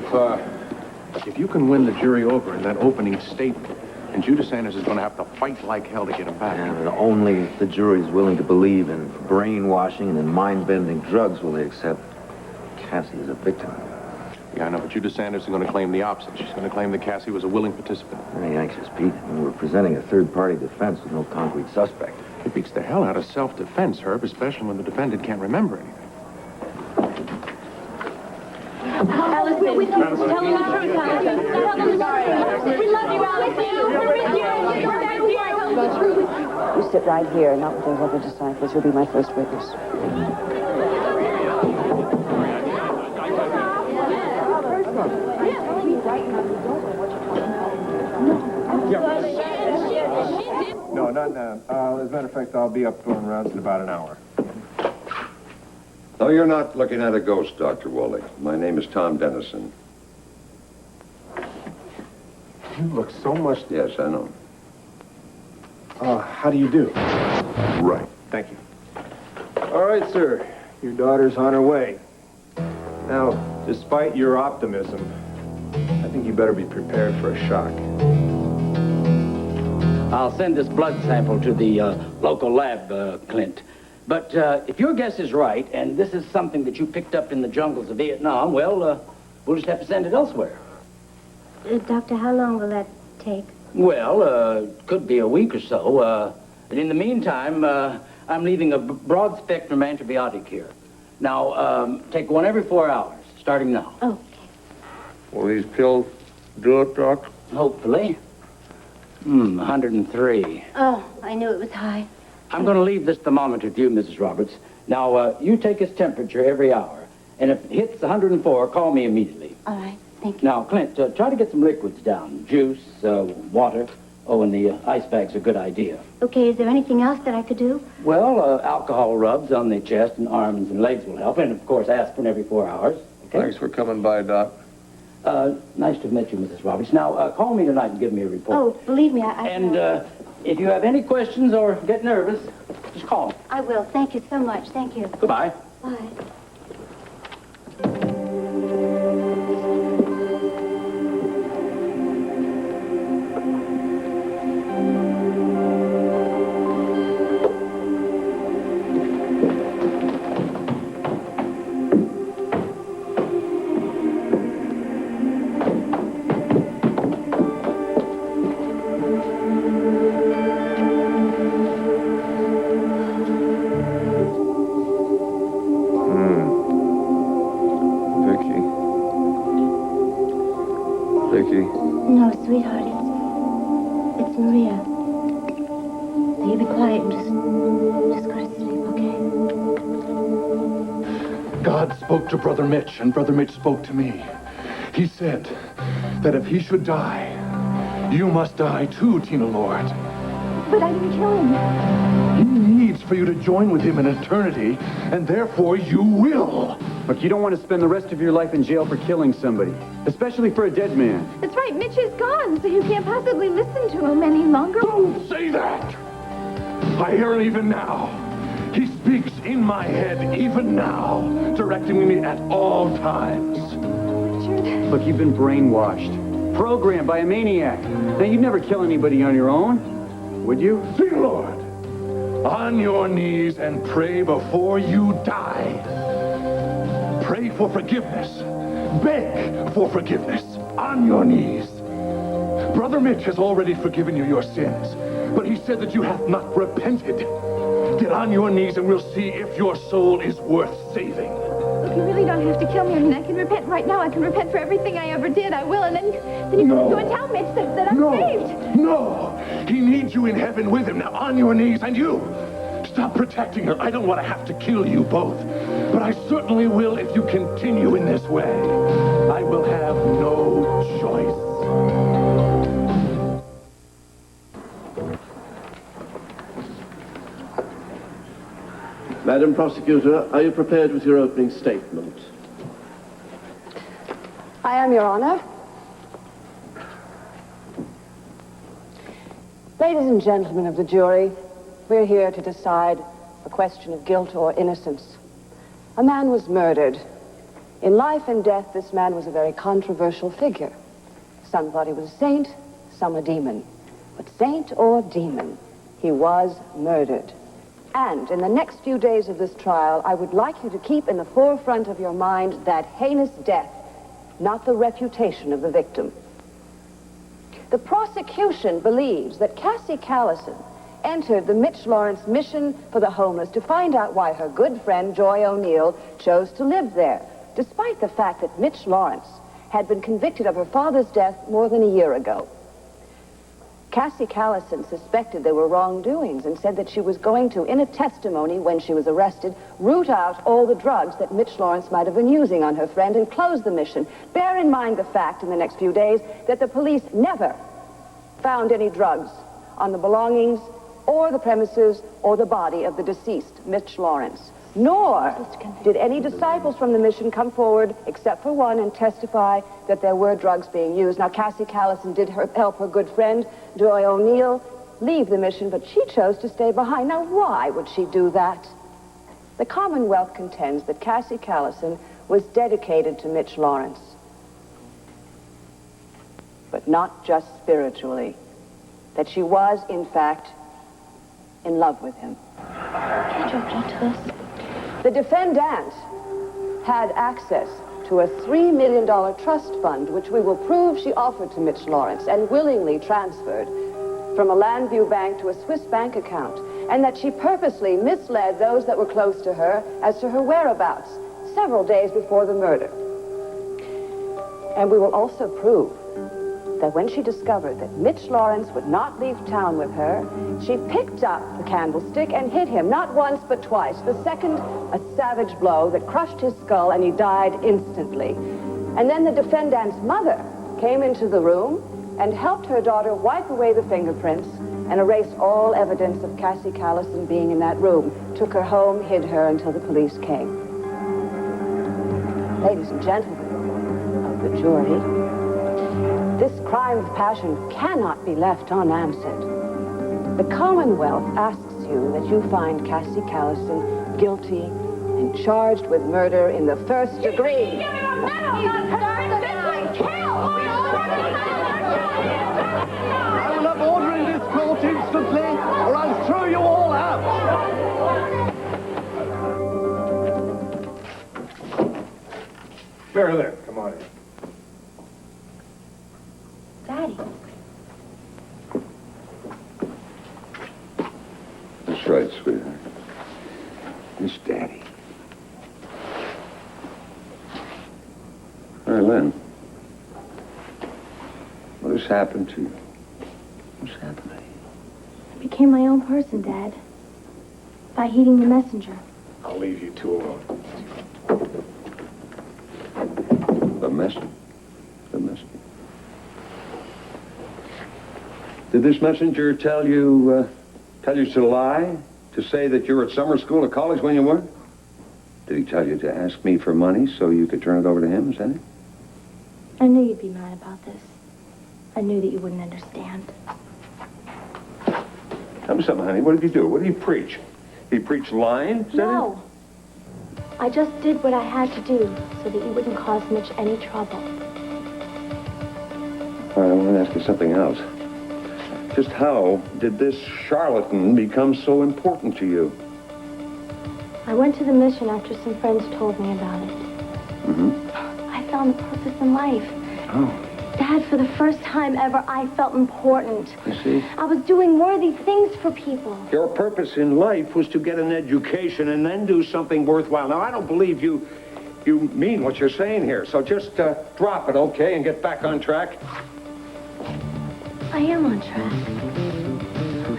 if you can win the jury over in that opening statement, and Judas Sanders is going to have to fight like hell to get him back. Yeah, but only if the jury's willing to believe in brainwashing and in mind-bending drugs will they accept Cassie as a victim. Yeah, I know, but Judas Sanders is going to claim the opposite. She's going to claim that Cassie was a willing participant. Very anxious, Pete. I mean, we're presenting a third-party defense with no concrete suspect. It beats the hell out of self-defense, Herb, especially when the defendant can't remember anything. Alice, we're with you. Tell them the truth, Alice. Tell them the truth. We love you, Alice. We're with you. We're with you. You sit right here, not with those other disciples. You'll be my first witness. No, not now. As a matter of fact, I'll be up going rounds in about an hour. No, you're not looking at a ghost, Dr. Woolley. My name is Tom Dennison. You look so much... Yes, I know. How do you do? Right. Thank you. All right, sir. Your daughter's on her way. Now, despite your optimism, I think you better be prepared for a shock. I'll send this blood sample to the local lab, Clint. But if your guess is right, and this is something that you picked up in the jungles of Vietnam, well, we'll just have to send it elsewhere. Doctor, how long will that take? Well, could be a week or so. But in the meantime, I'm leaving a broad-spectrum antibiotic here. Now, take one every 4 hours, starting now. Okay. Will these pills do it, Doc? Hopefully. 103. Oh, I knew it was high. I'm going to leave this thermometer with you, Mrs. Roberts. Now, you take his temperature every hour. And if it hits 104, call me immediately. All right, thank you. Now, Clint, try to get some liquids down. Juice, water. Oh, and the ice bag's a good idea. Okay, is there anything else that I could do? Well, alcohol rubs on the chest and arms and legs will help. And, of course, aspirin every 4 hours. Okay? Thanks for coming by, Doc. Nice to have met you, Mrs. Roberts. Now, call me tonight and give me a report. Oh, believe me, And, if you have any questions or get nervous, just call me. I will. Thank you so much. Thank you. Goodbye. Bye. No, sweetheart, it's Maria. Now you be quiet and just go to sleep, okay? God spoke to Brother Mitch, and Brother Mitch spoke to me. He said that if he should die, you must die too, Tina Lord. But I didn't kill him. He needs for you to join with him in eternity, and therefore you will. Look, you don't want to spend the rest of your life in jail for killing somebody, especially for a dead man. That's right, Mitch is gone, so you can't possibly listen to him any longer. Don't say that! I hear him even now. He speaks in my head even now, directing me at all times. Richard. Look, you've been brainwashed, programmed by a maniac. Now, you'd never kill anybody on your own, would you? See, Lord, on your knees and pray before you die. Pray for forgiveness. Beg for forgiveness. On your knees. Brother Mitch has already forgiven you your sins, but he said that you have not repented. Get on your knees and we'll see if your soul is worth saving. Look, you really don't have to kill me. I mean, I can repent right now. I can repent for everything I ever did. I will, and then you can go and tell Mitch that I'm saved. No! He needs you in heaven with him. Now, on your knees, and you! Stop protecting her. I don't want to have to kill you both. But I certainly will if you continue in this way. I will have no choice. Madam Prosecutor, are you prepared with your opening statement? I am, Your Honor. Ladies and gentlemen of the jury, we're here to decide a question of guilt or innocence. A man was murdered. In life and death, this man was a very controversial figure. Some thought he was a saint, some a demon. But saint or demon, he was murdered. And in the next few days of this trial, I would like you to keep in the forefront of your mind that heinous death, not the refutation of the victim. The prosecution believes that Cassie Callison entered the Mitch Lawrence Mission for the Homeless to find out why her good friend Joy O'Neill chose to live there, despite the fact that Mitch Lawrence had been convicted of her father's death more than a year ago. Cassie Callison suspected there were wrongdoings and said that she was going to, in a testimony when she was arrested, root out all the drugs that Mitch Lawrence might have been using on her friend and close the mission. Bear in mind the fact in the next few days that the police never found any drugs on the belongings or the premises or the body of the deceased Mitch Lawrence. Nor did any disciples from the mission come forward, except for one, and testify that there were drugs being used. Now, Cassie Callison did help her good friend, Joy O'Neill, leave the mission, but she chose to stay behind. Now, why would she do that? The Commonwealth contends that Cassie Callison was dedicated to Mitch Lawrence, but not just spiritually. That she was, in fact, in love with him. Can't you open it to us? The defendant had access to a $3 million trust fund, which we will prove she offered to Mitch Lawrence and willingly transferred from a Landview bank to a Swiss bank account, and that she purposely misled those that were close to her as to her whereabouts several days before the murder. And we will also prove that when she discovered that Mitch Lawrence would not leave town with her, she picked up the candlestick and hit him, not once but twice. The second, a savage blow that crushed his skull, and he died instantly. And then the defendant's mother came into the room and helped her daughter wipe away the fingerprints and erase all evidence of Cassie Callison being in that room, took her home, hid her until the police came. Ladies and gentlemen of the jury, this crime of passion cannot be left unanswered. The Commonwealth asks you that you find Cassie Callison guilty and charged with murder in the first degree. I will have order in this court instantly, or I'll throw you all out. There, come on in. Daddy. That's right, sweetheart. It's Daddy. Hey, Lynn. What has happened to you? What's happened to you? I became my own person, Dad. By heeding the messenger. I'll leave you two alone. The messenger? The messenger? Did this messenger tell you to lie? To say that you were at summer school or college when you weren't? Did he tell you to ask me for money so you could turn it over to him, is that it? I knew you'd be mad about this. I knew that you wouldn't understand. Tell me something, honey. What did he do? What did he preach? He preached lying? Is that No. I just did what I had to do so that you wouldn't cause Mitch any trouble. it? All right, I want to ask you something else. Just how did this charlatan become so important to you? I went to the mission after some friends told me about it. Mm-hmm. I found a purpose in life. Oh, Dad, for the first time ever, I felt important. I see. I was doing worthy things for people. Your purpose in life was to get an education and then do something worthwhile. Now, I don't believe you mean what you're saying here, so just drop it, okay, and get back on track. I am on track.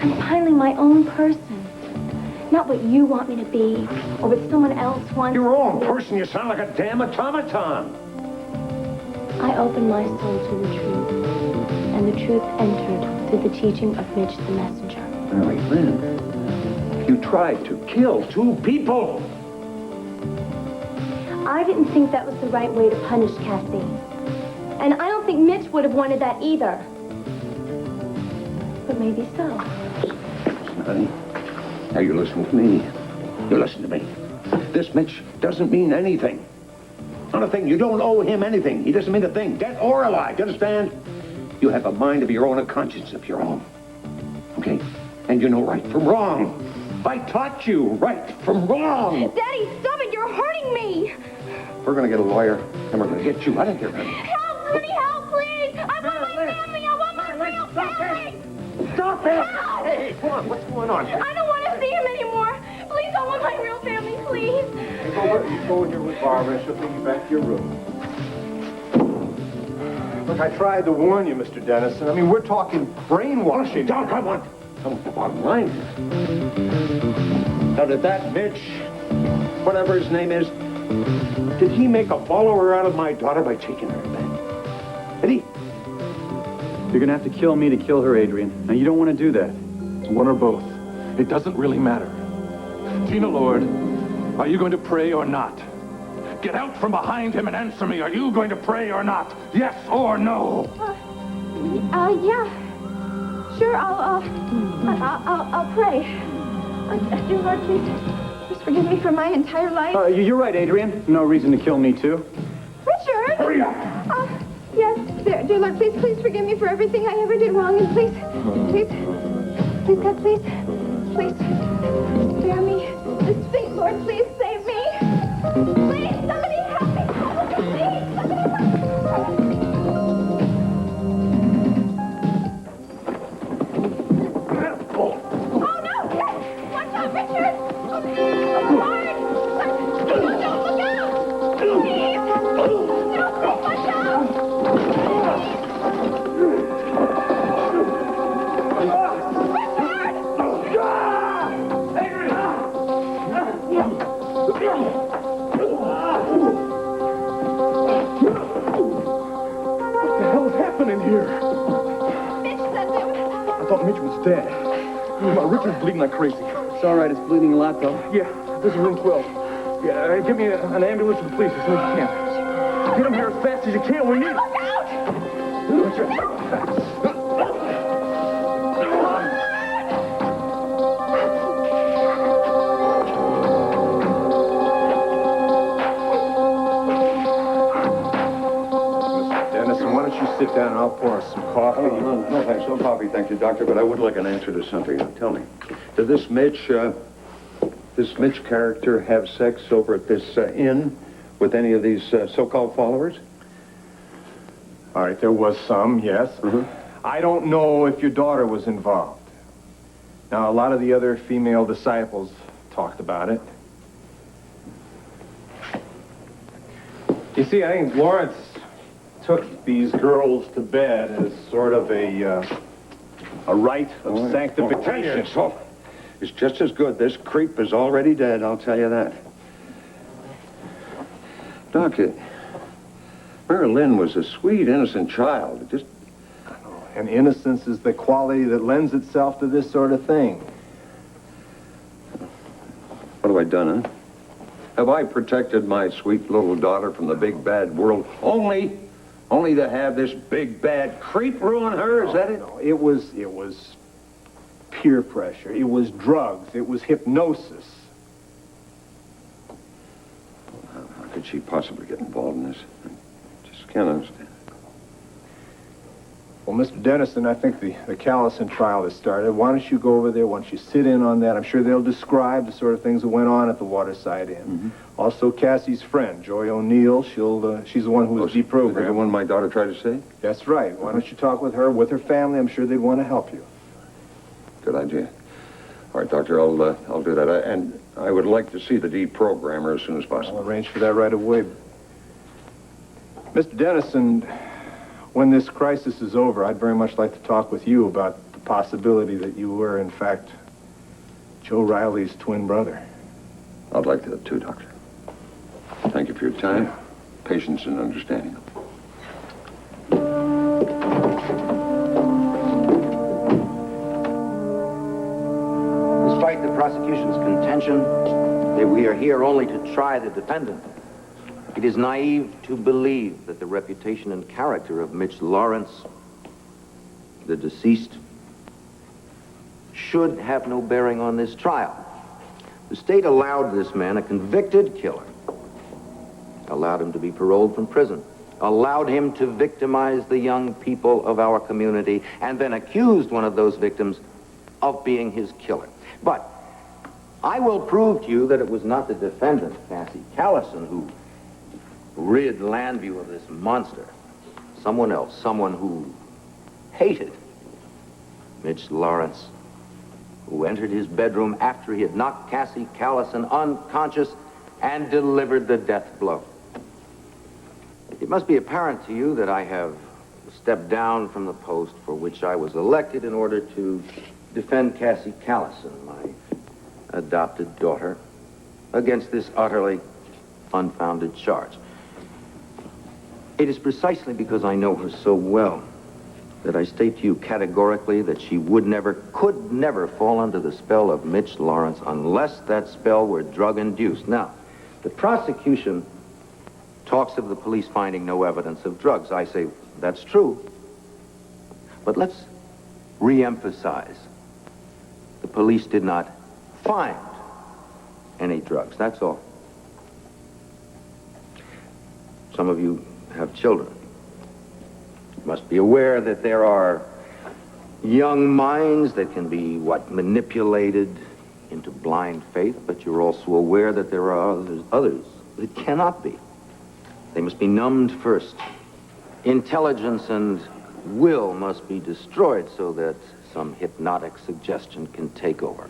I'm finally my own person. Not what you want me to be, or what someone else wants. Your own person? You sound like a damn automaton. I opened my soul to the truth, and the truth entered through the teaching of Mitch the messenger. Mary Lynn, you tried to kill 2 people. I didn't think that was the right way to punish Cassie. And I don't think Mitch would have wanted that either. But maybe so. Listen, honey. Now you listen to me. You listen to me. This Mitch doesn't mean anything. Not a thing. You don't owe him anything. He doesn't mean a thing, dead or alive. Do you understand? You have a mind of your own, a conscience of your own. Okay? And you know right from wrong. I taught you right from wrong. Daddy, stop it! You're hurting me! We're going to get a lawyer, and we're going to get you out of here, honey. Help! Somebody help, please! I want my family! I want my real family! Stop it! Help! Hey, come on. What's going on? I don't want to see him anymore. Please, I want my real family, please. You go in here with Barbara, and she'll take you back to your room. Look, I tried to warn you, Mr. Dennison. I mean, we're talking brainwashing. Doc, I want the bottom line. Now, did that Mitch, whatever his name is, did he make a follower out of my daughter by taking her back? Did he? You're gonna have to kill me to kill her, Adrian. Now, you don't want to do that. One or both. It doesn't really matter. Tina Lord, are you going to pray or not? Get out from behind him and answer me. Are you going to pray or not? Yes or no? Yeah. Sure, I'll pray. Dear Lord, please forgive me for my entire life. You're right, Adrian. No reason to kill me, too. Richard! Hurry up! Yes, dear Lord, please forgive me for everything I ever did wrong, and please, God, please, spare me. Sweet Lord, please save me. Please, somebody help me. Please, somebody help me. Oh, no! Watch out, Richard! Lord! Look out! Please! No, watch out! What the hell is happening here? Mitch said that I thought Mitch was dead. My Richard's bleeding like crazy. It's all right. It's bleeding a lot, though. Yeah, this is room 12. Yeah, get me an ambulance and the police as soon as you can. Get him here as fast as you can. We need... Look out! Dennison, why don't you sit down and I'll pour us some coffee? No, thanks. No coffee, thank you, Doctor, but I would like an answer to something. Now, tell me, did this Mitch character have sex over at this inn with any of these so-called followers? All right, there was some, yes. I don't know if your daughter was involved. Now, a lot of the other female disciples talked about it. You see, I think Lawrence took these girls to bed as sort of a rite of sanctification. It's just as good. This creep is already dead, I'll tell you that. Doc, Mary Lynn was a sweet, innocent child. And innocence is the quality that lends itself to this sort of thing. What have I done, huh? Have I protected my sweet little daughter from the big bad world only to have this big bad creep ruin her? Is that it? No, it was peer pressure. It was drugs. It was hypnosis. How could she possibly get involved in this? I just can't understand. Well, Mr. Dennison, I think the Callison trial has started. Why don't you go over there? Why don't you sit in on that? I'm sure they'll describe the sort of things that went on at the Waterside Inn. Mm-hmm. Also, Cassie's friend, Joy O'Neill, she's the one who was deprogrammed. The one my daughter tried to say? That's right. Why don't you talk with her family? I'm sure they'd want to help you. Good idea. All right, Doctor, I'll do that. And I would like to see the deprogrammer as soon as possible. I'll arrange for that right away. Mr. Dennison, when this crisis is over, I'd very much like to talk with you about the possibility that you were, in fact, Joe Riley's twin brother. I'd like that too, Doctor. Thank you for your time, patience, and understanding. Despite the prosecution's contention that we are here only to try the defendant, it is naive to believe that the reputation and character of Mitch Lawrence, the deceased, should have no bearing on this trial. The state allowed this man, a convicted killer, allowed him to be paroled from prison, allowed him to victimize the young people of our community, and then accused one of those victims of being his killer. But I will prove to you that it was not the defendant, Cassie Callison, who rid Landview of this monster. Someone else, someone who hated Mitch Lawrence, who entered his bedroom after he had knocked Cassie Callison unconscious and delivered the death blow. It must be apparent to you that I have stepped down from the post for which I was elected in order to defend Cassie Callison, my adopted daughter, against this utterly unfounded charge. It is precisely because I know her so well that I state to you categorically that she would never, could never fall under the spell of Mitch Lawrence unless that spell were drug-induced. Now, the prosecution talks of the police finding no evidence of drugs. I say that's true, but let's re-emphasize. The police did not find any drugs, that's all. Some of you have children. You must be aware that there are young minds that can be, manipulated into blind faith, but you're also aware that there are others that cannot be. They must be numbed first. Intelligence and will must be destroyed so that some hypnotic suggestion can take over.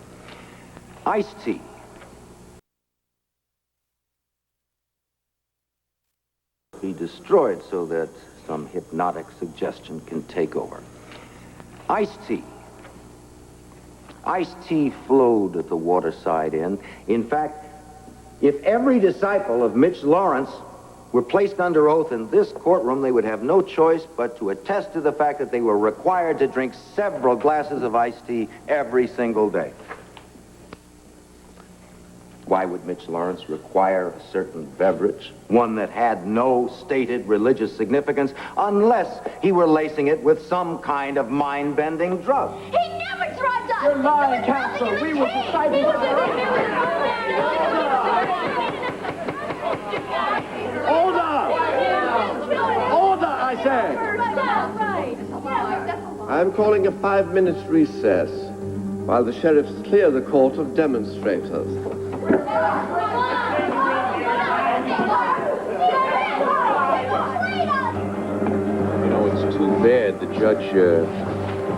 Iced tea. Be destroyed so that some hypnotic suggestion can take over. Iced tea. Iced tea flowed at the Waterside Inn. In fact, if every disciple of Mitch Lawrence were placed under oath in this courtroom, they would have no choice but to attest to the fact that they were required to drink several glasses of iced tea every single day. Why would Mitch Lawrence require a certain beverage, one that had no stated religious significance, unless he were lacing it with some kind of mind-bending drug? He never drugged us! You're lying, counsel. We were disciples. Order! Order, I say! I'm calling a 5-minute recess while the sheriffs clear the court of demonstrators. It's too bad the judge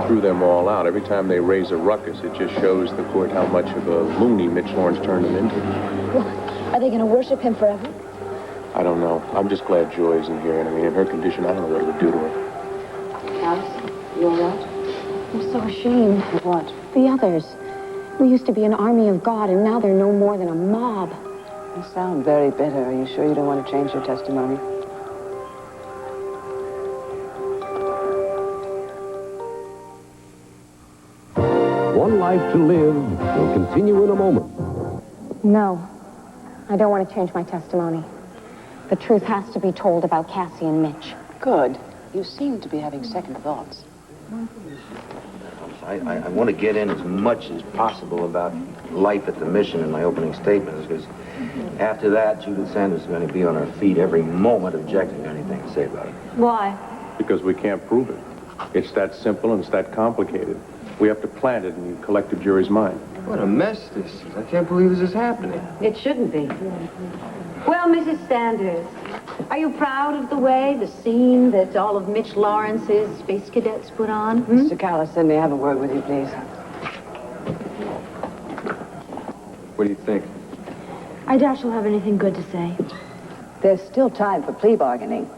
threw them all out. Every time they raise a ruckus, it just shows the court how much of a loony Mitch Lawrence turned them into. Are they going to worship him forever? I don't know. I'm just glad Joy isn't here. And I mean, in her condition, I don't know what it would do to her. Alice, you all right? I'm so ashamed. Of what? The others. We used to be an army of God, and now they're no more than a mob. You sound very bitter. Are you sure you don't want to change your testimony? One Life to Live will continue in a moment. No. I don't want to change my testimony. The truth has to be told about Cassie and Mitch. Good. You seem to be having second thoughts. I want to get in as much as possible about life at the mission in my opening statements, because after that, Judith Sanders is going to be on her feet every moment objecting to anything to say about it. Why? Because we can't prove it. It's that simple and it's that complicated. We have to plant it in the collective jury's mind. What a mess this is. I can't believe this is happening. It shouldn't be. Well, Mrs. Sanders, are you proud of the way, the scene that all of Mitch Lawrence's space cadets put on? Mr. Callison, may I have a word with you, please? What do you think? I doubt she'll have anything good to say. There's still time for plea bargaining.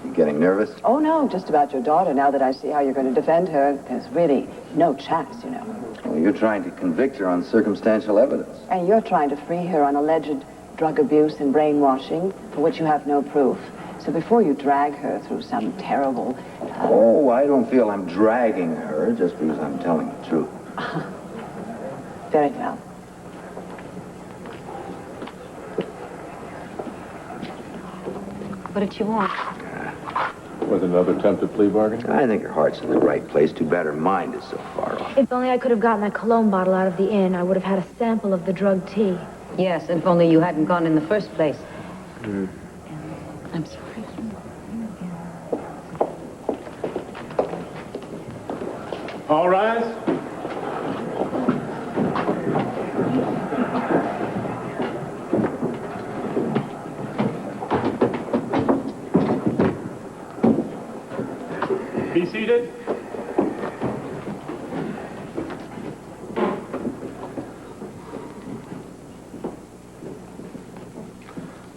You getting nervous? Oh, no, just about your daughter. Now that I see how you're going to defend her, there's really no chance, you know. Well, you're trying to convict her on circumstantial evidence. And you're trying to free her on alleged drug abuse and brainwashing, for which you have no proof. So before you drag her through some terrible... Oh, I don't feel I'm dragging her just because I'm telling the truth. Very well. What did you want? With another attempt at plea bargain? I think her heart's in the right place. Too bad her mind is so far off. If only I could have gotten that cologne bottle out of the inn, I would have had a sample of the drug tea. Yes, if only you hadn't gone in the first place. I'm sorry. All rise. Be seated.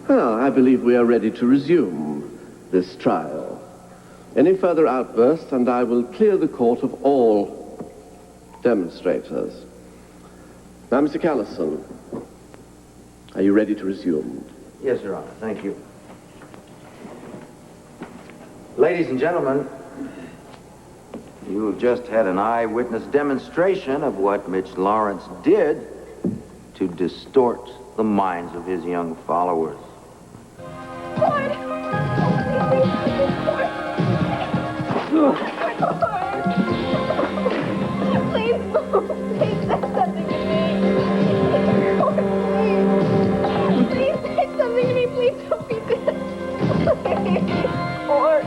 Well, I believe we are ready to resume this trial. Any further outbursts, and I will clear the court of all demonstrators. Now, Mr. Callison, are you ready to resume? Yes, Your Honor. Thank you. Ladies and gentlemen, you have just had an eyewitness demonstration of what Mitch Lawrence did to distort the minds of his young followers. Please, please say something to me. Please say something to me. Please don't be this. Please. Or...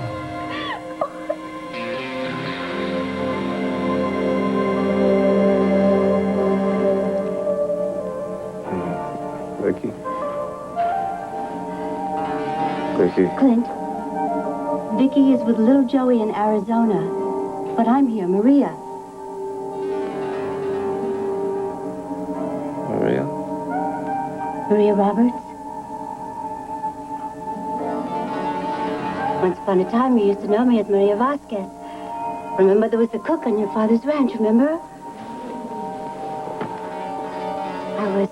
Vicky? Vicky? Clint, Vicky is with little Joey in Arizona, but I'm here, Maria. Maria? Maria Roberts? Once upon a time, you used to know me as Maria Vasquez. Remember, there was the cook on your father's ranch, remember? I was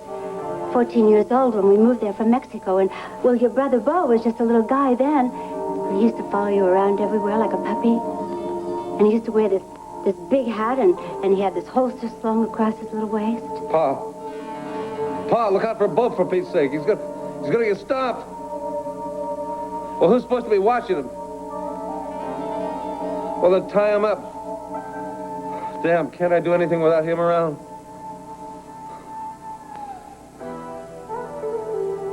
14 years old when we moved there from Mexico, and, well, your brother Bo was just a little guy then. He used to follow you around everywhere like a puppy. And he used to wear this big hat, and he had this holster slung across his little waist. Pa. Pa, look out for Bo, for Pete's sake. He's gonna get stopped. Well, who's supposed to be watching him? Well, then tie him up. Damn, can't I do anything without him around?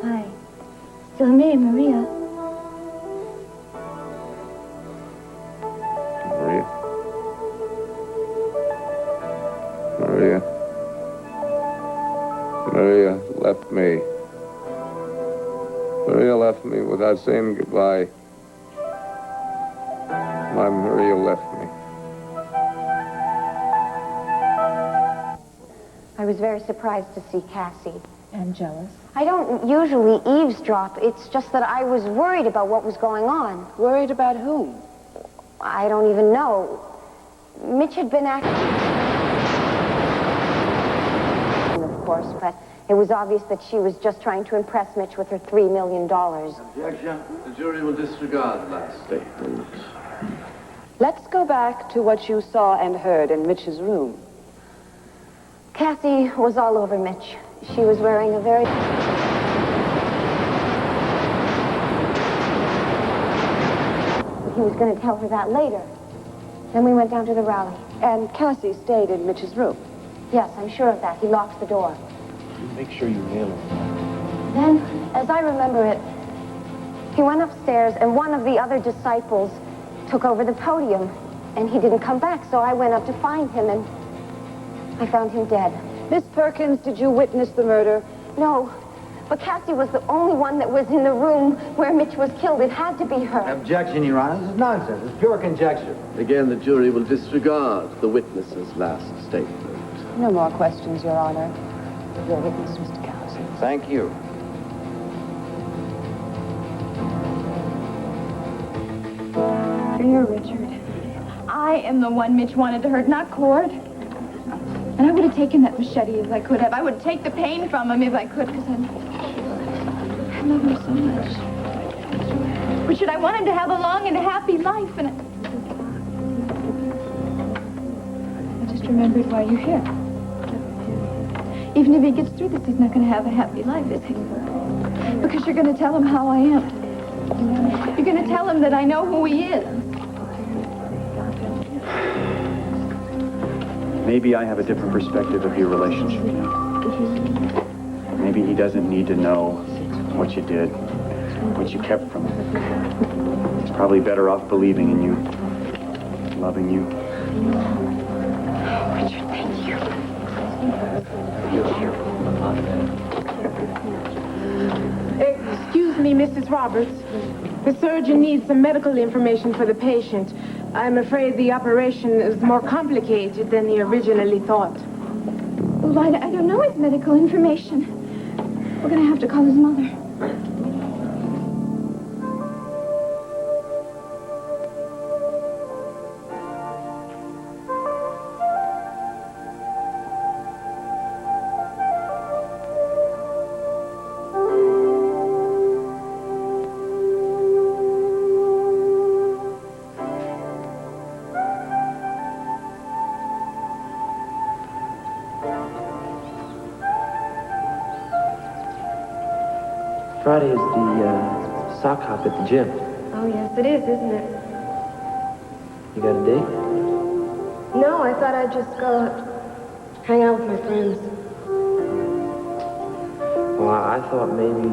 Hi. Still me, Maria. Maria? Maria? Maria left me. Maria left me without saying goodbye. My Maria left me. I was very surprised to see Cassie. And jealous. I don't usually eavesdrop. It's just that I was worried about what was going on. Worried about whom? I don't even know. Mitch had been acting, of course, but it was obvious that she was just trying to impress Mitch with her $3 million. Objection. The jury will disregard that statement. Let's go back to what you saw and heard in Mitch's room. Cassie was all over Mitch. She was wearing a very... he was going to tell her that later. Then we went down to the rally. And Cassie stayed in Mitch's room. Yes, I'm sure of that. He locks the door. Make sure you nail it. Then, as I remember it, he went upstairs and one of the other disciples took over the podium. And he didn't come back, so I went up to find him and I found him dead. Miss Perkins, did you witness the murder? No, but Cassie was the only one that was in the room where Mitch was killed. It had to be her. Objection, Your Honor. This is nonsense. It's pure conjecture. Again, the jury will disregard the witness's last statement. No more questions, Your Honor. Your witness, Mr. Cowson. Thank you. Dear Richard, I am the one Mitch wanted to hurt, not Cord. And I would have taken that machete if I could have. I would take the pain from him if I could, because I love him so much. Richard, I want him to have a long and happy life, and I just remembered why you're here. Even if he gets through this, he's not going to have a happy life, is he? Because you're going to tell him how I am. You're going to tell him that I know who he is. Maybe I have a different perspective of your relationship now. Maybe he doesn't need to know what you did, what you kept from him. He's probably better off believing in you, loving you. Richard, thank you. Excuse me, Mrs. Roberts. The surgeon needs some medical information for the patient. I'm afraid the operation is more complicated than he originally thought. Well, I don't know his medical information. We're going to have to call his mother. Friday is the sock hop at the gym. Oh, yes, it is, isn't it? You got a date? No, I thought I'd just go hang out with my friends. Well, I thought maybe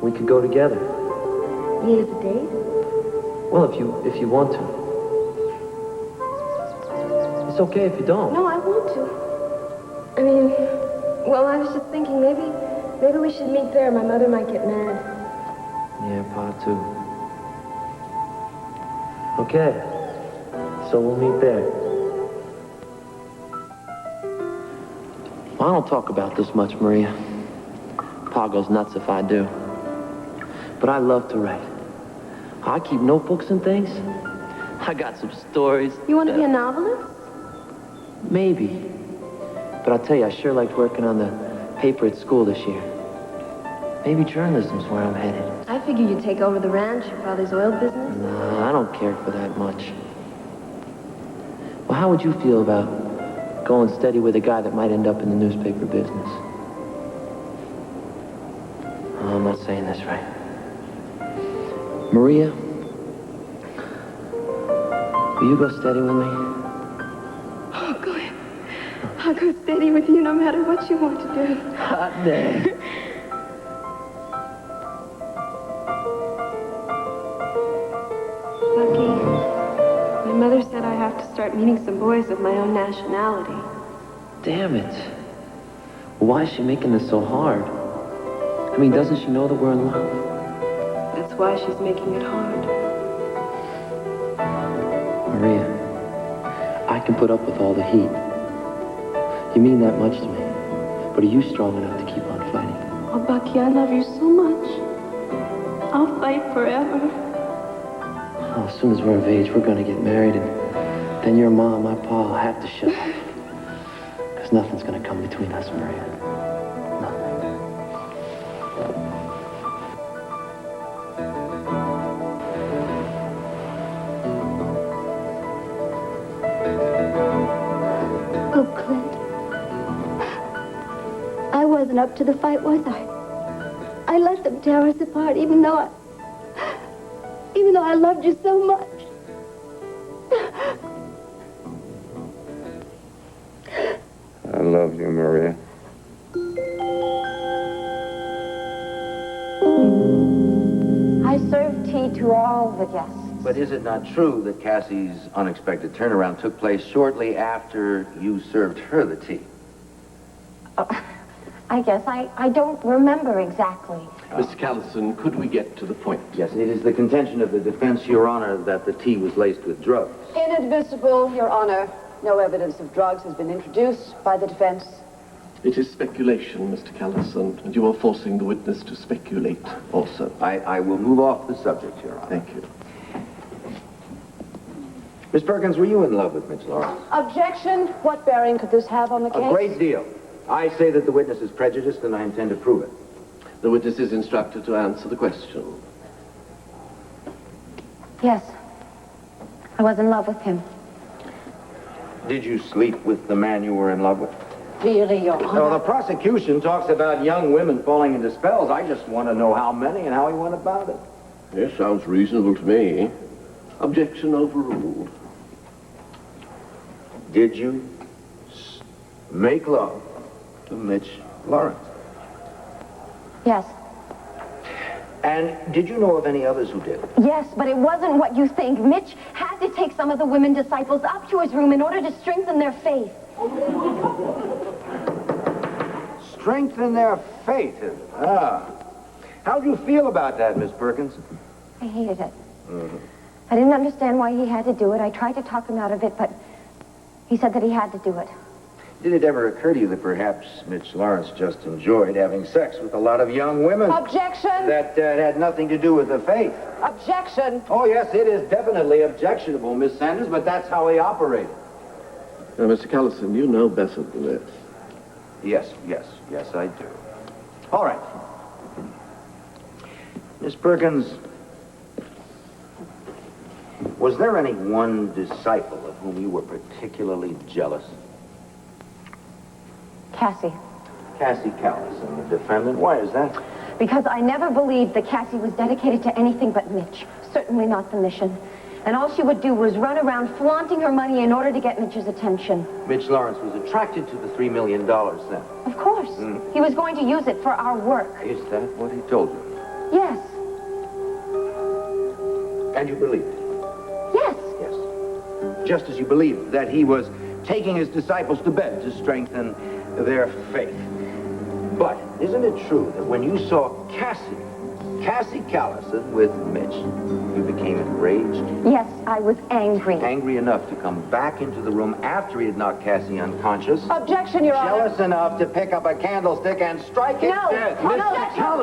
we could go together. You mean as a date? Well, if you want to. It's okay if you don't. No, I want to. I mean, well, I was just thinking maybe we should meet there. My mother might get mad. Yeah, Pa, too. Okay. So we'll meet there. Well, I don't talk about this much, Maria. Pa goes nuts if I do. But I love to write. I keep notebooks and things. I got some stories. You want to be a novelist? Maybe. But I'll tell you, I sure liked working on the paper at school this year. Maybe journalism's where I'm headed. I figure you'd take over the ranch, your father's oil business. Nah, I don't care for that much. Well, how would you feel about going steady with a guy that might end up in the newspaper business? Oh, I'm not saying this right. Maria, will you go steady with me? Oh, go ahead. I'll go steady with you no matter what you want to do. Hot damn. Bucky, my mother said I have to start meeting some boys of my own nationality. Damn it. Why is she making this so hard? I mean, doesn't she know that we're in love? That's why she's making it hard. Maria, I can put up with all the heat. You mean that much to me. But are you strong enough to keep on fighting? Oh, Bucky, I love you so much. I'll fight forever. Oh, as soon as we're of age, we're gonna get married, and then your mom, my pa, will have to shut up. Because nothing's gonna come between us, Maria. Oh, Clint. I wasn't up to the fight, was I? I let them tear us apart, even even though I loved you so much. I love you, Maria. I served tea to all the guests. But is it not true that Cassie's unexpected turnaround took place shortly after you served her the tea? I guess I don't remember exactly. Mr. Callison, could we get to the point? Yes, it is the contention of the defense, Your Honor, that the tea was laced with drugs. Inadmissible, Your Honor. No evidence of drugs has been introduced by the defense. It is speculation, Mr. Callison, and you are forcing the witness to speculate also. I will move off the subject, Your Honor. Thank you. Miss Perkins, were you in love with Mitch Lawrence? Objection. What bearing could this have on the case? A great deal. I say that the witness is prejudiced, and I intend to prove it. The witness is instructed to answer the question. Yes. I was in love with him. Did you sleep with the man you were in love with? Really, Your Honor? So the prosecution talks about young women falling into spells. I just want to know how many and how he went about it. Yes, sounds reasonable to me. Objection overruled. Did you make love to Mitch Lawrence? Yes. And did you know of any others who did? Yes, but it wasn't what you think. Mitch had to take some of the women disciples up to his room in order to strengthen their faith. Strengthen their faith. How do you feel about that, Miss Perkins? I hated it. I didn't understand why he had to do it. I tried to talk him out of it, but he said that he had to do it. Did it ever occur to you that perhaps Mitch Lawrence just enjoyed having sex with a lot of young women? Objection! That had nothing to do with the faith. Objection! Oh, yes, it is definitely objectionable, Miss Sanders, but that's how he operated. Now, Mr. Callison, you know better than this. Yes, I do. All right. Miss Perkins, was there any one disciple of whom you were particularly jealous? Cassie. Cassie Callison, the defendant. Why is that? Because I never believed that Cassie was dedicated to anything but Mitch. Certainly not the mission. And all she would do was run around flaunting her money in order to get Mitch's attention. Mitch Lawrence was attracted to the $3 million then. Of course. He was going to use it for our work. Is that what he told you? Yes. And you believed it? Yes. Yes. Just as you believed that he was taking his disciples to bed to strengthen their faith. But isn't it true that when you saw Cassie Callison with Mitch, you became enraged? Yes, I was angry. Angry enough to come back into the room after he had knocked Cassie unconscious? Objection, Your Honor. Jealous enough to pick up a candlestick and strike it dead. Oh, no,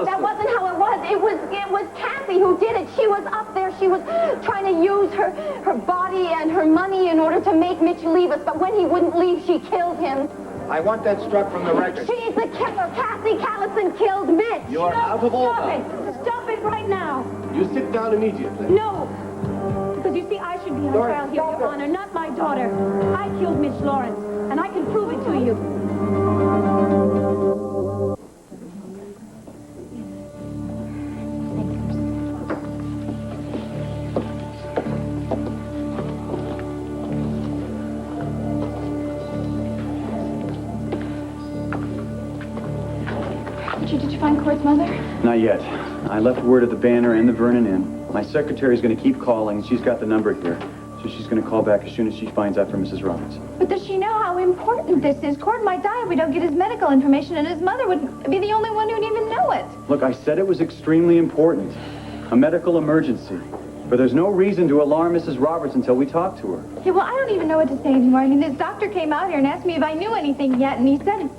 that wasn't how it was. It was Cassie who did it. She was up there. She was trying to use her body and her money in order to make Mitch leave us. But when he wouldn't leave, she killed him. I want that struck from the record. She's the killer. Cassie Callison killed Mitch. You are out of order. Stop it right now. You sit down immediately. No. Because you see, I should be on trial here, Your Honor, not my daughter. I killed Mitch Lawrence, and I can prove it to you. Did you find Court's mother? Not yet. I left word at the Banner and the Vernon Inn. My secretary's going to keep calling, and she's got the number here. So she's going to call back as soon as she finds out from Mrs. Roberts. But does she know how important this is? Court might die if we don't get his medical information, and his mother would be the only one who'd even know it. Look, I said it was extremely important. A medical emergency. But there's no reason to alarm Mrs. Roberts until we talk to her. Yeah, well, I don't even know what to say anymore. I mean, this doctor came out here and asked me if I knew anything yet, and he said...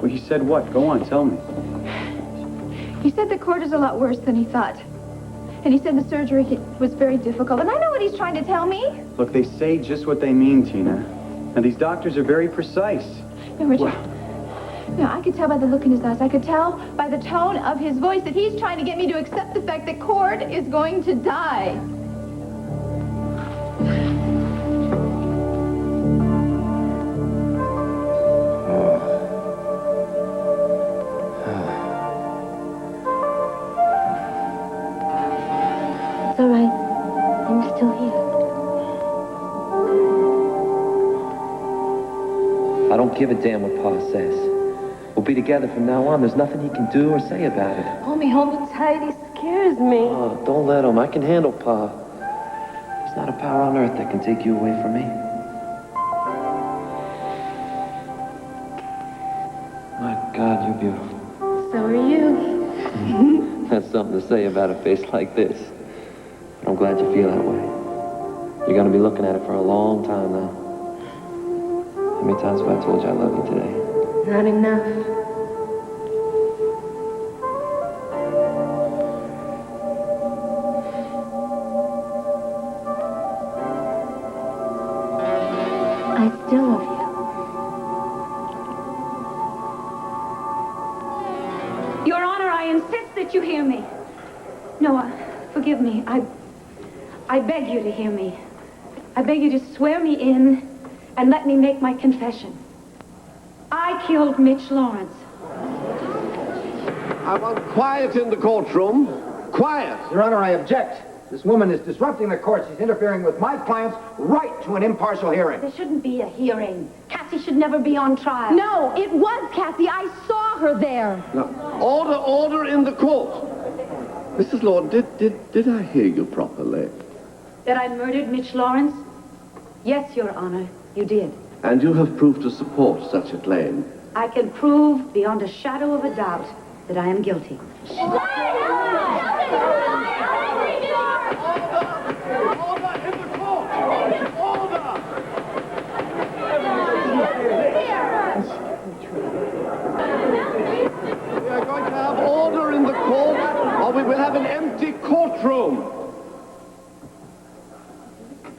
Well, he said what? Go on, tell me. He said the Court is a lot worse than he thought. And he said the surgery was very difficult. And I know what he's trying to tell me. Look, they say just what they mean, Tina. And these doctors are very precise. No, Richard. No, I could tell by the look in his eyes. I could tell by the tone of his voice that he's trying to get me to accept the fact that Cord is going to die. It's all right. I'm still here. I don't give a damn what Pa says. We'll be together from now on. There's nothing he can do or say about it. Hold me tight. He scares me. Oh, don't let him. I can handle Pa. There's not a power on earth that can take you away from me. My God, you're beautiful. So are you. That's something to say about a face like this. But I'm glad you feel that way. You're going to be looking at it for a long time now. How many times have I told you I love you today? Not enough. I still love you. Your Honor, I insist that you hear me. No, forgive me. I beg you to hear me. I beg you to swear me in and let me make my confession. I killed Mitch Lawrence. I want quiet in the courtroom. Quiet. Your Honor, I object. This woman is disrupting the court. She's interfering with my client's right to an impartial hearing. There shouldn't be a hearing. Cassie should never be on trial. No, it was Cassie. I saw her there. Now, order in the court. Mrs. Lord, did I hear you properly? That I murdered Mitch Lawrence? Yes, Your Honor, you did. And you have proof to support such a claim? I can prove beyond a shadow of a doubt that I am guilty. We are going to have order in the court, or we will have an empty courtroom.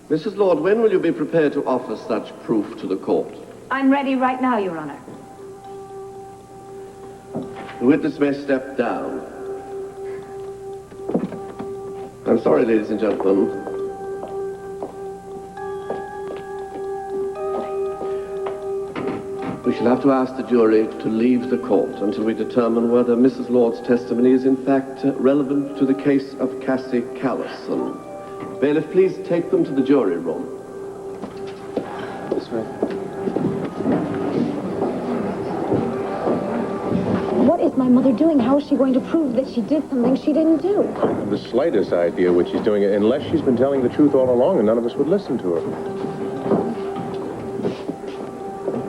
Mrs. Lord, when will you be prepared to offer such proof to the court? I'm ready right now, Your Honor. The witness may step down. I'm sorry, ladies and gentlemen. We shall have to ask the jury to leave the court until we determine whether Mrs. Lord's testimony is in fact relevant to the case of Cassie Callison. Bailiff, please take them to the jury room. This way. What is my mother doing? How is she going to prove that she did something she didn't do? I don't have the slightest idea what she's doing, unless she's been telling the truth all along and none of us would listen to her.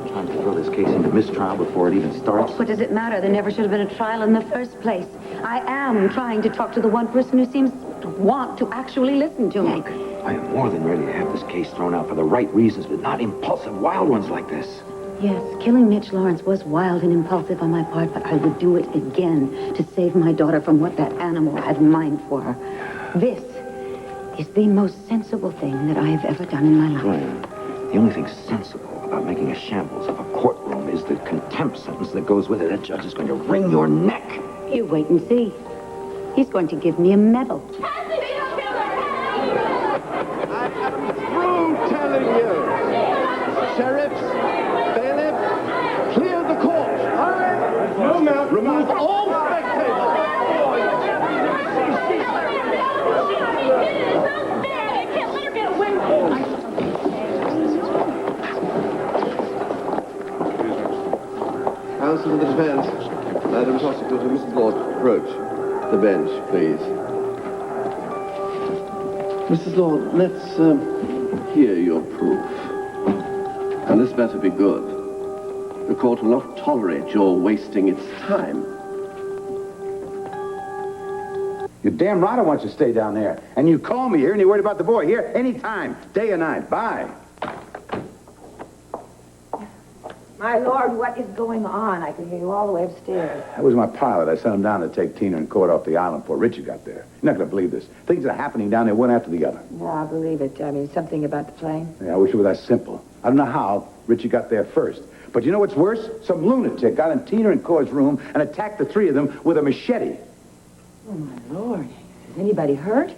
Trying to throw this case into mistrial before it even starts. What does it matter? There never should have been a trial in the first place. I am trying to talk to the one person who seems to want to actually listen to me. Look, I am more than ready to have this case thrown out for the right reasons, but not impulsive, wild ones like this. Yes, killing Mitch Lawrence was wild and impulsive on my part, but I would do it again to save my daughter from what that animal had in mind for her. This is the most sensible thing that I have ever done in my life. Right. The only thing sensible about making a shambles of a courtroom is the contempt sentence that goes with it. That judge is going to wring your neck. You wait and see. He's going to give me a medal. Through telling you. Sheriffs, bailiff, clear the court. No, ma'am. Remove all spectators. Counsel to the defense. Madam Prosecutor, Mrs. Lord, approach the bench, please. Mrs. Lord, let's hear your proof. And this better be good. The court will not tolerate your wasting its time. You're damn right I want you to stay down there. And you call me here and you're worried about the boy here anytime, day or night. Bye. My lord, what is going on? I can hear you all the way upstairs. That was my pilot. I sent him down to take Tina and Cord off the island before Richie got there. You're not going to believe this. Things are happening down there one after the other. No, I believe it. I mean, something about the plane. Yeah, I wish it were that simple. I don't know how Richie got there first. But you know what's worse? Some lunatic got in Tina and Cord's room and attacked the three of them with a machete. Oh, my lord. Is anybody hurt?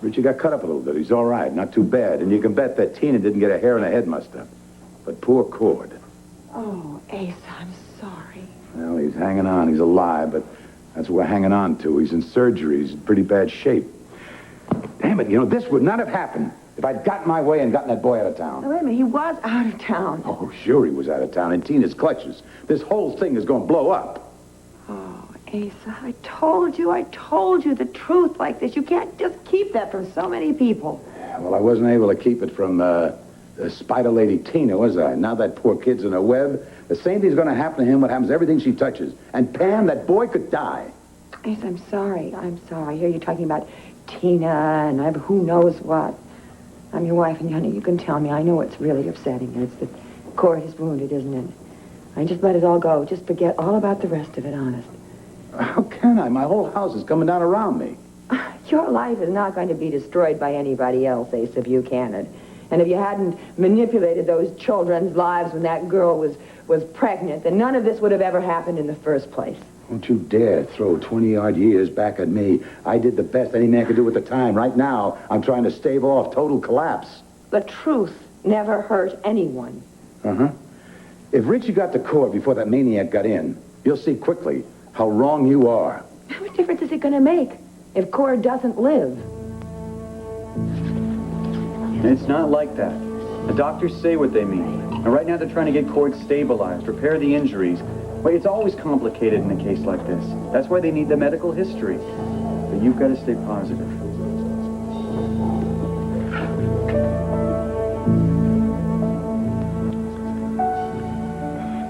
Richie got cut up a little bit. He's all right. Not too bad. And you can bet that Tina didn't get a hair in her head mussed up. But poor Cord. Oh, Ace, I'm sorry. Well, he's hanging on. He's alive, but that's what we're hanging on to. He's in surgery. He's in pretty bad shape. Damn. damn it, this would not have happened if I'd gotten my way and gotten that boy out of town. Wait a minute, he was out of town. Oh, sure he was out of town in Tina's clutches. This whole thing is going to blow up. Oh, Asa, I told you the truth like this. You can't just keep that from so many people. Well, I wasn't able to keep it from the spider lady Tina, was I? Now that poor kid's in a web. The same thing's going to happen to him what happens to everything she touches. And Pam, that boy could die. Asa, I'm sorry. I hear you talking about Tina and who knows what. I'm your wife, and honey, you can tell me. I know it's really upsetting. It's that Cord is wounded, isn't it? I just let it all go. Just forget all about the rest of it, honest. How can I? My whole house is coming down around me. Your life is not going to be destroyed by anybody else, Asa Buchanan. And if you hadn't manipulated those children's lives when that girl was pregnant, then none of this would have ever happened in the first place. Don't you dare throw 20-odd years back at me. I did the best any man could do at the time. Right now, I'm trying to stave off total collapse. The truth never hurt anyone. Uh-huh. If Richie got to Cord before that maniac got in, you'll see quickly how wrong you are. What difference is it going to make if Cord doesn't live? It's not like that. The doctors say what they mean. And right now they're trying to get Cord stabilized, repair the injuries. Well, it's always complicated in a case like this. That's why they need the medical history. But you've got to stay positive.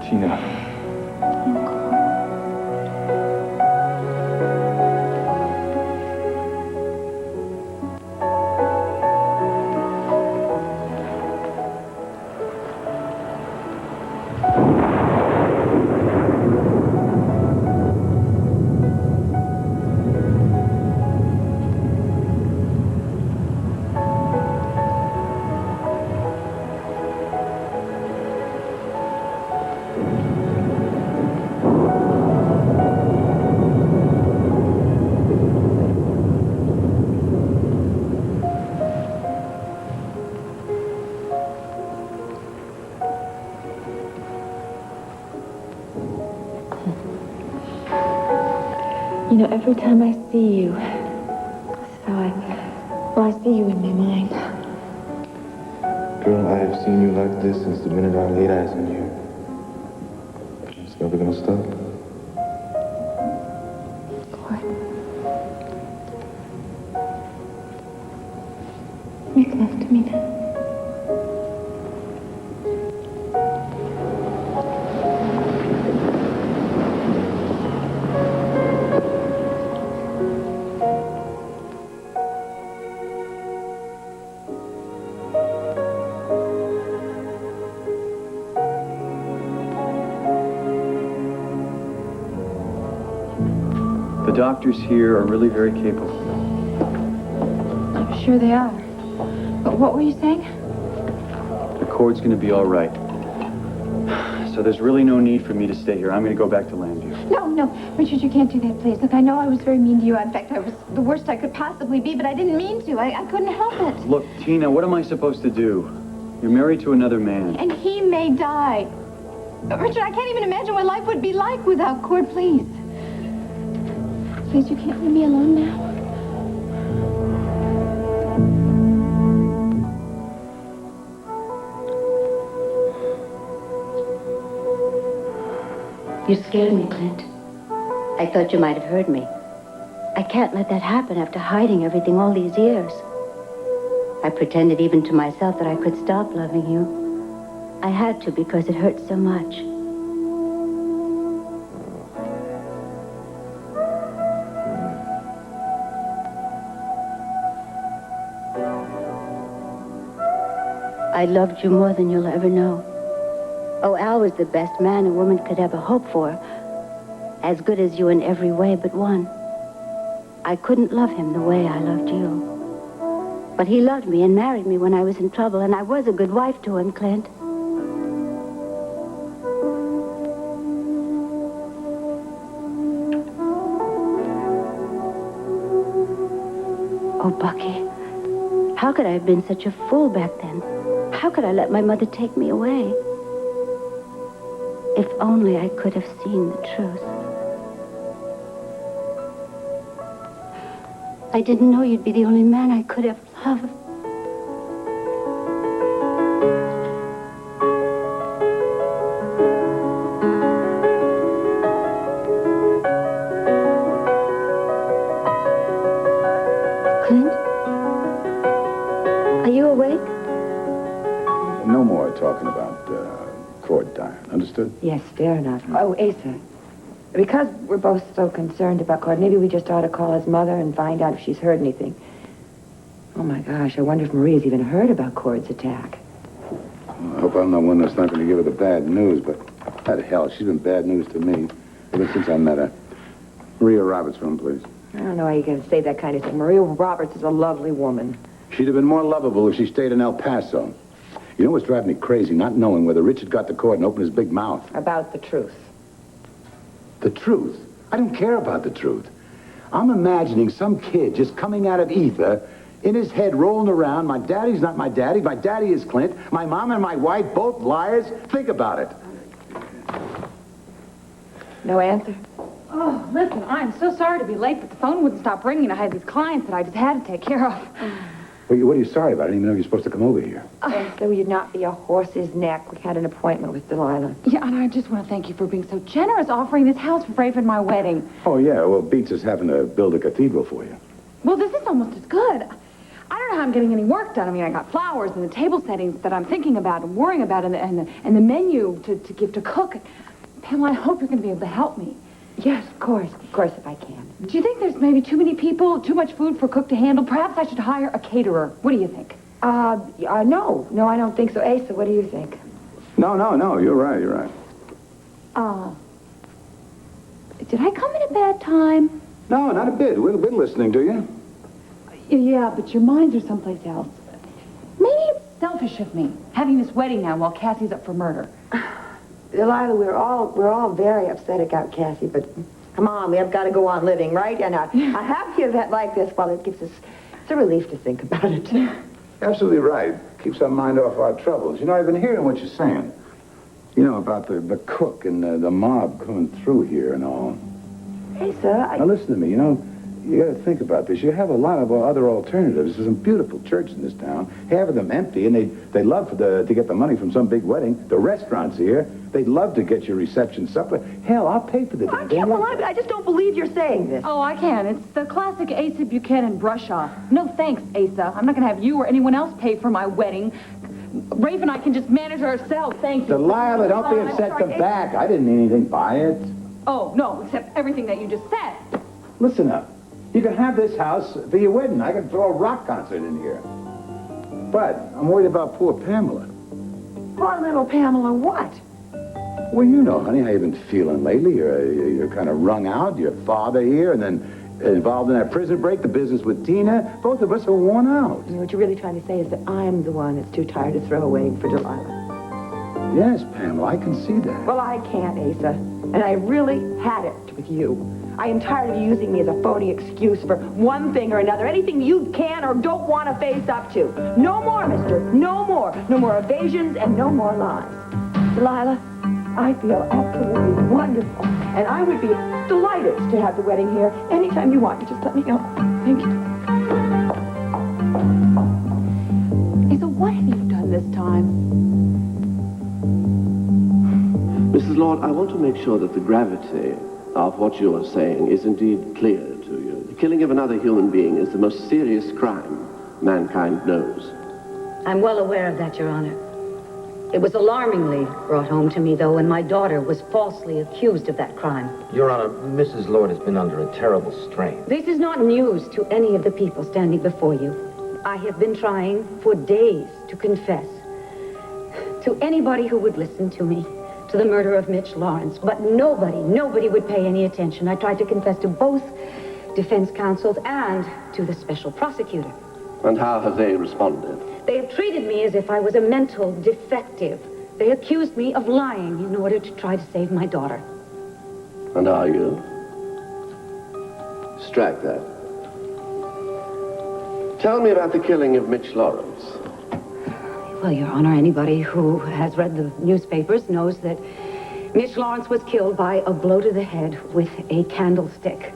Tina. You know, every time I see you, I see you in my mind. Girl, I have seen you like this since the minute I laid eyes on you. It's never gonna stop. Make love to me now. The doctors here are really very capable. I'm sure they are. But what were you saying? The Cord's going to be all right. So there's really no need for me to stay here. I'm going to go back to Landview. No, Richard, you can't do that, please. Look, I know I was very mean to you. In fact, I was the worst I could possibly be, but I didn't mean to. I couldn't help it. Look, Tina, what am I supposed to do? You're married to another man. And he may die. Richard, I can't even imagine what life would be like without Cord, please. Please, you can't leave me alone now. You scared me, Clint. I thought you might have heard me. I can't let that happen after hiding everything all these years. I pretended even to myself that I could stop loving you. I had to because it hurt so much. I loved you more than you'll ever know. Oh, Al was the best man a woman could ever hope for. As good as you in every way but one. I couldn't love him the way I loved you. But he loved me and married me when I was in trouble, and I was a good wife to him, Clint. Oh, Bucky, how could I have been such a fool back then? How could I let my mother take me away? If only I could have seen the truth. I didn't know you'd be the only man I could have loved. Clint? Are you awake? No more talking about Cord dying. Understood? Yes, fair enough. Oh, Asa, because we're both so concerned about Cord, maybe we just ought to call his mother and find out if she's heard anything. Oh, my gosh, I wonder if Maria's even heard about Cord's attack. I hope I'm the one that's not going to give her the bad news, but that hell, she's been bad news to me ever since I met her. Maria Roberts' room, please. I don't know how you can say that kind of thing. Maria Roberts is a lovely woman. She'd have been more lovable if she stayed in El Paso. You know what's driving me crazy? Not knowing whether Richard got to court and opened his big mouth. About the truth. The truth? I don't care about the truth. I'm imagining some kid just coming out of ether, in his head rolling around, my daddy's not my daddy is Clint, my mom and my wife, both liars. Think about it. No answer? Oh, listen, I'm so sorry to be late, but the phone wouldn't stop ringing. I had these clients that I just had to take care of. Well, what are you sorry about? I didn't even know you were supposed to come over here. So you'd not be a horse's neck. We had an appointment with Delilah. Yeah, and I just want to thank you for being so generous, offering this house for Rafe and my wedding. Oh, yeah, well, beats us having to build a cathedral for you. Well, this is almost as good. I don't know how I'm getting any work done. I mean, I got flowers and the table settings that I'm thinking about and worrying about and the menu to give to cook. Pamela, I hope you're going to be able to help me. Yes, of course if I can. Do you think there's maybe too many people, too much food for a cook to handle? Perhaps I should hire a caterer. What do you think? No, I don't think so. Asa, what do you think? No, you're right. Did I come at a bad time? No, not a bit. We're listening to you. Yeah, but your minds are someplace else. Maybe it's selfish of me, having this wedding now while Cassie's up for murder. Delilah, we're all very upset about Cassie, but come on, we have got to go on living, right? And a happy event like this, well, it's a relief to think about it. Absolutely right. Keeps our mind off our troubles. You know, I've been hearing what you're saying. You know, about the cook and the mob coming through here and all. Hey, sir, Now, listen to me. You know, you got to think about this. You have a lot of other alternatives. There's some beautiful churches in this town. Half of them empty, and they'd love to get the money from some big wedding. The restaurants here, they'd love to get your reception supper. Hell, I'll pay for the damn thing. I just don't believe you're saying this. Oh, I can. It's the classic Asa Buchanan brush-off. No thanks, Asa. I'm not going to have you or anyone else pay for my wedding. Rafe and I can just manage ourselves, thank you. Delilah, don't be upset. Come back. I didn't mean anything by it. Oh, no, except everything that you just said. Listen up. You can have this house for your wedding. I can throw a rock concert in here. But I'm worried about poor Pamela. Poor little Pamela, what? Well, you know, honey, how you've been feeling lately. You're kind of wrung out. Your father here, and then involved in that prison break, the business with Tina. Both of us are worn out. You know, what you're really trying to say is that I'm the one that's too tired to throw a wedding for Delilah. Yes, Pamela, I can see that. Well, I can't, Asa. And I really had it with you. I am tired of you using me as a phony excuse for one thing or another. Anything you can or don't want to face up to. No more, mister. No more. No more evasions and no more lies. Delilah, I feel absolutely wonderful. And I would be delighted to have the wedding here anytime you want. You just let me know. Thank you. Asa, what have you done this time? Mrs. Lord, I want to make sure that the gravity of what you are saying is indeed clear to you. The killing of another human being is the most serious crime mankind knows. I'm well aware of that, Your Honor. It was alarmingly brought home to me, though, when my daughter was falsely accused of that crime. Your Honor, Mrs. Lord has been under a terrible strain. This is not news to any of the people standing before you. I have been trying for days to confess to anybody who would listen to me, to the murder of Mitch Lawrence, but nobody would pay any attention. I tried to confess to both defense counsels and to the special prosecutor. And how have they responded? They have treated me as if I was a mental defective. They accused me of lying in order to try to save my daughter. And are you? Strike that. Tell me about the killing of Mitch Lawrence. Well, Your Honor, anybody who has read the newspapers knows that Mitch Lawrence was killed by a blow to the head with a candlestick.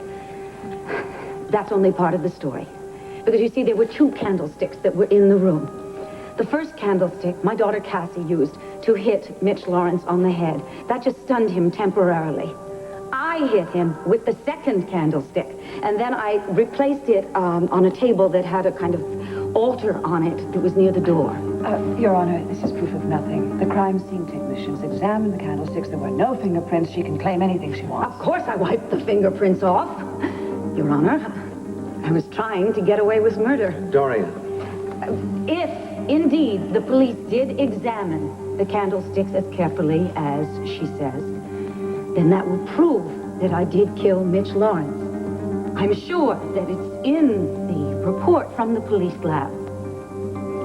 That's only part of the story. Because you see, there were 2 candlesticks that were in the room. The first candlestick, my daughter Cassie used to hit Mitch Lawrence on the head. That just stunned him temporarily. I hit him with the second candlestick, and then I replaced it on a table that had a kind of altar on it that was near the door. Your Honor, this is proof of nothing. The crime scene technicians examined the candlesticks. There were no fingerprints. She can claim anything she wants. Of course I wiped the fingerprints off. Your Honor, I was trying to get away with murder. Dorian. If, indeed, the police did examine the candlesticks as carefully as she says, then that will prove that I did kill Mitch Lawrence. I'm sure that it's in the report from the police lab.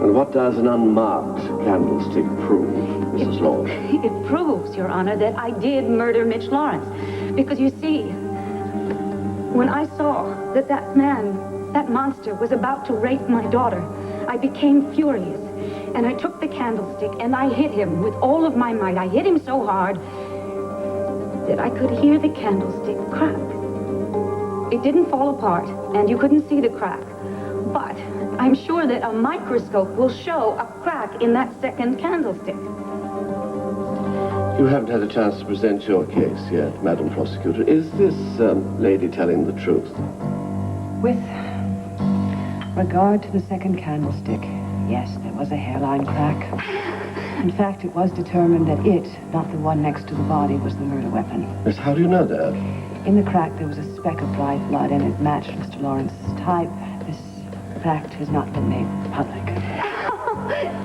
And what does an unmarked candlestick prove, Mrs. Lawrence? It proves, Your Honor, that I did murder Mitch Lawrence. Because you see, when I saw that that man, that monster, was about to rape my daughter, I became furious. And I took the candlestick and I hit him with all of my might. I hit him so hard that I could hear the candlestick crack. It didn't fall apart, and you couldn't see the crack. But I'm sure that a microscope will show a crack in that second candlestick. You haven't had a chance to present your case yet, Madam Prosecutor. Is this lady telling the truth? With regard to the second candlestick, yes, there was a hairline crack. In fact, it was determined that it, not the one next to the body, was the murder weapon. Yes, how do you know that? In the crack, there was a speck of dried blood, and it matched Mr. Lawrence's type. This fact has not been made public.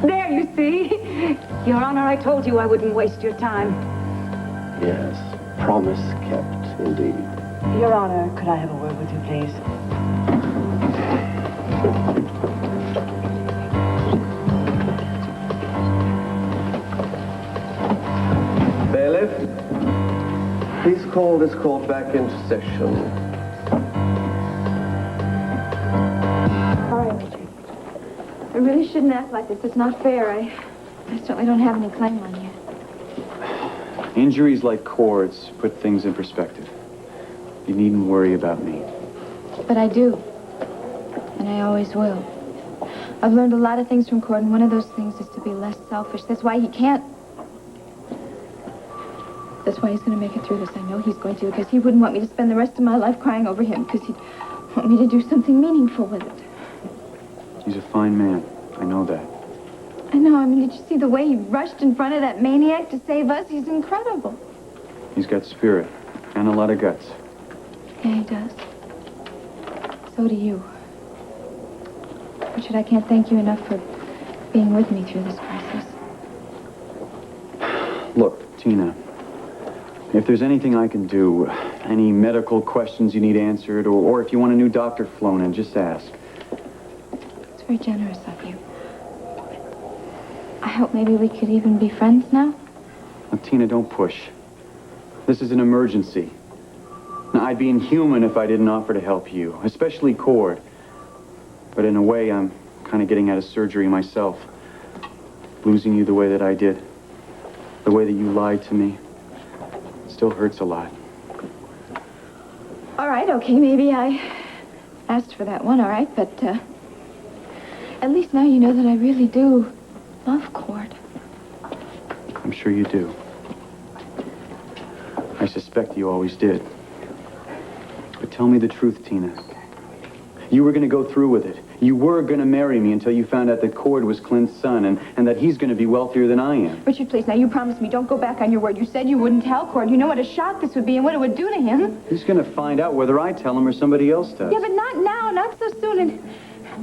There, you see. Your Honor, I told you I wouldn't waste your time. Yes, promise kept, indeed. Your Honor, could I have a word with you, please? Bailiff, please call this court back into session. Sorry, Richard. I really shouldn't act like this. It's not fair. I certainly don't have any claim on you. Injuries like cords put things in perspective. You needn't worry about me. But I do. And I always will. I've learned a lot of things from Cord, and one of those things is to be less selfish. That's why he can't. That's why he's going to make it through this. I know he's going to, because he wouldn't want me to spend the rest of my life crying over him, because he'd want me to do something meaningful with it. He's a fine man. I know that. I know. I mean, did you see the way he rushed in front of that maniac to save us? He's incredible. He's got spirit and a lot of guts. Yeah, he does. So do you. Richard, I can't thank you enough for being with me through this crisis. Look, Tina, if there's anything I can do, any medical questions you need answered, or if you want a new doctor flown in, just ask. It's very generous of you. I hope maybe we could even be friends now. Now, Tina, don't push. This is an emergency. Now, I'd be inhuman if I didn't offer to help you, especially Cord. But in a way, I'm kind of getting out of surgery myself. Losing you the way that I did, the way that you lied to me, still hurts a lot. All right, okay, maybe I asked for that one, all right, but at least now you know that I really do love Cord. I'm sure you do. I suspect you always did. But tell me the truth, Tina. You were going to go through with it. You were going to marry me until you found out that Cord was Clint's son and that he's going to be wealthier than I am. Richard, please, now you promised me. Don't go back on your word. You said you wouldn't tell Cord. You know what a shock this would be and what it would do to him. He's going to find out whether I tell him or somebody else does. Yeah, but not now, not so soon. And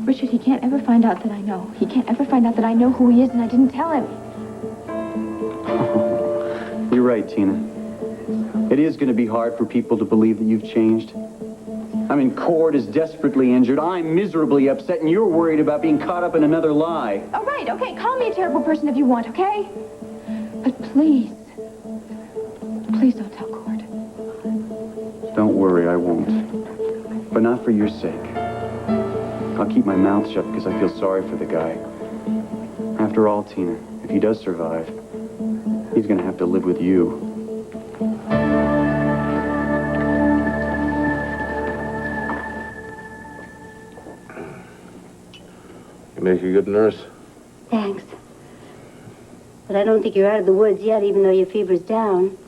Richard, he can't ever find out that I know. He can't ever find out that I know who he is and I didn't tell him. You're right, Tina. It is going to be hard for people to believe that you've changed. I mean, Cord is desperately injured. I'm miserably upset, and you're worried about being caught up in another lie. All right, okay, call me a terrible person if you want, okay? But please, please don't tell Cord. Don't worry, I won't. But not for your sake. I'll keep my mouth shut because I feel sorry for the guy. After all, Tina, if he does survive, he's going to have to live with you. You make a good nurse. Thanks. But I don't think you're out of the woods yet, even though your fever's down.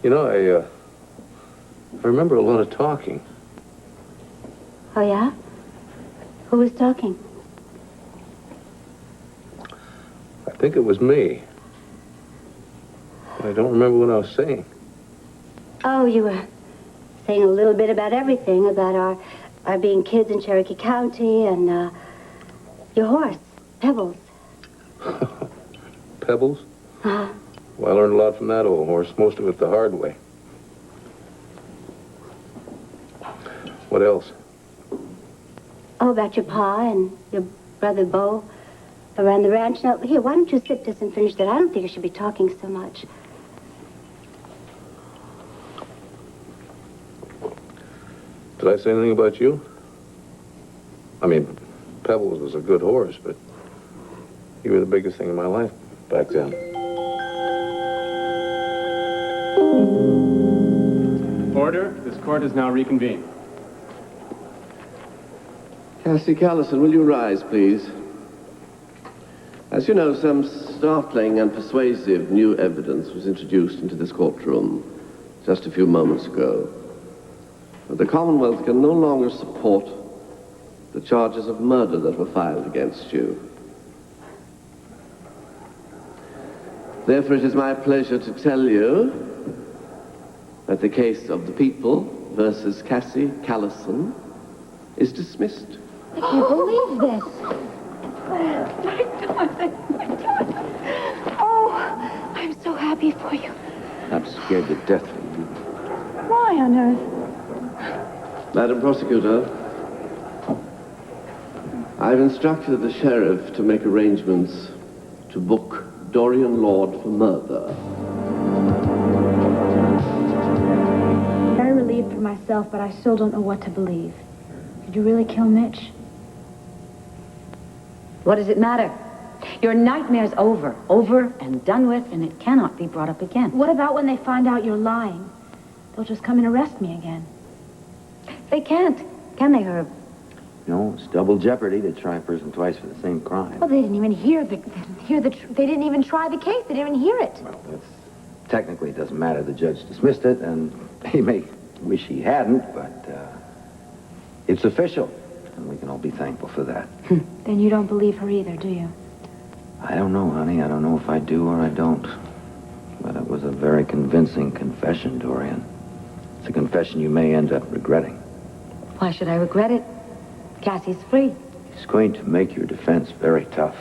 You know, I remember a lot of talking. Oh, yeah? Who was talking? I think it was me. I don't remember what I was saying. Oh, you were saying a little bit about everything, about our being kids in Cherokee County and your horse, Pebbles. Pebbles? Uh-huh. Well, I learned a lot from that old horse, most of it the hard way. What else? Oh, about your pa and your brother Bo around the ranch. Now, here, why don't you sit this and finish that? I don't think you should be talking so much. Did I say anything about you? I mean, Pebbles was a good horse, but you were the biggest thing in my life back then. Order. This court is now reconvened. Cassie Callison, will you rise, please? As you know, some startling and persuasive new evidence was introduced into this courtroom just a few moments ago. But the Commonwealth can no longer support the charges of murder that were filed against you. Therefore, it is my pleasure to tell you that the case of the people versus Cassie Callison is dismissed. I can't believe this. My darling, my darling. Oh, I'm so happy for you. I'm scared to death of you. Why on earth? Madam Prosecutor, I've instructed the sheriff to make arrangements to book Dorian Lord for murder. Very relieved for myself, but I still don't know what to believe. Did you really kill Mitch? What does it matter? Your nightmare's over and done with, and it cannot be brought up again. What about when they find out you're lying? They'll just come and arrest me again. They can't, can they, Herb? No, it's double jeopardy to try a person twice for the same crime. Well, they didn't even they didn't even try the case. They didn't even hear it. Well, technically it doesn't matter. The judge dismissed it, and he may wish he hadn't, but it's official, and we can all be thankful for that. Then you don't believe her either, do you? I don't know, honey. I don't know if I do or I don't. But it was a very convincing confession, Dorian. It's a confession you may end up regretting. Why should I regret it? Cassie's free. It's going to make your defense very tough.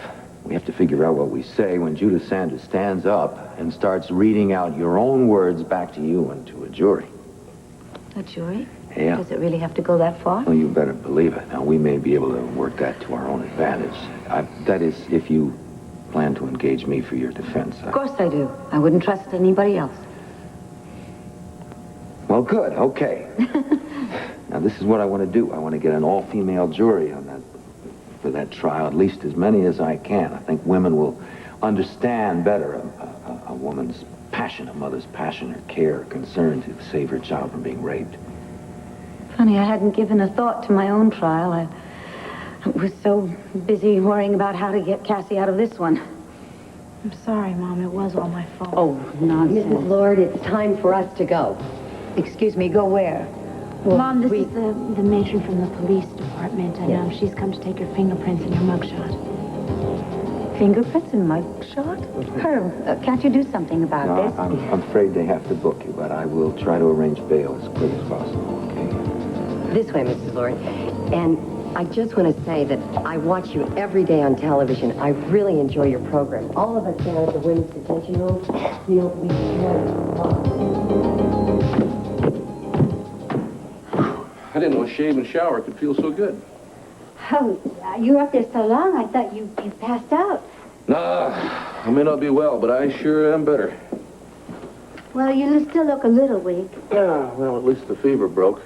We have to figure out what we say when Judith Sanders stands up and starts reading out your own words back to you and to a jury. A jury? Yeah. Does it really have to go that far? Well, you better believe it. Now, we may be able to work that to our own advantage. That is, if you plan to engage me for your defense. Of course I do. I wouldn't trust anybody else. Well, good. Okay. Now, this is what I want to do. I want to get an all-female jury for that trial, at least as many as I can. I think women will understand better a woman's passion, a mother's passion, her care, her concern to save her child from being raped. Funny, I hadn't given a thought to my own trial. I was so busy worrying about how to get Cassie out of this one. I'm sorry, Mom. It was all my fault. Oh, nonsense. Mrs. Lord, it's time for us to go. Excuse me, go where? Well, Mom, this is the matron from the police department, and she's come to take your fingerprints and your mugshot. Fingerprints and mugshot? Herb, can't you do something about this? I'm afraid they have to book you, but I will try to arrange bail as quick as possible, okay? This way, Mrs. Lord. And I just want to say that I watch you every day on television. I really enjoy your program. All of us down at the Women's Detention Home feel we care. I didn't know a shave and shower could feel so good. Oh, you were up there so long, I thought you passed out. Nah, I may not be well, but I sure am better. Well, you still look a little weak. Yeah, well, at least the fever broke.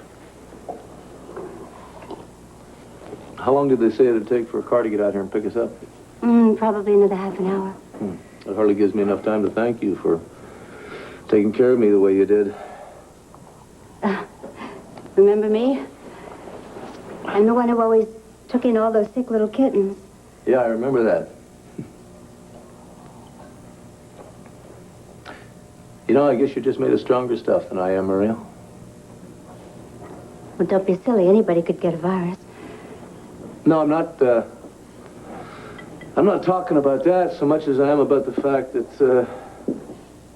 How long did they say it'd take for a car to get out here and pick us up? Probably another half an hour. It hardly gives me enough time to thank you for taking care of me the way you did. Remember me? I'm the one who always took in all those sick little kittens. Yeah, I remember that. You know, I guess you're just made of stronger stuff than I am, Maria. Well, don't be silly. Anybody could get a virus. No, I'm not talking about that so much as I am about the fact that,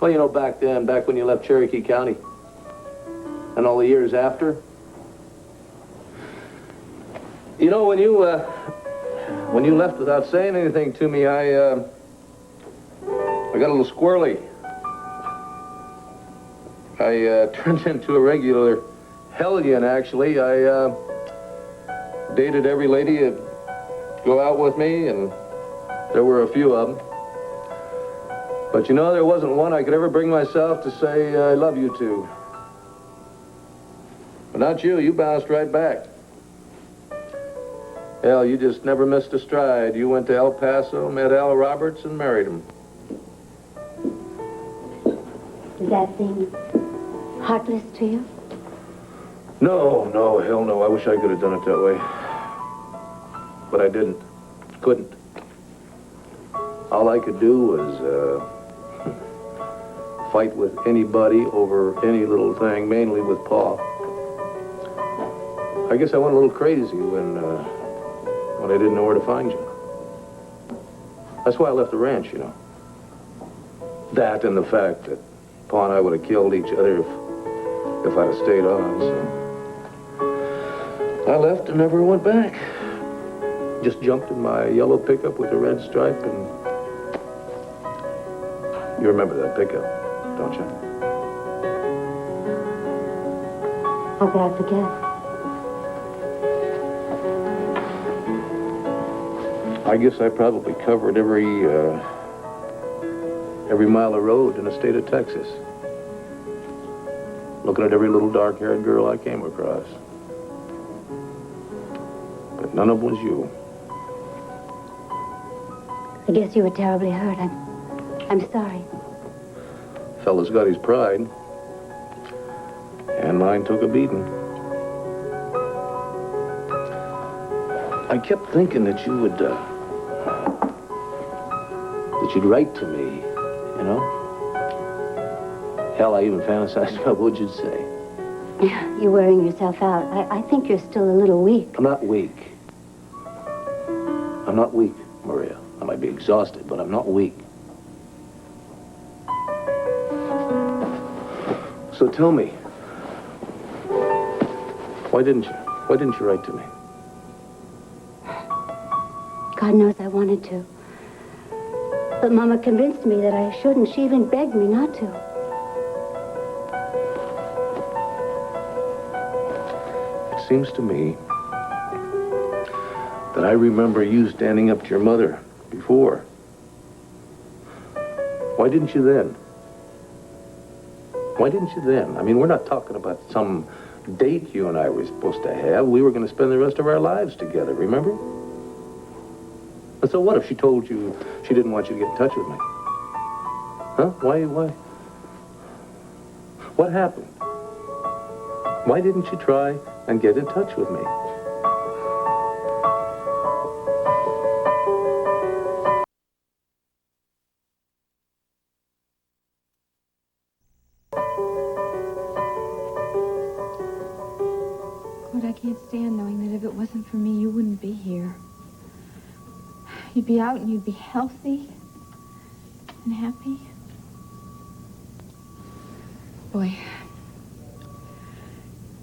well, you know, back when you left Cherokee County, and all the years after. You know, when you left without saying anything to me, I got a little squirrely. I turned into a regular hellion, actually. I dated every lady that'd go out with me, and there were a few of them. But you know, there wasn't one I could ever bring myself to say I love you to. But not you. You bounced right back. Hell, you just never missed a stride. You went to El Paso, met Al Roberts, and married him. Does that seem heartless to you? No, hell no. I wish I could have done it that way. But I didn't. Couldn't. All I could do was fight with anybody over any little thing, mainly with Pa. I guess I went a little crazy when I didn't know where to find you. That's why I left the ranch, you know. That and the fact that Pa and I would have killed each other if I'd have stayed on, so. I left and never went back. Just jumped in my yellow pickup with a red stripe, and you remember that pickup, don't you? How could I forget? I guess I probably covered every mile of road in the state of Texas, looking at every little dark-haired girl I came across. But none of them was you. I guess you were terribly hurt. I'm sorry. Fella's got his pride, and mine took a beating. I kept thinking that you would, that you'd write to me, you know? Hell, I even fantasized about what you'd say. You're wearing yourself out. I think you're still a little weak. I'm not weak. I'm not weak, Maria. I might be exhausted, but I'm not weak. So tell me, why didn't you write to me? God knows I wanted to. But Mama convinced me that I shouldn't. She even begged me not to. It seems to me that I remember you standing up to your mother before. Why didn't you then? Why didn't you then? I mean, we're not talking about some date you and I were supposed to have. We were going to spend the rest of our lives together, remember? And so what if she told you she didn't want you to get in touch with me? Huh? Why? What happened? Why didn't you try and get in touch with me? Claude, I can't stand knowing that if it wasn't for me, you wouldn't be here. You'd be out and you'd be healthy and happy. Boy,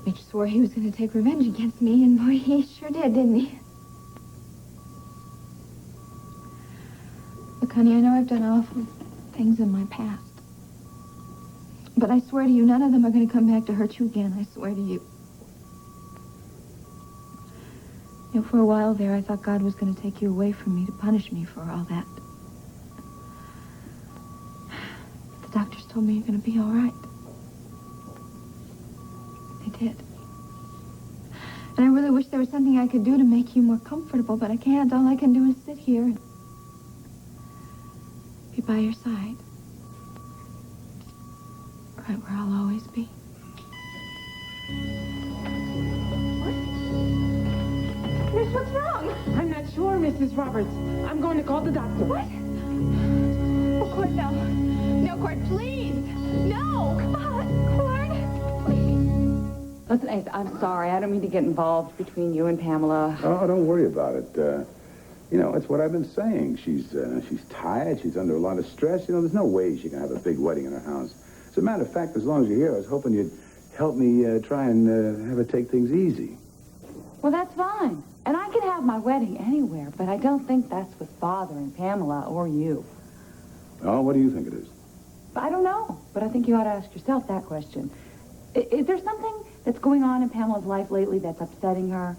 Mitch swore he was going to take revenge against me, and boy, he sure did, didn't he? Look, honey, I know I've done awful things in my past. But I swear to you, none of them are going to come back to hurt you again. I swear to you. You know, for a while there, I thought God was going to take you away from me to punish me for all that. The doctors told me you're going to be all right. They did. And I really wish there was something I could do to make you more comfortable, but I can't. All I can do is sit here and be by your side. Right where I'll always be. Miss, what's wrong? Mrs. Roberts. I'm going to call the doctor. What? Oh, Cord, no. No, Cord, please. No. Cord, please. Listen, Ace, I'm sorry. I don't mean to get involved between you and Pamela. Oh, don't worry about it. You know, it's what I've been saying. She's tired. She's under a lot of stress. You know, there's no way she can have a big wedding in her house. As a matter of fact, as long as you're here, I was hoping you'd help me try and have her take things easy. Well, that's fine. And I can have my wedding anywhere, but I don't think that's with Father and Pamela or you. Oh, what do you think it is? I don't know, but I think you ought to ask yourself that question. Is there something that's going on in Pamela's life lately that's upsetting her?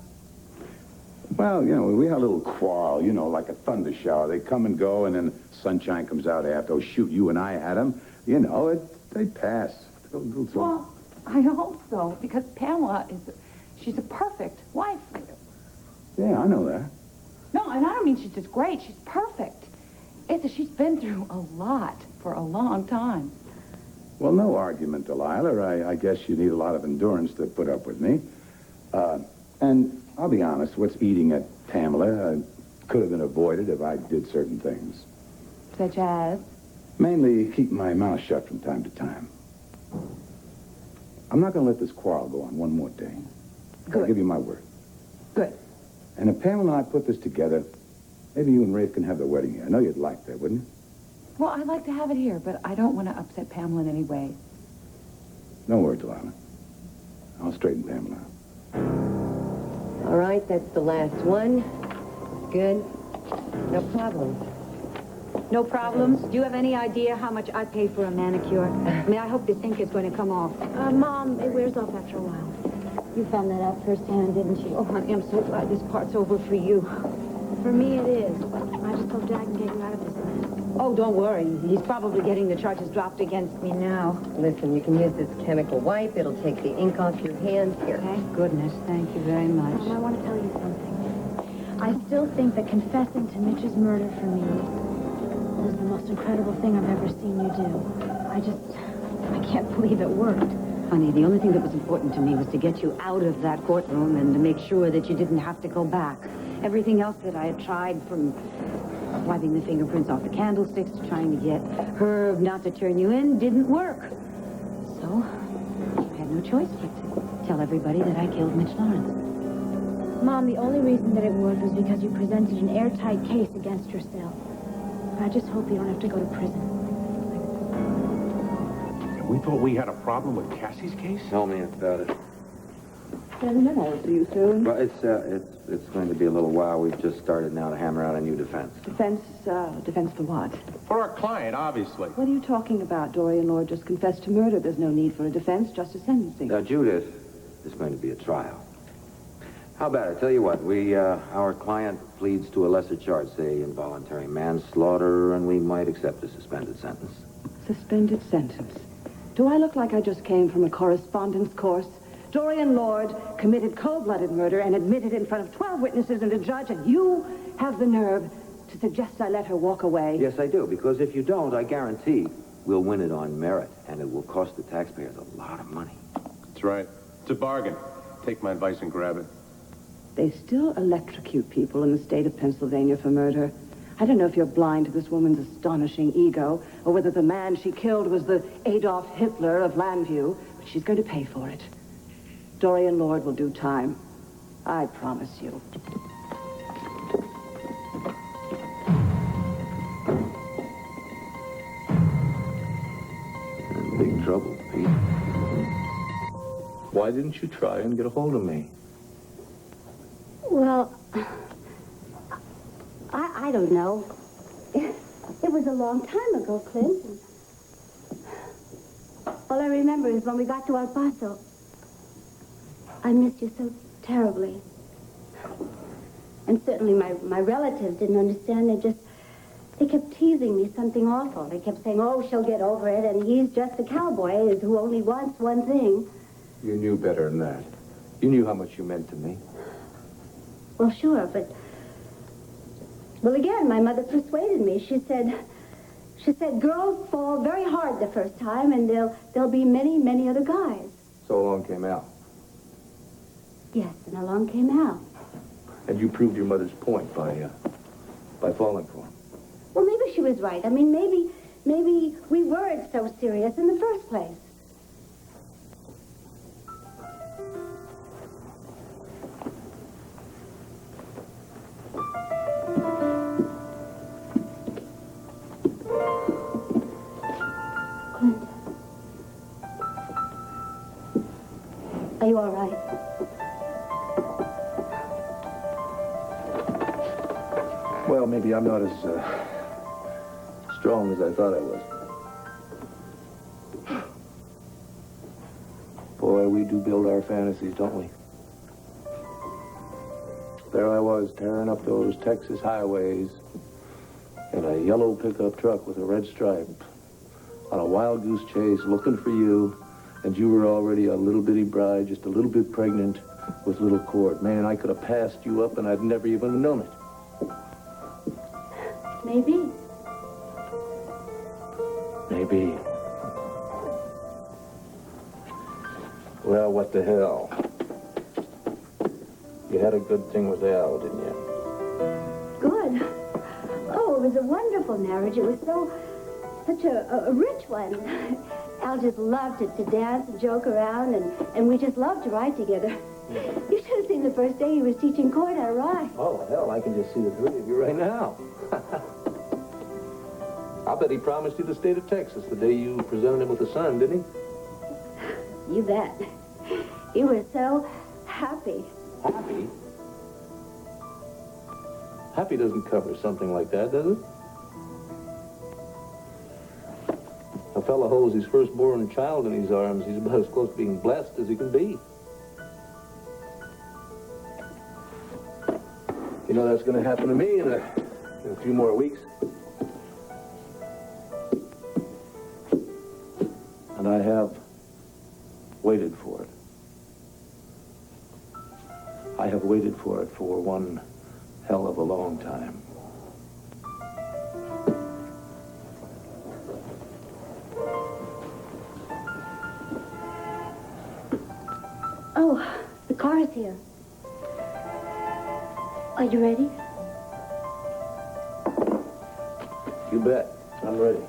Well, you know, we had a little quarrel, you know, like a thunder shower. They come and go, and then sunshine comes out after. Oh, shoot, you and I had them. You know, they pass. Well, I hope so, because Pamela she's a perfect wife for you. Yeah, I know that. No, and I don't mean she's just great. She's perfect. She's been through a lot for a long time. Well, no argument, Delilah. I guess you need a lot of endurance to put up with me. And I'll be honest, what's eating at Pamela could have been avoided if I did certain things. Such as? Mainly keep my mouth shut from time to time. I'm not going to let this quarrel go on one more day. Good. I'll give you my word. Good. And if Pamela and I put this together, maybe you and Rafe can have the wedding here. I know you'd like that, wouldn't you? Well, I'd like to have it here, but I don't want to upset Pamela in any way. Don't worry, Delilah. I'll straighten Pamela out. All right, that's the last one. Good. No problems. No problems? Do you have any idea how much I pay for a manicure? I mean, I hope this ink is going to come off. Mom, it wears off after a while. You found that out firsthand, didn't you? Oh, honey, I'm so glad this part's over for you. For me, it is. I just hope Dad can get you out of this mess. Oh, don't worry. He's probably getting the charges dropped against me now. Listen, you can use this chemical wipe. It'll take the ink off your hands. Here. Thank goodness. Thank you very much. Mom, I want to tell you something. I still think that confessing to Mitch's murder for me was the most incredible thing I've ever seen you do. I can't believe it worked. Honey, the only thing that was important to me was to get you out of that courtroom and to make sure that you didn't have to go back. Everything else that I had tried, from wiping the fingerprints off the candlesticks to trying to get Herb not to turn you in, didn't work. So, I had no choice but to tell everybody that I killed Mitch Lawrence. Mom, the only reason that it worked was because you presented an airtight case against yourself. I just hope you don't have to go to prison. We thought we had a problem with Cassie's case? Tell me about it. Gentlemen, I'll see you soon. Well, it's going to be a little while. We've just started now to hammer out a new defense. Defense for what? For our client, obviously. What are you talking about? Dorian Lord just confessed to murder. There's no need for a defense, just a sentencing. Now, Judith, there's going to be a trial. How about it? Tell you what, our client pleads to a lesser charge, say involuntary manslaughter, and we might accept a suspended sentence. Suspended sentence. Do I look like I just came from a correspondence course? Dorian Lord committed cold-blooded murder and admitted in front of 12 witnesses and a judge, and you have the nerve to suggest I let her walk away? Yes, I do, because if you don't, I guarantee we'll win it on merit, and it will cost the taxpayers a lot of money. That's right. It's a bargain. Take my advice and grab it. They still electrocute people in the state of Pennsylvania for murder. I don't know if you're blind to this woman's astonishing ego, or whether the man she killed was the Adolf Hitler of Landview, but she's going to pay for it. Dorian Lord will do time. I promise you. In big trouble, Pete. Why didn't you try and get a hold of me? Well, I don't know. It was a long time ago, Clint. All I remember is when we got to El Paso. I missed you so terribly. And certainly my relatives didn't understand. They kept teasing me something awful. They kept saying, oh, she'll get over it, and he's just a cowboy who only wants one thing. You knew better than that. You knew how much you meant to me. Well, sure, but... Well, again, my mother persuaded me. She said, girls fall very hard the first time, and there'll be many, many other guys. So along came Al. Yes, and along came Al. And you proved your mother's point by By falling for him. Well, maybe she was right. I mean, maybe we weren't so serious in the first place. Clint. Are you all right? Well, maybe I'm not as strong as I thought I was. Boy, we do build our fantasies, don't we? There I was, tearing up those Texas highways in a yellow pickup truck with a red stripe on a wild goose chase looking for you, and you were already a little bitty bride, just a little bit pregnant with little Cord. Man, I could have passed you up and I'd never even known it. Maybe. Maybe. Well, what the hell? You had a good thing with Al, didn't you? Good. Oh, it was a wonderful marriage. It was such a rich one. Al just loved to dance and joke around, and we just loved to ride together. You should have seen the first day he was teaching Cord how to ride. Oh, hell, I can just see the three of you right now. I'll bet he promised you the state of Texas the day you presented him with the son, didn't he? You bet. He was so happy. Happy? Happy doesn't cover something like that, does it? A fella holds his firstborn child in his arms. He's about as close to being blessed as he can be. You know, that's going to happen to me in a few more weeks. And I have waited for it. I have waited for it for one hell of a long time. Oh, the car is here. Are you ready? You bet. I'm ready.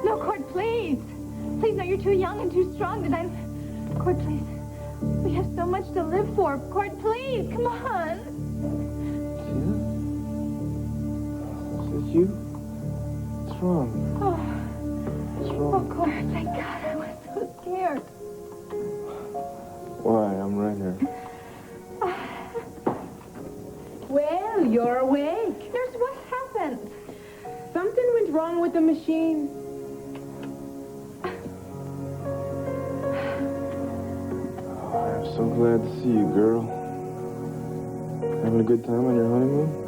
No, Cord, please. Please, no, you're too young and too strong that Cord, please. We have so much to live for. Cord, please, come on. Is this you? What's wrong? Oh. What's wrong? Oh, Cord, thank God. I was so scared. Why? I'm right here. Well, you're awake. Nurse, what happened? Something went wrong with the machine. I'm so glad to see you, girl. Having a good time on your honeymoon?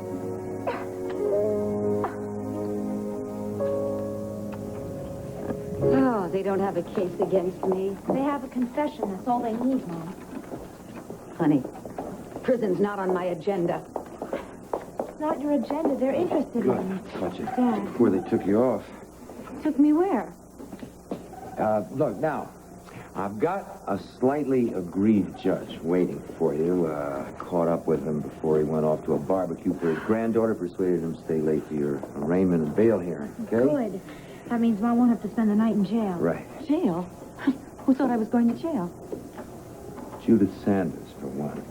Oh, they don't have a case against me. They have a confession. That's all they need, Mom. Honey, prison's not on my agenda. It's not your agenda. They're interested in it. Caught you Dad. before they took you off. Took me where? Look, now, I've got a slightly aggrieved judge waiting for you. Caught up with him before he went off to a barbecue for his granddaughter, persuaded him to stay late for your arraignment and bail hearing, okay? Good. That means Mom won't have to spend the night in jail. Right. Jail? Who thought I was going to jail? Judith Sanders, for one.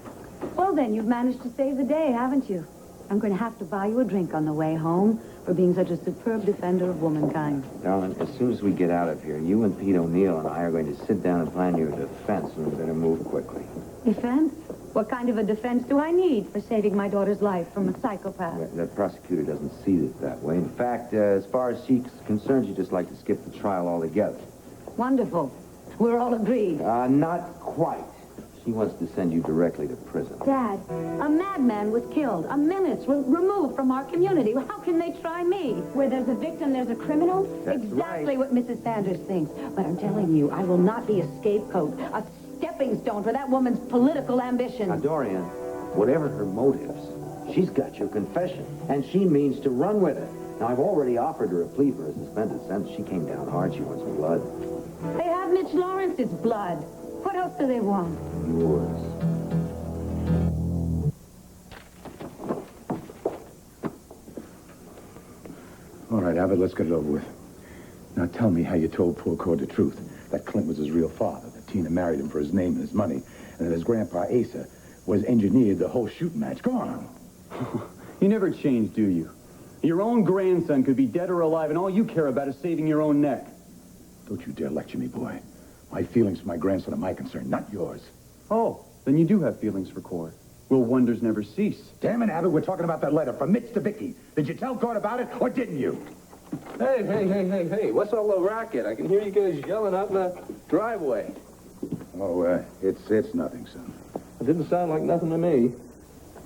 Well, then, you've managed to save the day, haven't you? I'm going to have to buy you a drink on the way home for being such a superb defender of womankind. Darling, as soon as we get out of here, you and Pete O'Neill and I are going to sit down and plan your defense, and we're going to move quickly. Defense? What kind of a defense do I need for saving my daughter's life from a psychopath? The prosecutor doesn't see it that way. In fact, as far as she's concerned, she'd just like to skip the trial altogether. Wonderful. We're all agreed. Not quite. She wants to send you directly to prison. Dad, a madman was killed. A menace removed from our community. How can they try me? Where there's a victim, there's a criminal? That's exactly what Mrs. Sanders thinks. But I'm telling you, I will not be a scapegoat, a stepping stone for that woman's political ambition. Now, Dorian, whatever her motives, she's got your confession, and she means to run with it. Now, I've already offered her a plea for a suspended sentence. She came down hard. She wants blood. They have Mitch Lawrence's blood. What else do they want? Yours. All right, Abbott, let's get it over with. Now tell me how you told poor Cord the truth. That Clint was his real father, that Tina married him for his name and his money, and that his grandpa Asa was engineered the whole shooting match. Go on. You never change, do you? Your own grandson could be dead or alive, and all you care about is saving your own neck. Don't you dare lecture me, boy. My feelings for my grandson are my concern, not yours. Oh, then you do have feelings for Cord. Will wonders never cease? Damn it, Abbott, we're talking about that letter from Mitch to Vicky. Did you tell Cord about it, or didn't you? Hey, what's all the racket? I can hear you guys yelling out in the driveway. Oh, it's nothing, son. It didn't sound like nothing to me.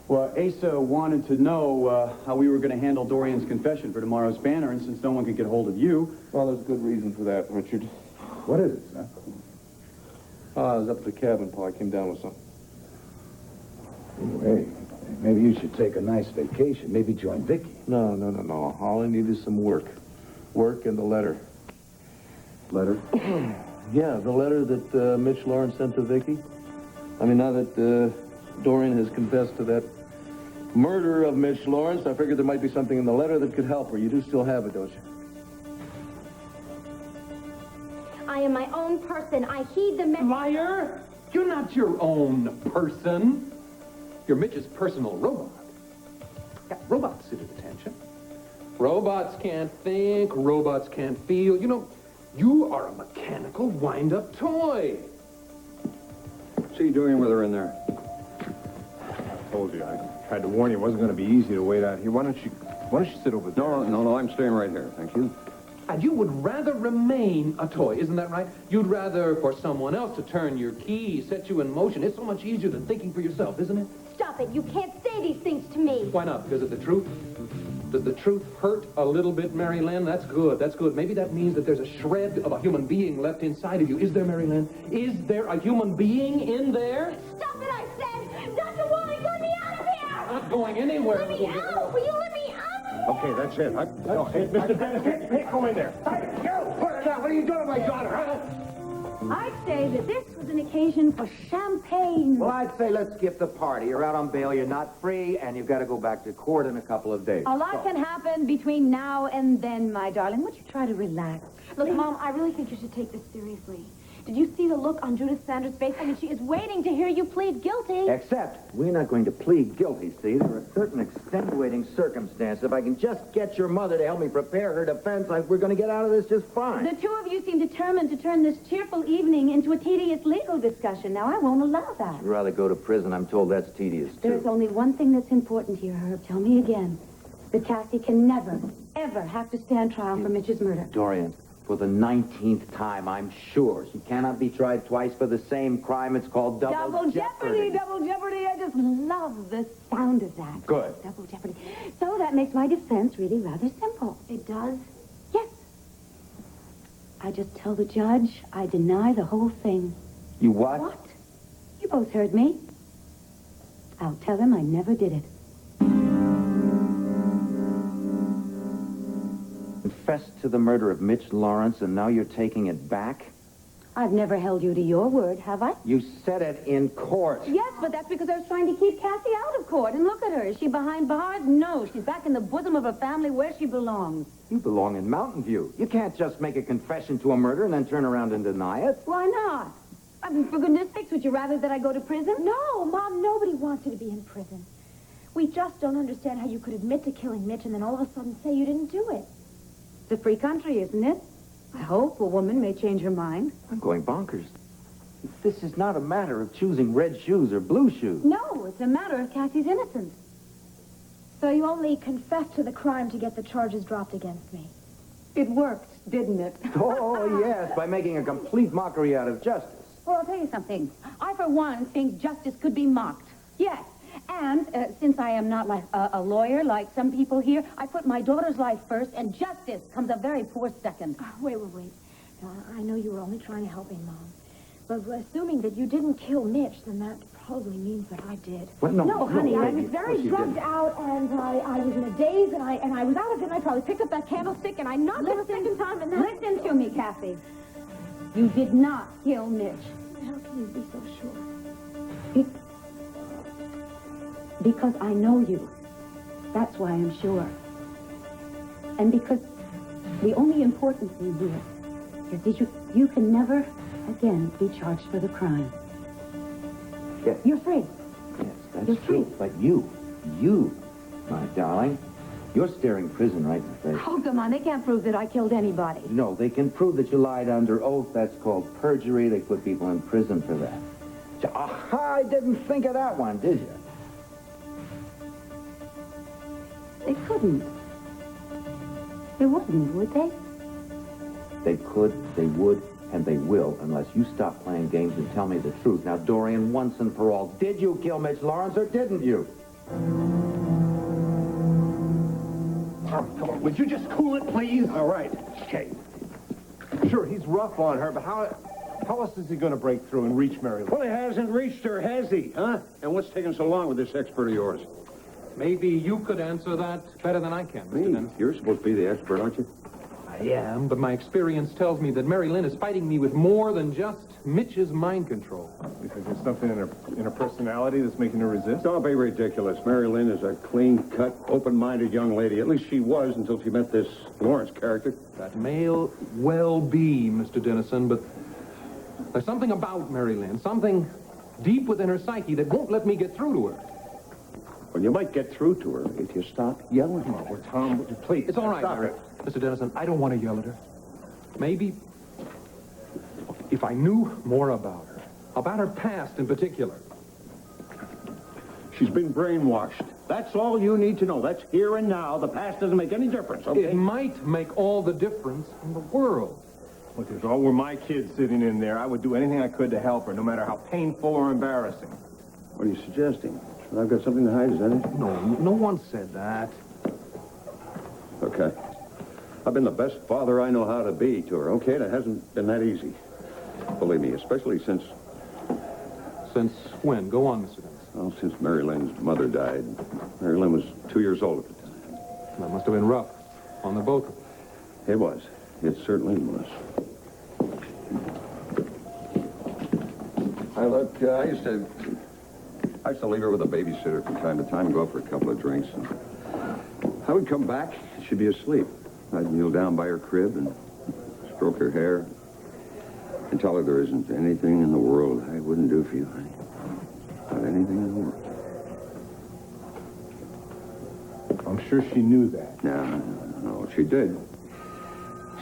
Well, Asa wanted to know how we were going to handle Dorian's confession for tomorrow's banner, and since no one could get hold of you... Well, there's good reason for that, Richard. What is it, son? I was up at the cabin, Paul. I came down with something. Hey, maybe you should take a nice vacation. Maybe join Vicky. No. All I need is some work. Work and the letter. Letter? Yeah, the letter that Mitch Lawrence sent to Vicky. I mean, now that Dorian has confessed to that murder of Mitch Lawrence, I figured there might be something in the letter that could help her. You do still have it, don't you? I am my own person. I heed the message. Liar! You're not your own person. You're Mitch's personal robot. Yeah, robots sit at attention. Robots can't think. Robots can't feel. You know, you are a mechanical wind-up toy. See Dorian with her in there. I told you. I tried to warn you it wasn't going to be easy to wait out here. Why don't you sit over there? No, I'm staying right here. Thank you. And you would rather remain a toy, isn't that right? You'd rather for someone else to turn your key, set you in motion. It's so much easier than thinking for yourself, isn't it? Stop it. You can't say these things to me. Why not? Because of the truth? Does the truth hurt a little bit, Mary Lynn? That's good. That's good. Maybe that means that there's a shred of a human being left inside of you. Is there, Mary Lynn? Is there a human being in there? Stop it, I said! Dr. Wally, let me out of here! I'm not going anywhere. Let me out! Will you let me out? Okay, that's it. Hey, Mr. Dennis, hey, come in there. Hey, you! Put it down. What are you doing to my daughter, huh? I'd say that this was an occasion for champagne. Well, I'd say let's skip the party. You're out on bail, you're not free, and you've got to go back to court in a couple of days. A lot can happen between now and then, my darling. Would you try to relax? Look, Mom, I really think you should take this seriously. Did you see the look on Judith Sanders' face? I mean, she is waiting to hear you plead guilty. Except, we're not going to plead guilty, see? There are certain extenuating circumstances. If I can just get your mother to help me prepare her defense, we're going to get out of this just fine. The two of you seem determined to turn this cheerful evening into a tedious legal discussion. Now, I won't allow that. I'd rather go to prison. I'm told that's tedious, too. There's only one thing that's important here, Herb. Tell me again. That Cassie can never, ever have to stand trial for Mitch's murder. Dorian, for the 19th time, I'm sure she cannot be tried twice for the same crime. It's called double jeopardy. Double jeopardy. I just love the sound of that. Good. Double jeopardy. So that makes my defense really rather simple. It does? Yes. I just tell the judge I deny the whole thing. You what? What? You both heard me. I'll tell him I never did it. Confessed to the murder of Mitch Lawrence, and now you're taking it back? I've never held you to your word, have I? You said it in court. Yes, but that's because I was trying to keep Cassie out of court. And look at her. Is she behind bars? No. She's back in the bosom of her family where she belongs. You belong in Mountain View. You can't just make a confession to a murder and then turn around and deny it. Why not? I mean, for goodness sakes, would you rather that I go to prison? No, Mom, nobody wants you to be in prison. We just don't understand how you could admit to killing Mitch and then all of a sudden say you didn't do it. It's a free country, isn't it? I hope a woman may change her mind. I'm going bonkers. This is not a matter of choosing red shoes or blue shoes. No, it's a matter of Cassie's innocence. So you only confessed to the crime to get the charges dropped against me. It worked, didn't it? Oh, yes, by making a complete mockery out of justice. Well, I'll tell you something. I, for one, think justice could be mocked. Yes. And since I am not like a lawyer like some people here, I put my daughter's life first, and justice comes a very poor second. Wait. Now, I know you were only trying to help me, Mom. But assuming that you didn't kill Mitch, then that probably means that I did. What? No, honey, I was of very course you drugged didn't. out, and I was in a daze, and I was out of it, and I probably picked up that candlestick, and I knocked it a second time, and that... Listen to me, Cassie. You did not kill Mitch. How can you be so sure? Because I know you. That's why I'm sure. And because the only important thing here is that you can never again be charged for the crime. Yes. You're free. Yes, that's You're true. free. But you, my darling, you're staring prison right in the face. Oh, come on. They can't prove that I killed anybody. No, they can prove that you lied under oath. That's called perjury. They put people in prison for that. Aha, I didn't think of that one, did you? They couldn't. They wouldn't, would they? They could, they would, and they will, unless you stop playing games and tell me the truth. Now, Dorian, once and for all, did you kill Mitch Lawrence or didn't you? Come on, would you just cool it, please? All right. Okay. Sure, he's rough on her, but how else is he going to break through and reach Mary Lynn? Well, he hasn't reached her, has he? Huh? And what's taking so long with this expert of yours? Maybe you could answer that better than I can, Mr. Dennis. You're supposed to be the expert, aren't you? I am, but my experience tells me that Mary Lynn is fighting me with more than just Mitch's mind control. Because there's something in her personality that's making her resist? Don't be ridiculous. Mary Lynn is a clean-cut, open-minded young lady. At least she was until she met this Lawrence character. That may well be, Mr. Dennison, but there's something about Mary Lynn, something deep within her psyche that won't let me get through to her. Well, you might get through to her if you stop yelling. Oh, Tom, would you please? It's all right, Stop Mary. it. Mr. Dennison, I don't want to yell at her. Maybe if I knew more about her past in particular. She's been brainwashed. That's all you need to know. That's here and now. The past doesn't make any difference, okay? It might make all the difference in the world. Look, if all were my kids sitting in there, I would do anything I could to help her, no matter how painful or embarrassing. What are you suggesting? That I've got something to hide, is that it? No one said that. Okay. I've been the best father I know how to be to her, okay? That hasn't been that easy. Believe me, especially since... Since when? Go on, Mr. Dennis. Well, since Mary Lynn's mother died. Mary Lynn was 2 years old at the time. That must have been rough on the both of them. It was. It certainly was. Look, I used to leave her with a babysitter from time to time and go out for a couple of drinks. And I would come back, she'd be asleep. I'd kneel down by her crib and stroke her hair and tell her there isn't anything in the world I wouldn't do for you, honey. Not anything in the world. I'm sure she knew that. No, she did.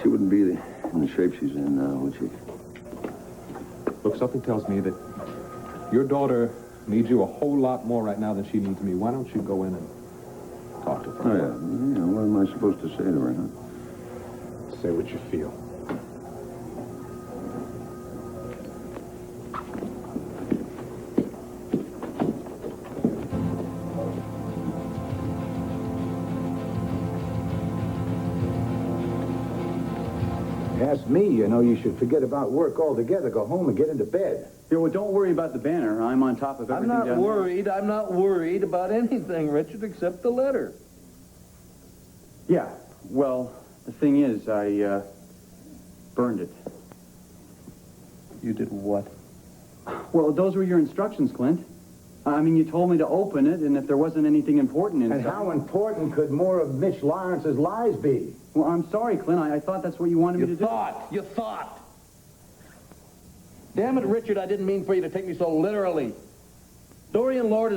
She wouldn't be in the shape she's in now, would she? Look, something tells me that your daughter needs you a whole lot more right now than she needs me. Why don't you go in and talk to her? Oh, yeah. What am I supposed to say to her, huh? Say what you feel. Ask me, you should forget about work altogether, go home and get into bed. Yeah, well, don't worry about the banner. I'm on top of everything down there. I'm not worried about anything, Richard, except the letter. Yeah, well, the thing is, I burned it. You did what? Well, those were your instructions, Clint. I mean, you told me to open it, and if there wasn't anything important inside... And how important could more of Mitch Lawrence's lies be? Well, I'm sorry, Clint. I thought that's what you wanted me to do. You thought. Damn it, Richard, I didn't mean for you to take me so literally. Dorian Lord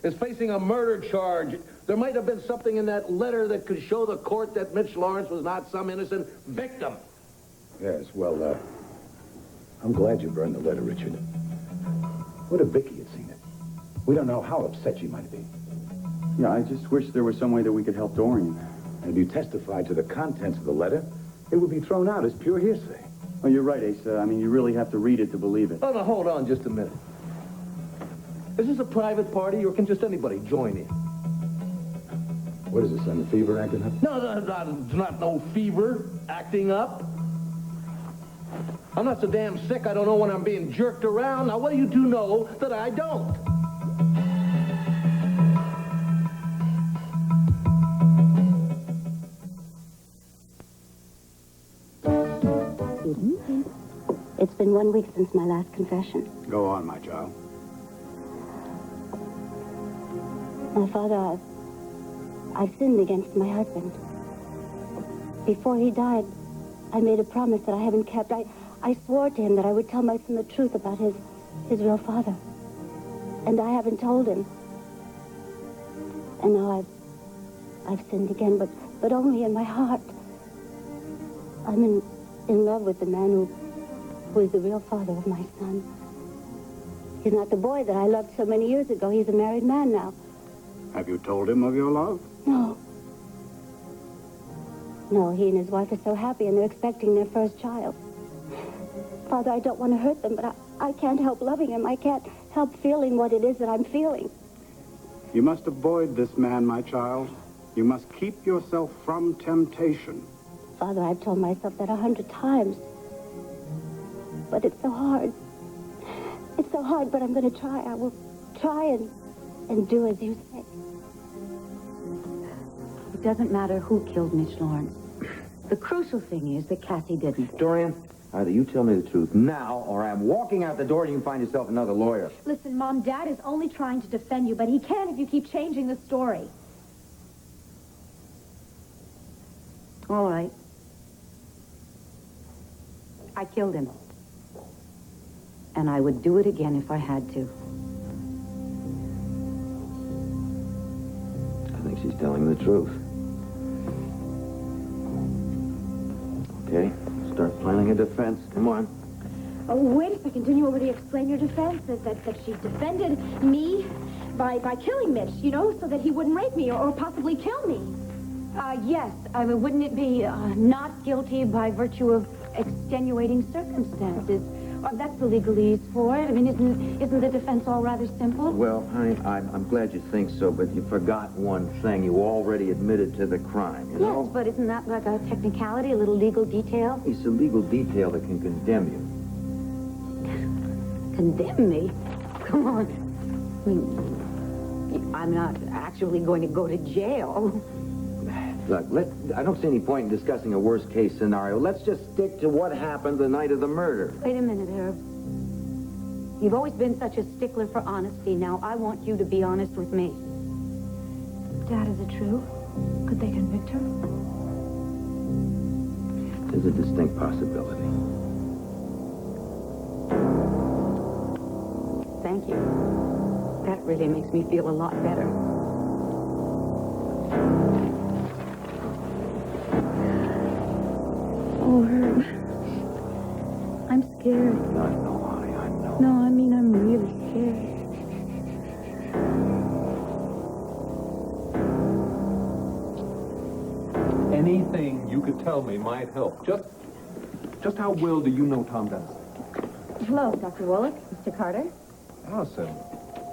is facing a murder charge. There might have been something in that letter that could show the court that Mitch Lawrence was not some innocent victim. Yes, well, I'm glad you burned the letter, Richard. What if Vicky had seen it? We don't know how upset she might be. Yeah, I just wish there was some way that we could help Dorian. And if you testified to the contents of the letter, it would be thrown out as pure hearsay. Oh, you're right, Asa. I mean, you really have to read it to believe it. Oh, now, hold on just a minute. Is this a private party, or can just anybody join in? What is this, under fever acting up? No, it's not no fever acting up. I'm not so damn sick I don't know when I'm being jerked around. Now, what do you two know that I don't? It's been 1 week since my last confession. Go on, my child. My father, I've sinned against my husband. Before he died, I made a promise that I haven't kept. I swore to him that I would tell my son the truth about his real father. And I haven't told him. And now I've sinned again, but only in my heart. I'm in love with the man who is the real father of my son. He's not the boy that I loved so many years ago. He's a married man now. Have you told him of your love? No. No, he and his wife are so happy, and they're expecting their first child. Father, I don't want to hurt them, but I can't help loving him. I can't help feeling what it is that I'm feeling. You must avoid this man, my child. You must keep yourself from temptation. Father, I've told myself that 100 times. But it's so hard. It's so hard, but I'm going to try. I will try and do as you say. It doesn't matter who killed Mitch Lawrence. The crucial thing is that Cassie didn't. Dorian, either you tell me the truth now, or I'm walking out the door and you can find yourself another lawyer. Listen, Mom, Dad is only trying to defend you, but he can't if you keep changing the story. All right. I killed him. And I would do it again if I had to. I think she's telling the truth. Okay, start planning a defense. Come on. Oh, wait a second. Didn't you already explain your defense? That she defended me by killing Mitch, you know, so that he wouldn't rape me or possibly kill me. Yes. I mean, wouldn't it be not guilty by virtue of extenuating circumstances? That's the legalese for it. I mean, isn't the defense all rather simple? Well, honey, I'm glad you think so, but you forgot one thing. You already admitted to the crime, you know? Yes, but isn't that like a technicality, a little legal detail? It's a legal detail that can condemn you. Condemn me? Come on. I mean, I'm not actually going to go to jail. Look, I don't see any point in discussing a worst-case scenario. Let's just stick to what happened the night of the murder. Wait a minute, Herb. You've always been such a stickler for honesty. Now, I want you to be honest with me. Dad, is it true? Could they convict her? There's a distinct possibility. Thank you. That really makes me feel a lot better. Oh, Herb. I'm scared. I know, honey, I know. No, I mean, I'm really scared. Anything you could tell me might help. Just how well do you know Tom Dennis? Hello, Dr. Wallach, Mr. Carter. Allison.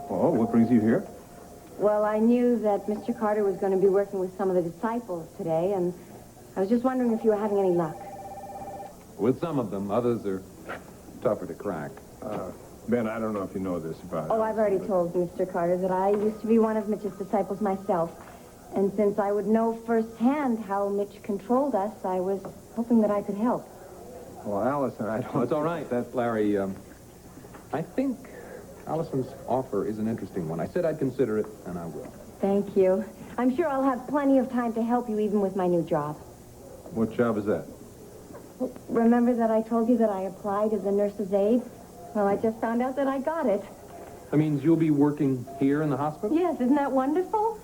Oh, what brings you here? Well, I knew that Mr. Carter was going to be working with some of the disciples today, and I was just wondering if you were having any luck. With some of them, others are tougher to crack. Ben, I don't know if you know this about Oh, I've already told Mr. Carter that I used to be one of Mitch's disciples myself. And since I would know firsthand how Mitch controlled us, I was hoping that I could help. Well, Allison, I don't... That's all right. That's Larry. I think Allison's offer is an interesting one. I said I'd consider it, and I will. Thank you. I'm sure I'll have plenty of time to help you even with my new job. What job is that? Remember that I told you that I applied as a nurse's aide? Well, I just found out that I got it. That means you'll be working here in the hospital? Yes, isn't that wonderful?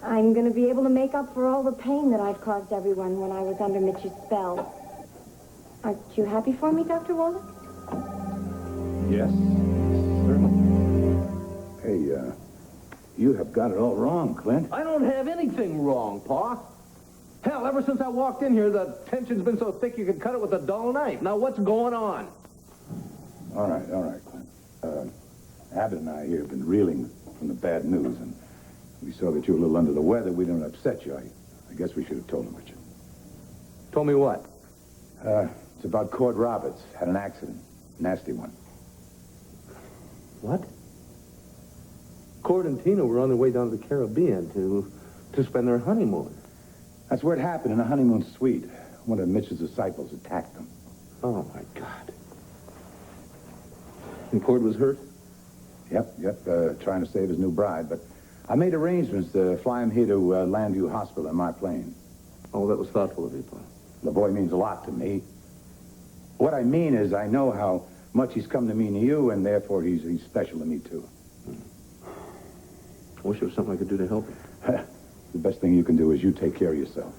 I'm going to be able to make up for all the pain that I've caused everyone when I was under Mitch's spell. Aren't you happy for me, Dr. Wallach? Yes, certainly. Hey, you have got it all wrong, Clint. I don't have anything wrong, Pa. Hell, ever since I walked in here, the tension's been so thick you could cut it with a dull knife. Now, what's going on? All right, Clint. Abbott and I here have been reeling from the bad news, and we saw that you were a little under the weather. We didn't upset you. I guess we should have told him, Richard. Told me what? It's about Cord Roberts. Had an accident. Nasty one. What? Cord and Tina were on their way down to the Caribbean to spend their honeymoon. That's where it happened, in a honeymoon suite. One of Mitch's disciples attacked them. Oh, my God. And Cord was hurt? Yep, trying to save his new bride, but I made arrangements to fly him here to Landview Hospital in my plane. Oh, that was thoughtful of you, Pa. The boy means a lot to me. What I mean is I know how much he's come to mean to you, and therefore he's special to me, too. I wish there was something I could do to help you. The best thing you can do is you take care of yourself.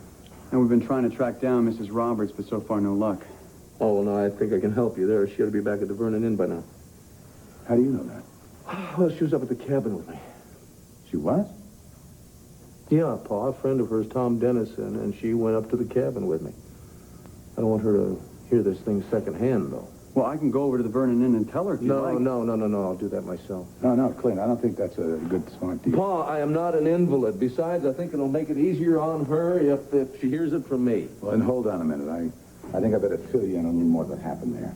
And we've been trying to track down Mrs. Roberts, but so far no luck. Oh, well, no, I think I can help you there. She ought to be back at the Vernon Inn by now. How do you know that? Well, she was up at the cabin with me. She was? Yeah, Pa, a friend of hers, Tom Dennison, and she went up to the cabin with me. I don't want her to hear this thing secondhand, though. Well, I can go over to the Vernon Inn and tell her if you like. No, I'll do that myself. No, Clint, I don't think that's a good, smart deal. Pa, I am not an invalid. Besides, I think it'll make it easier on her if she hears it from me. Well, then hold on a minute. I think I better fill you in on a little more that happened there.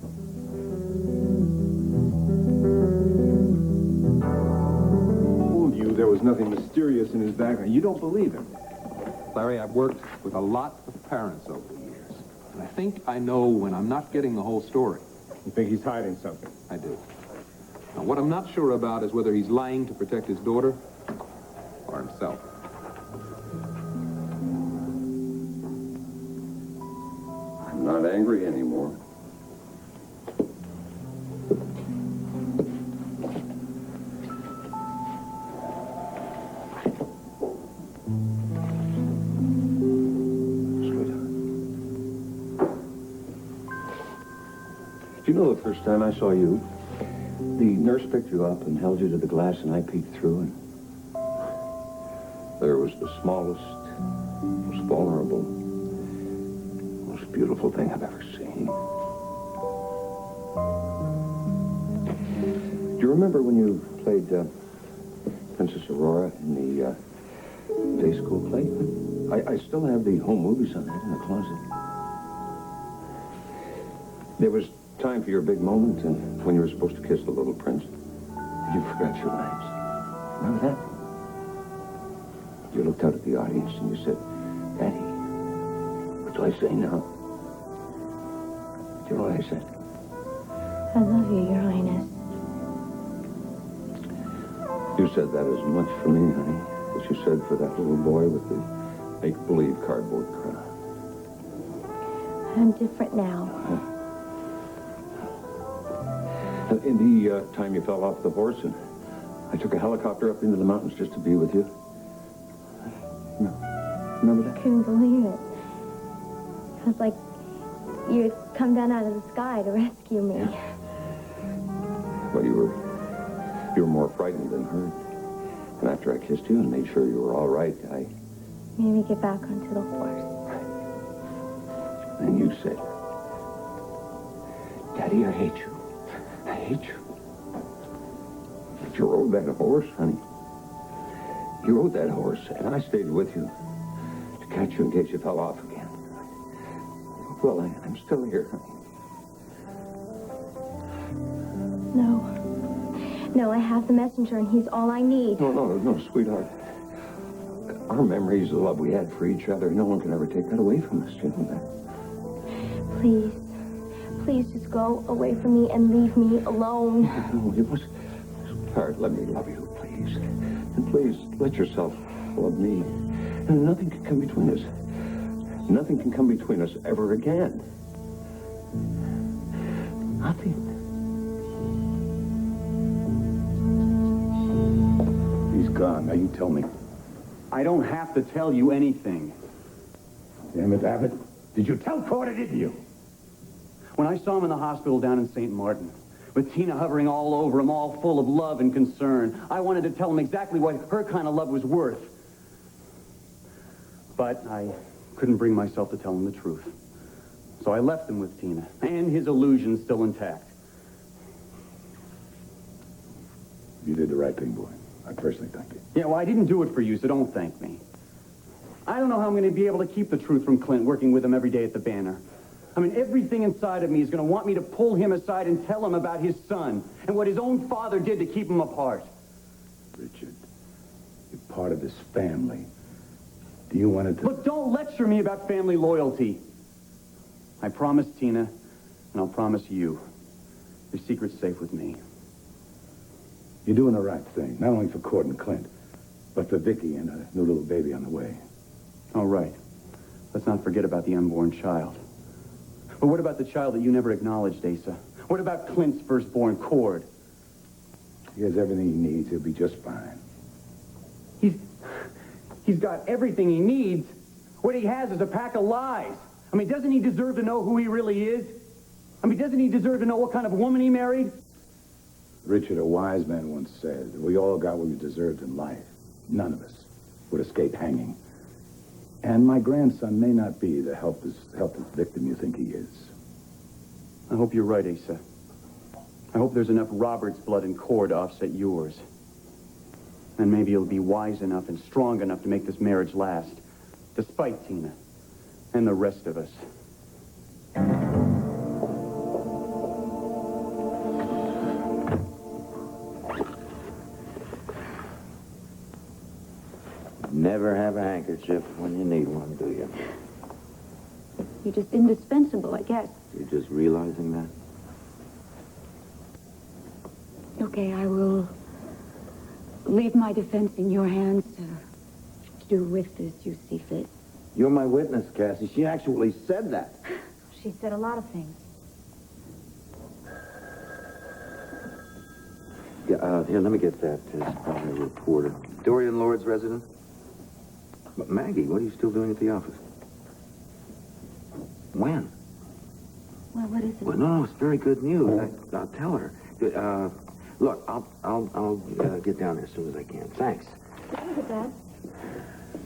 Told you there was nothing mysterious in his background. You don't believe him. Larry, I've worked with a lot of parents over the years, and I think I know when I'm not getting the whole story. You think he's hiding something? I do. Now, what I'm not sure about is whether he's lying to protect his daughter or himself. I'm not angry anymore. Do you know the first time I saw you, the nurse picked you up and held you to the glass and I peeked through and there was the smallest, most vulnerable, most beautiful thing I've ever seen. Do you remember when you played Princess Aurora in the day school play? I still have the home movies on that in the closet. There was time for your big moment and when you were supposed to kiss the little prince. You forgot your names. Remember that? You looked out at the audience and you said, Daddy, what do I say now? Do you know what I said? I love you, Your Highness. You said that as much for me, honey, as you said for that little boy with the make-believe cardboard crown. I'm different now. In the time you fell off the horse and I took a helicopter up into the mountains just to be with you. Remember that? I couldn't believe it. It was like you had come down out of the sky to rescue me. Yeah. Well, you were more frightened than hurt. And after I kissed you and made sure you were all right, I... Made me get back onto the horse. And you said, Daddy, I hate you. I hate you. But you rode that horse, honey. You rode that horse, and I stayed with you to catch you in case you fell off again. Well, I'm still here, honey. No, I have the messenger, and he's all I need. No, sweetheart. Our memories, the love we had for each other, no one can ever take that away from us, you know that? Please just go away from me and leave me alone. No, you must... Sweetheart, let me love you, please. And please, let yourself love me. And nothing can come between us. Nothing can come between us ever again. Nothing. He's gone. Now you tell me. I don't have to tell you anything. Damn it, Abbott. Did you tell Cord or didn't you? When I saw him in the hospital down in St. Martin, with Tina hovering all over him, all full of love and concern, I wanted to tell him exactly what her kind of love was worth. But I couldn't bring myself to tell him the truth. So I left him with Tina, and his illusion still intact. You did the right thing, boy. I personally thank you. Yeah, well, I didn't do it for you, so don't thank me. I don't know how I'm going to be able to keep the truth from Clint working with him every day at the Banner. I mean, everything inside of me is going to want me to pull him aside and tell him about his son and what his own father did to keep him apart. Richard, you're part of this family. Do you want to... Look, don't lecture me about family loyalty. I promised Tina, and I'll promise you, your secret's safe with me. You're doing the right thing, not only for Cord and Clint, but for Vicky and a new little baby on the way. All right. Let's not forget about the unborn child. But what about the child that you never acknowledged, Asa? What about Clint's firstborn, Cord? He has everything he needs. He'll be just fine. He's got everything he needs. What he has is a pack of lies. I mean, doesn't he deserve to know who he really is? I mean, doesn't he deserve to know what kind of woman he married? Richard, a wise man once said, we all got what we deserved in life. None of us would escape hanging. And my grandson may not be the helpless victim you think he is. I hope you're right, Asa. I hope there's enough Robert's blood in Cord to offset yours. And maybe you'll be wise enough and strong enough to make this marriage last, despite Tina and the rest of us. Never have a handkerchief when you need one, do you? You're just indispensable, I guess. You're just realizing that? Okay, I will leave my defense in your hands to do with as you see fit. You're my witness, Cassie. She actually said that. She said a lot of things. Yeah, here, let me get that. It's probably a reporter. Dorian Lord's resident? But Maggie, what are you still doing at the office? When? Well, what is it? Well, no, it's very good news. I'll tell her. Look, I'll get down there as soon as I can. Thanks. What is it, Dad?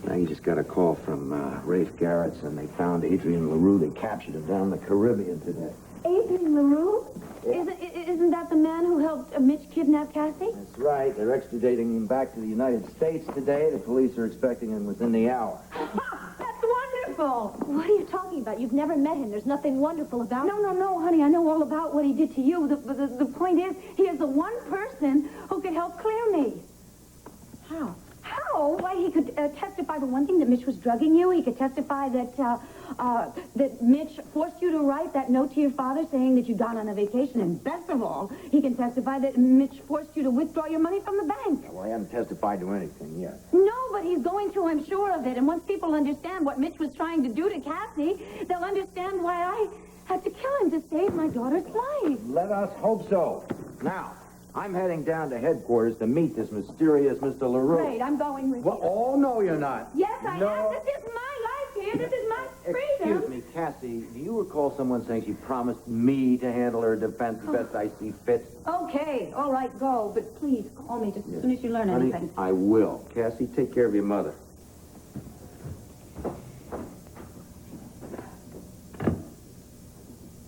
Maggie just got a call from Rafe Garrett's, and they found Adrian LaRue. They captured him down in the Caribbean today. Adrian LaRue? Isn't that the man who helped Mitch kidnap Cassie? That's right. They're extraditing him back to the United States today. The police are expecting him within the hour. That's wonderful! What are you talking about? You've never met him. There's nothing wonderful about him. No, honey. I know all about what he did to you. The point is, he is the one person who could help clear me. How? How? Why, he could testify the one thing, that Mitch was drugging you. He could testify that Mitch forced you to write that note to your father saying that you'd gone on a vacation. And best of all, he can testify that Mitch forced you to withdraw your money from the bank. Well, I haven't testified to anything yet. No, but he's going to, I'm sure of it. And once people understand what Mitch was trying to do to Cassie, they'll understand why I had to kill him to save my daughter's life. Let us hope so. Now, I'm heading down to headquarters to meet this mysterious Mr. LaRue. Great, I'm going with you. Oh, no, you're not. Yes, I am. This is my life here. This is my freedom. Excuse me, Cassie, do you recall someone saying she promised me to handle her defense as best I see fit? Okay, all right, go. But please, call me just as soon as you learn Honey, anything. I will. Cassie, take care of your mother.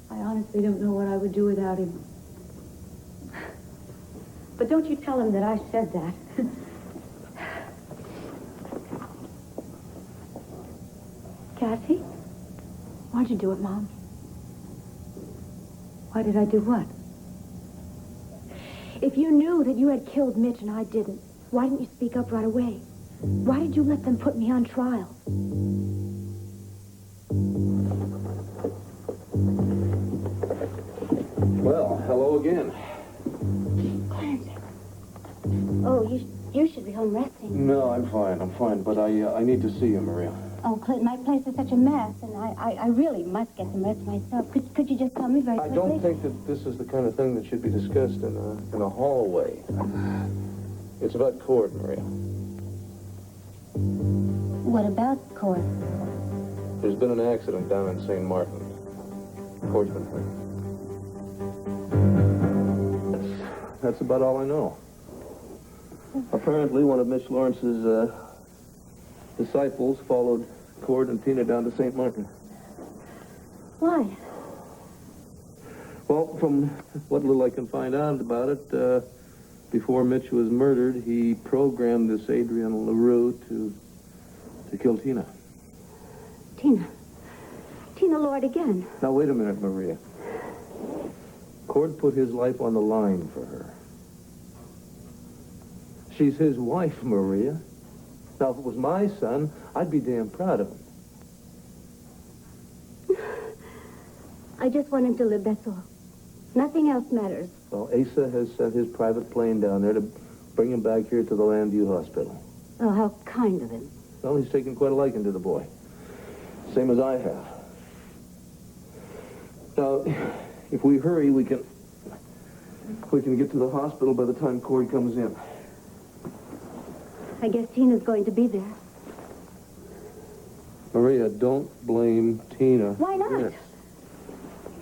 I honestly don't know what I would do without him. But don't you tell him that I said that. Cassie? Why'd you do it, Mom? Why did I do what? If you knew that you had killed Mitch and I didn't, why didn't you speak up right away? Why did you let them put me on trial? Well, hello again. Oh, you should be home resting. No, I'm fine, but I need to see you, Maria. Oh, Clint, my place is such a mess, and I really must get some rest myself. Could you just tell me very quickly? I don't think that this is the kind of thing that should be discussed in a hallway. It's about Cord, Maria. What about Cord? There's been an accident down in St. Martin. Cord's been hurt. That's about all I know. Apparently, one of Miss Lawrence's disciples followed Cord and Tina down to St. Martin. Why? Well, from what little I can find out about it, before Mitch was murdered, he programmed this Adrian LaRue to kill Tina. Tina Lord again. Now, wait a minute, Maria. Cord put his life on the line for her. She's his wife, Maria. Now, if it was my son, I'd be damn proud of him. I just want him to live, that's all. Nothing else matters. Well, Asa has sent his private plane down there to bring him back here to the Landview Hospital. Oh, how kind of him. Well, he's taken quite a liking to the boy. Same as I have. Now, if we hurry, we can get to the hospital by the time Cord comes in. I guess Tina's going to be there. Maria, don't blame Tina. Why not? Yes.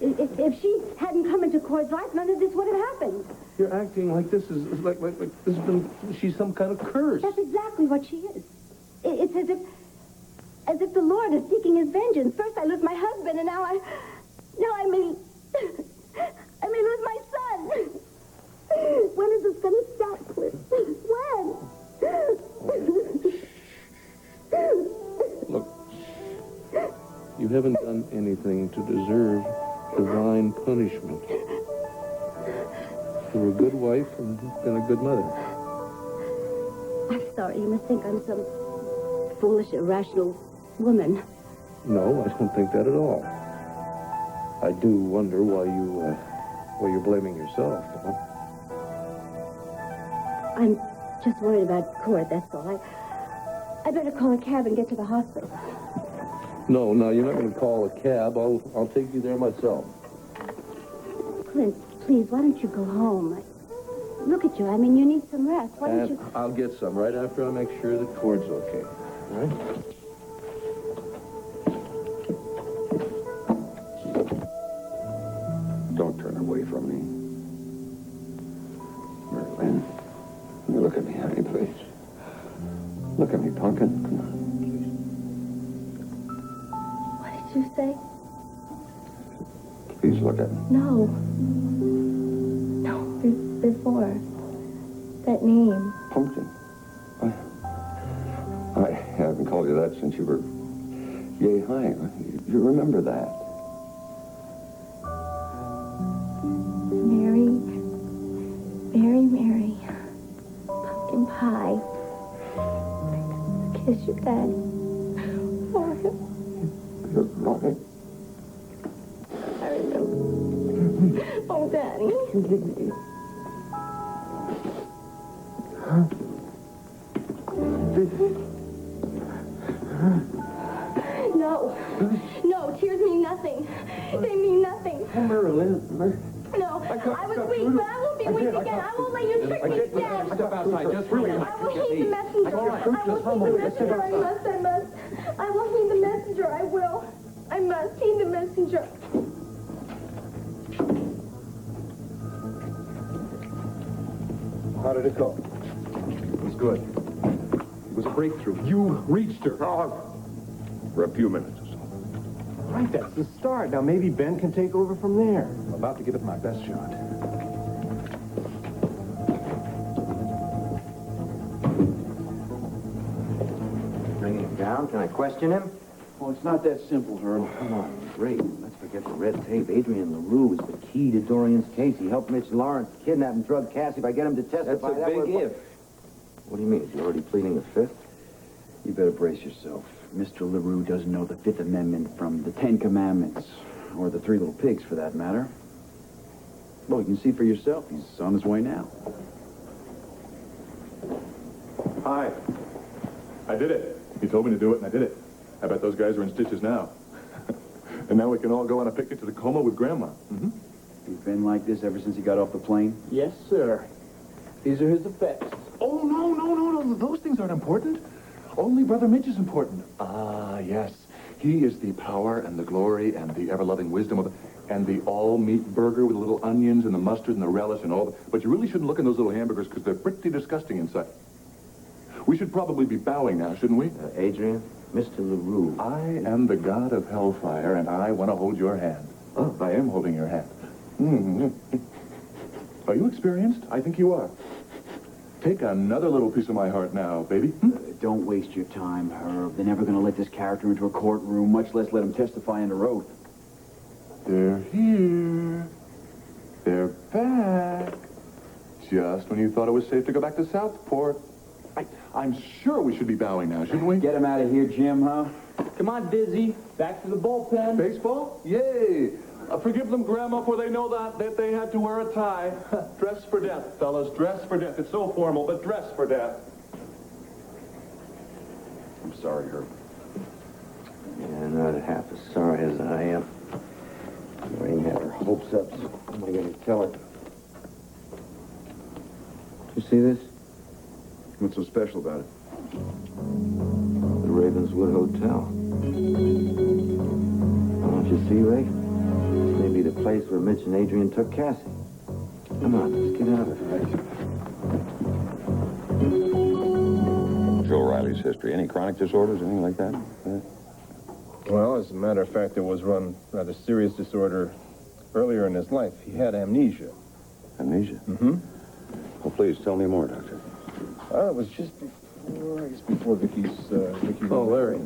If she hadn't come into Cord's life, none of this would have happened. You're acting like this is like this has been, she's some kind of curse. That's exactly what she is. It's as if the Lord is seeking his vengeance. First I lose my husband, and now I may lose my son. When is this going to stop, Cliff? When? Look, you haven't done anything to deserve divine punishment. You're a good wife and been a good mother. I'm sorry. You must think I'm some foolish, irrational woman. No, I don't think that at all. I do wonder why you're blaming yourself. You know? I'm just worried about Cord, that's all. I better call a cab and get to the hospital. No, you're not going to call a cab. I'll take you there myself. Clint, please, why don't you go home? Look at you. I mean, you need some rest. Why don't you... I'll get some right after I make sure that Cord's okay. All right? Don't turn away from me. Marilyn, you look at me, honey, please. Look at me, Pumpkin. Come on. What did you say? Please look at me. No. No, before. That name. Pumpkin. I haven't called you that since you were yay high. You remember that. Mary. Pumpkin pie. Kiss your daddy. For him. You're right. I remember. Oh, Daddy. No, tears mean nothing. They mean nothing. Oh, Marilyn. No, I was weak, but I won't be weak again. I won't let you trick me again. Step outside, just really. I will heed the messenger. I will heed the messenger. I must. I will heed the messenger. I will. I must heed the messenger. How did it go? It was good. It was a breakthrough. You reached her. For a few minutes or so. Right, that's the start. Now maybe Ben can take over from there. I'm about to give it my best shot. Bring him down. Can I question him? Well, it's not that simple, Herb. Come on. Great. Let's forget the red tape. Adrian LaRue is the key to Dorian's case. He helped Mitch Lawrence kidnap and drug Cassie. If I get him to testify... That's a big if. What do you mean? Is he already pleading the fifth? You better brace yourself. Mr. LaRue doesn't know the Fifth Amendment from the Ten Commandments, or the Three Little Pigs, for that matter. Well, you can see for yourself. He's on his way now. Hi. I did it. He told me to do it, and I did it. I bet those guys are in stitches now. And now we can all go on a picnic to Tacoma with Grandma. Mm-hmm. He's been like this ever since he got off the plane? Yes, sir. These are his effects. Oh, no. Those things aren't important. Only Brother Mitch is important. Ah, yes. He is the power and the glory and the ever-loving wisdom of and the all-meat burger with the little onions and the mustard and the relish and all the... But you really shouldn't look in those little hamburgers because they're pretty disgusting inside. We should probably be bowing now, shouldn't we? Adrian, Mr. LaRue. I am the god of hellfire, and I want to hold your hand. Oh, I am holding your hand. Mm-hmm. Are you experienced? I think you are. Take another little piece of my heart now, baby. Don't waste your time, Herb. They're never going to let this character into a courtroom, much less let him testify under oath. They're here. They're back. Just when you thought it was safe to go back to Southport. I'm sure we should be bowing now, shouldn't we? Get him out of here, Jim, huh? Come on, Dizzy. Back to the bullpen. Baseball? Yay! Forgive them, Grandma, for they know that they had to wear a tie. Dress for death, fellas. Dress for death. It's so formal, but dress for death. I'm sorry, Herb. Yeah, not half as sorry as I am. Lorraine had her hopes up, so what am I going to tell her? You see this? What's so special about it? The Ravenswood Hotel. Don't you see, Ray? This may be the place where Mitch and Adrian took Cassie. Come on, let's get out of here. Joe Riley's history. Any chronic disorders, anything like that? Well, as a matter of fact, there was one rather serious disorder earlier in his life. He had amnesia. Amnesia? Mm-hmm. Well, please, tell me more, Doctor. It was just before Vicky's... Oh, Larry.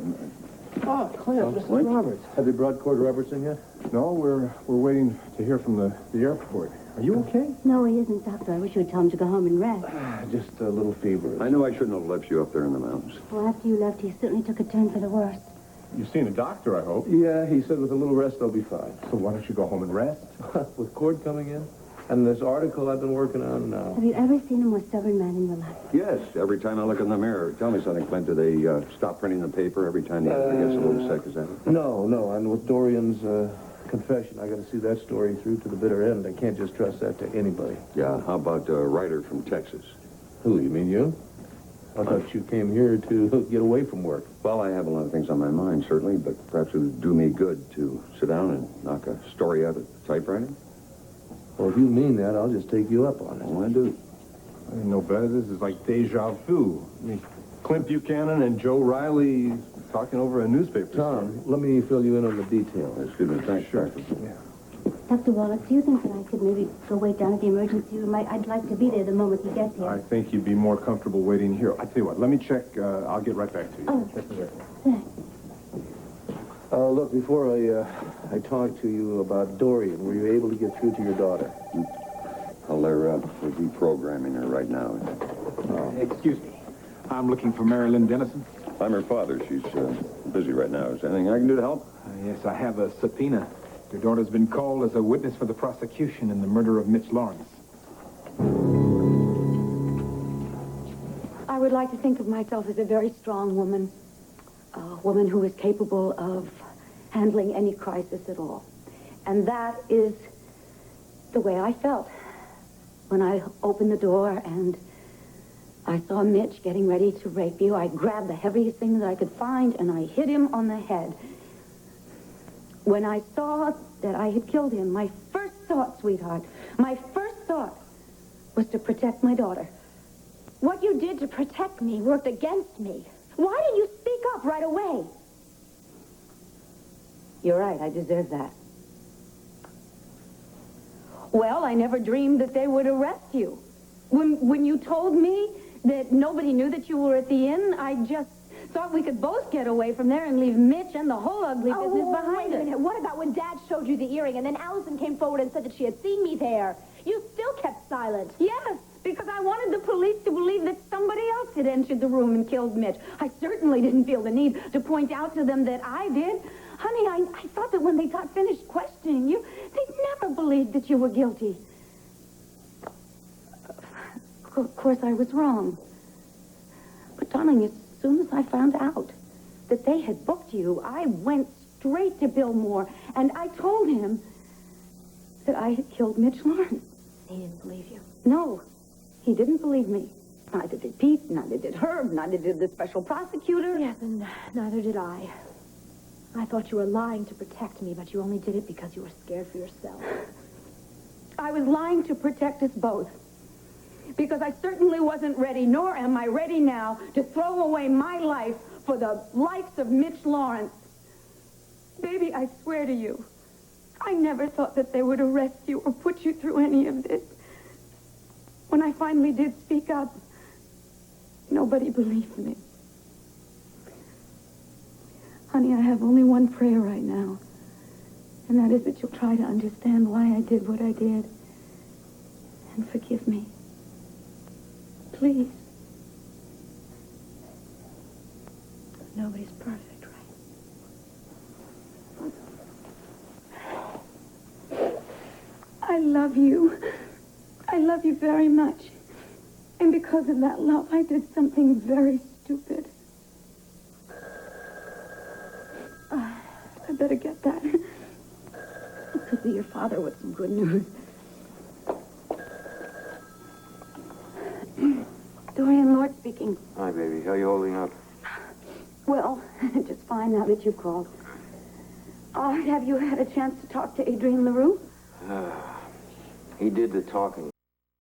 Oh, Clint, Mr. Roberts. Have they brought Cord Roberts in yet? No, we're waiting to hear from the airport. Are you okay? No, he isn't, Doctor. I wish you would tell him to go home and rest. Just a little fever. I knew I shouldn't have left you up there in the mountains. Well, after you left, he certainly took a turn for the worse. You've seen a doctor, I hope. Yeah, he said with a little rest, they'll be fine. So why don't you go home and rest? With Cord coming in? And this article I've been working on now. Have you ever seen a more stubborn man in your life? Yes, every time I look in the mirror. Tell me something, Clint. Do they stop printing the paper every time he gets a little sick? Is that it? No. And with Dorian's confession, I got to see that story through to the bitter end. I can't just trust that to anybody. Yeah, how about a writer from Texas? Who, you mean you? I thought you came here to get away from work. Well, I have a lot of things on my mind, certainly, but perhaps it would do me good to sit down and knock a story out at the typewriter. Well, if you mean that, I'll just take you up on it. Well, I do. I didn't know better. This is like deja vu. I mean, Clint Buchanan and Joe Riley talking over a newspaper. Tom, let me fill you in on the details. Excuse me, thanks, Sure. Doctor. Yeah. Dr. Wallace, do you think that I could maybe go wait down at the emergency room? I'd like to be there the moment he gets here. I think you'd be more comfortable waiting here. I tell you what, let me check. I'll get right back to you. Oh. Just a second. Look, before I talk to you about Dorian, were you able to get through to your daughter? Well, they're reprogramming her right now. Excuse me. I'm looking for Marilyn Dennison. I'm her father. She's busy right now. Is there anything I can do to help? Yes, I have a subpoena. Your daughter's been called as a witness for the prosecution in the murder of Mitch Lawrence. I would like to think of myself as a very strong woman. A woman who is capable of handling any crisis at all. And that is the way I felt when I opened the door and I saw Mitch getting ready to rape you. I grabbed the heaviest thing that I could find and I hit him on the head. When I saw that I had killed him, my first thought, sweetheart, my first thought was to protect my daughter. What you did to protect me worked against me. Why didn't you speak up right away? You're right, I deserve that. Well, I never dreamed that they would arrest you. When you told me that nobody knew that you were at the inn, I just thought we could both get away from there and leave Mitch and the whole ugly business behind wait a us. minute. What about when Dad showed you the earring and then Allison came forward and said that she had seen me there? You still kept silent. Yes, because I wanted the police to believe that somebody else had entered the room and killed Mitch. I certainly didn't feel the need to point out to them that I did. Honey, I thought that when they got finished questioning you, they'd never believed that you were guilty. Of course, I was wrong. But, darling, as soon as I found out that they had booked you, I went straight to Bill Moore, and I told him that I had killed Mitch Lawrence. He didn't believe you. No, he didn't believe me. Neither did Pete, neither did Herb, neither did the special prosecutor. Yes, and neither did I. I thought you were lying to protect me, but you only did it because you were scared for yourself. I was lying to protect us both. Because I certainly wasn't ready, nor am I ready now, to throw away my life for the likes of Mitch Lawrence. Baby, I swear to you, I never thought that they would arrest you or put you through any of this. When I finally did speak up, nobody believed me. Honey, I have only one prayer right now, and that is that you'll try to understand why I did what I did, and forgive me. Please. Nobody's perfect, right? I love you. I love you very much. And because of that love, I did something very stupid. I better get that. It could be your father with some good news. Dorian Lord speaking. Hi, baby. How you holding up? Well, just fine now that you've called. Have you had a chance to talk to Adrian LaRue? He did the talking.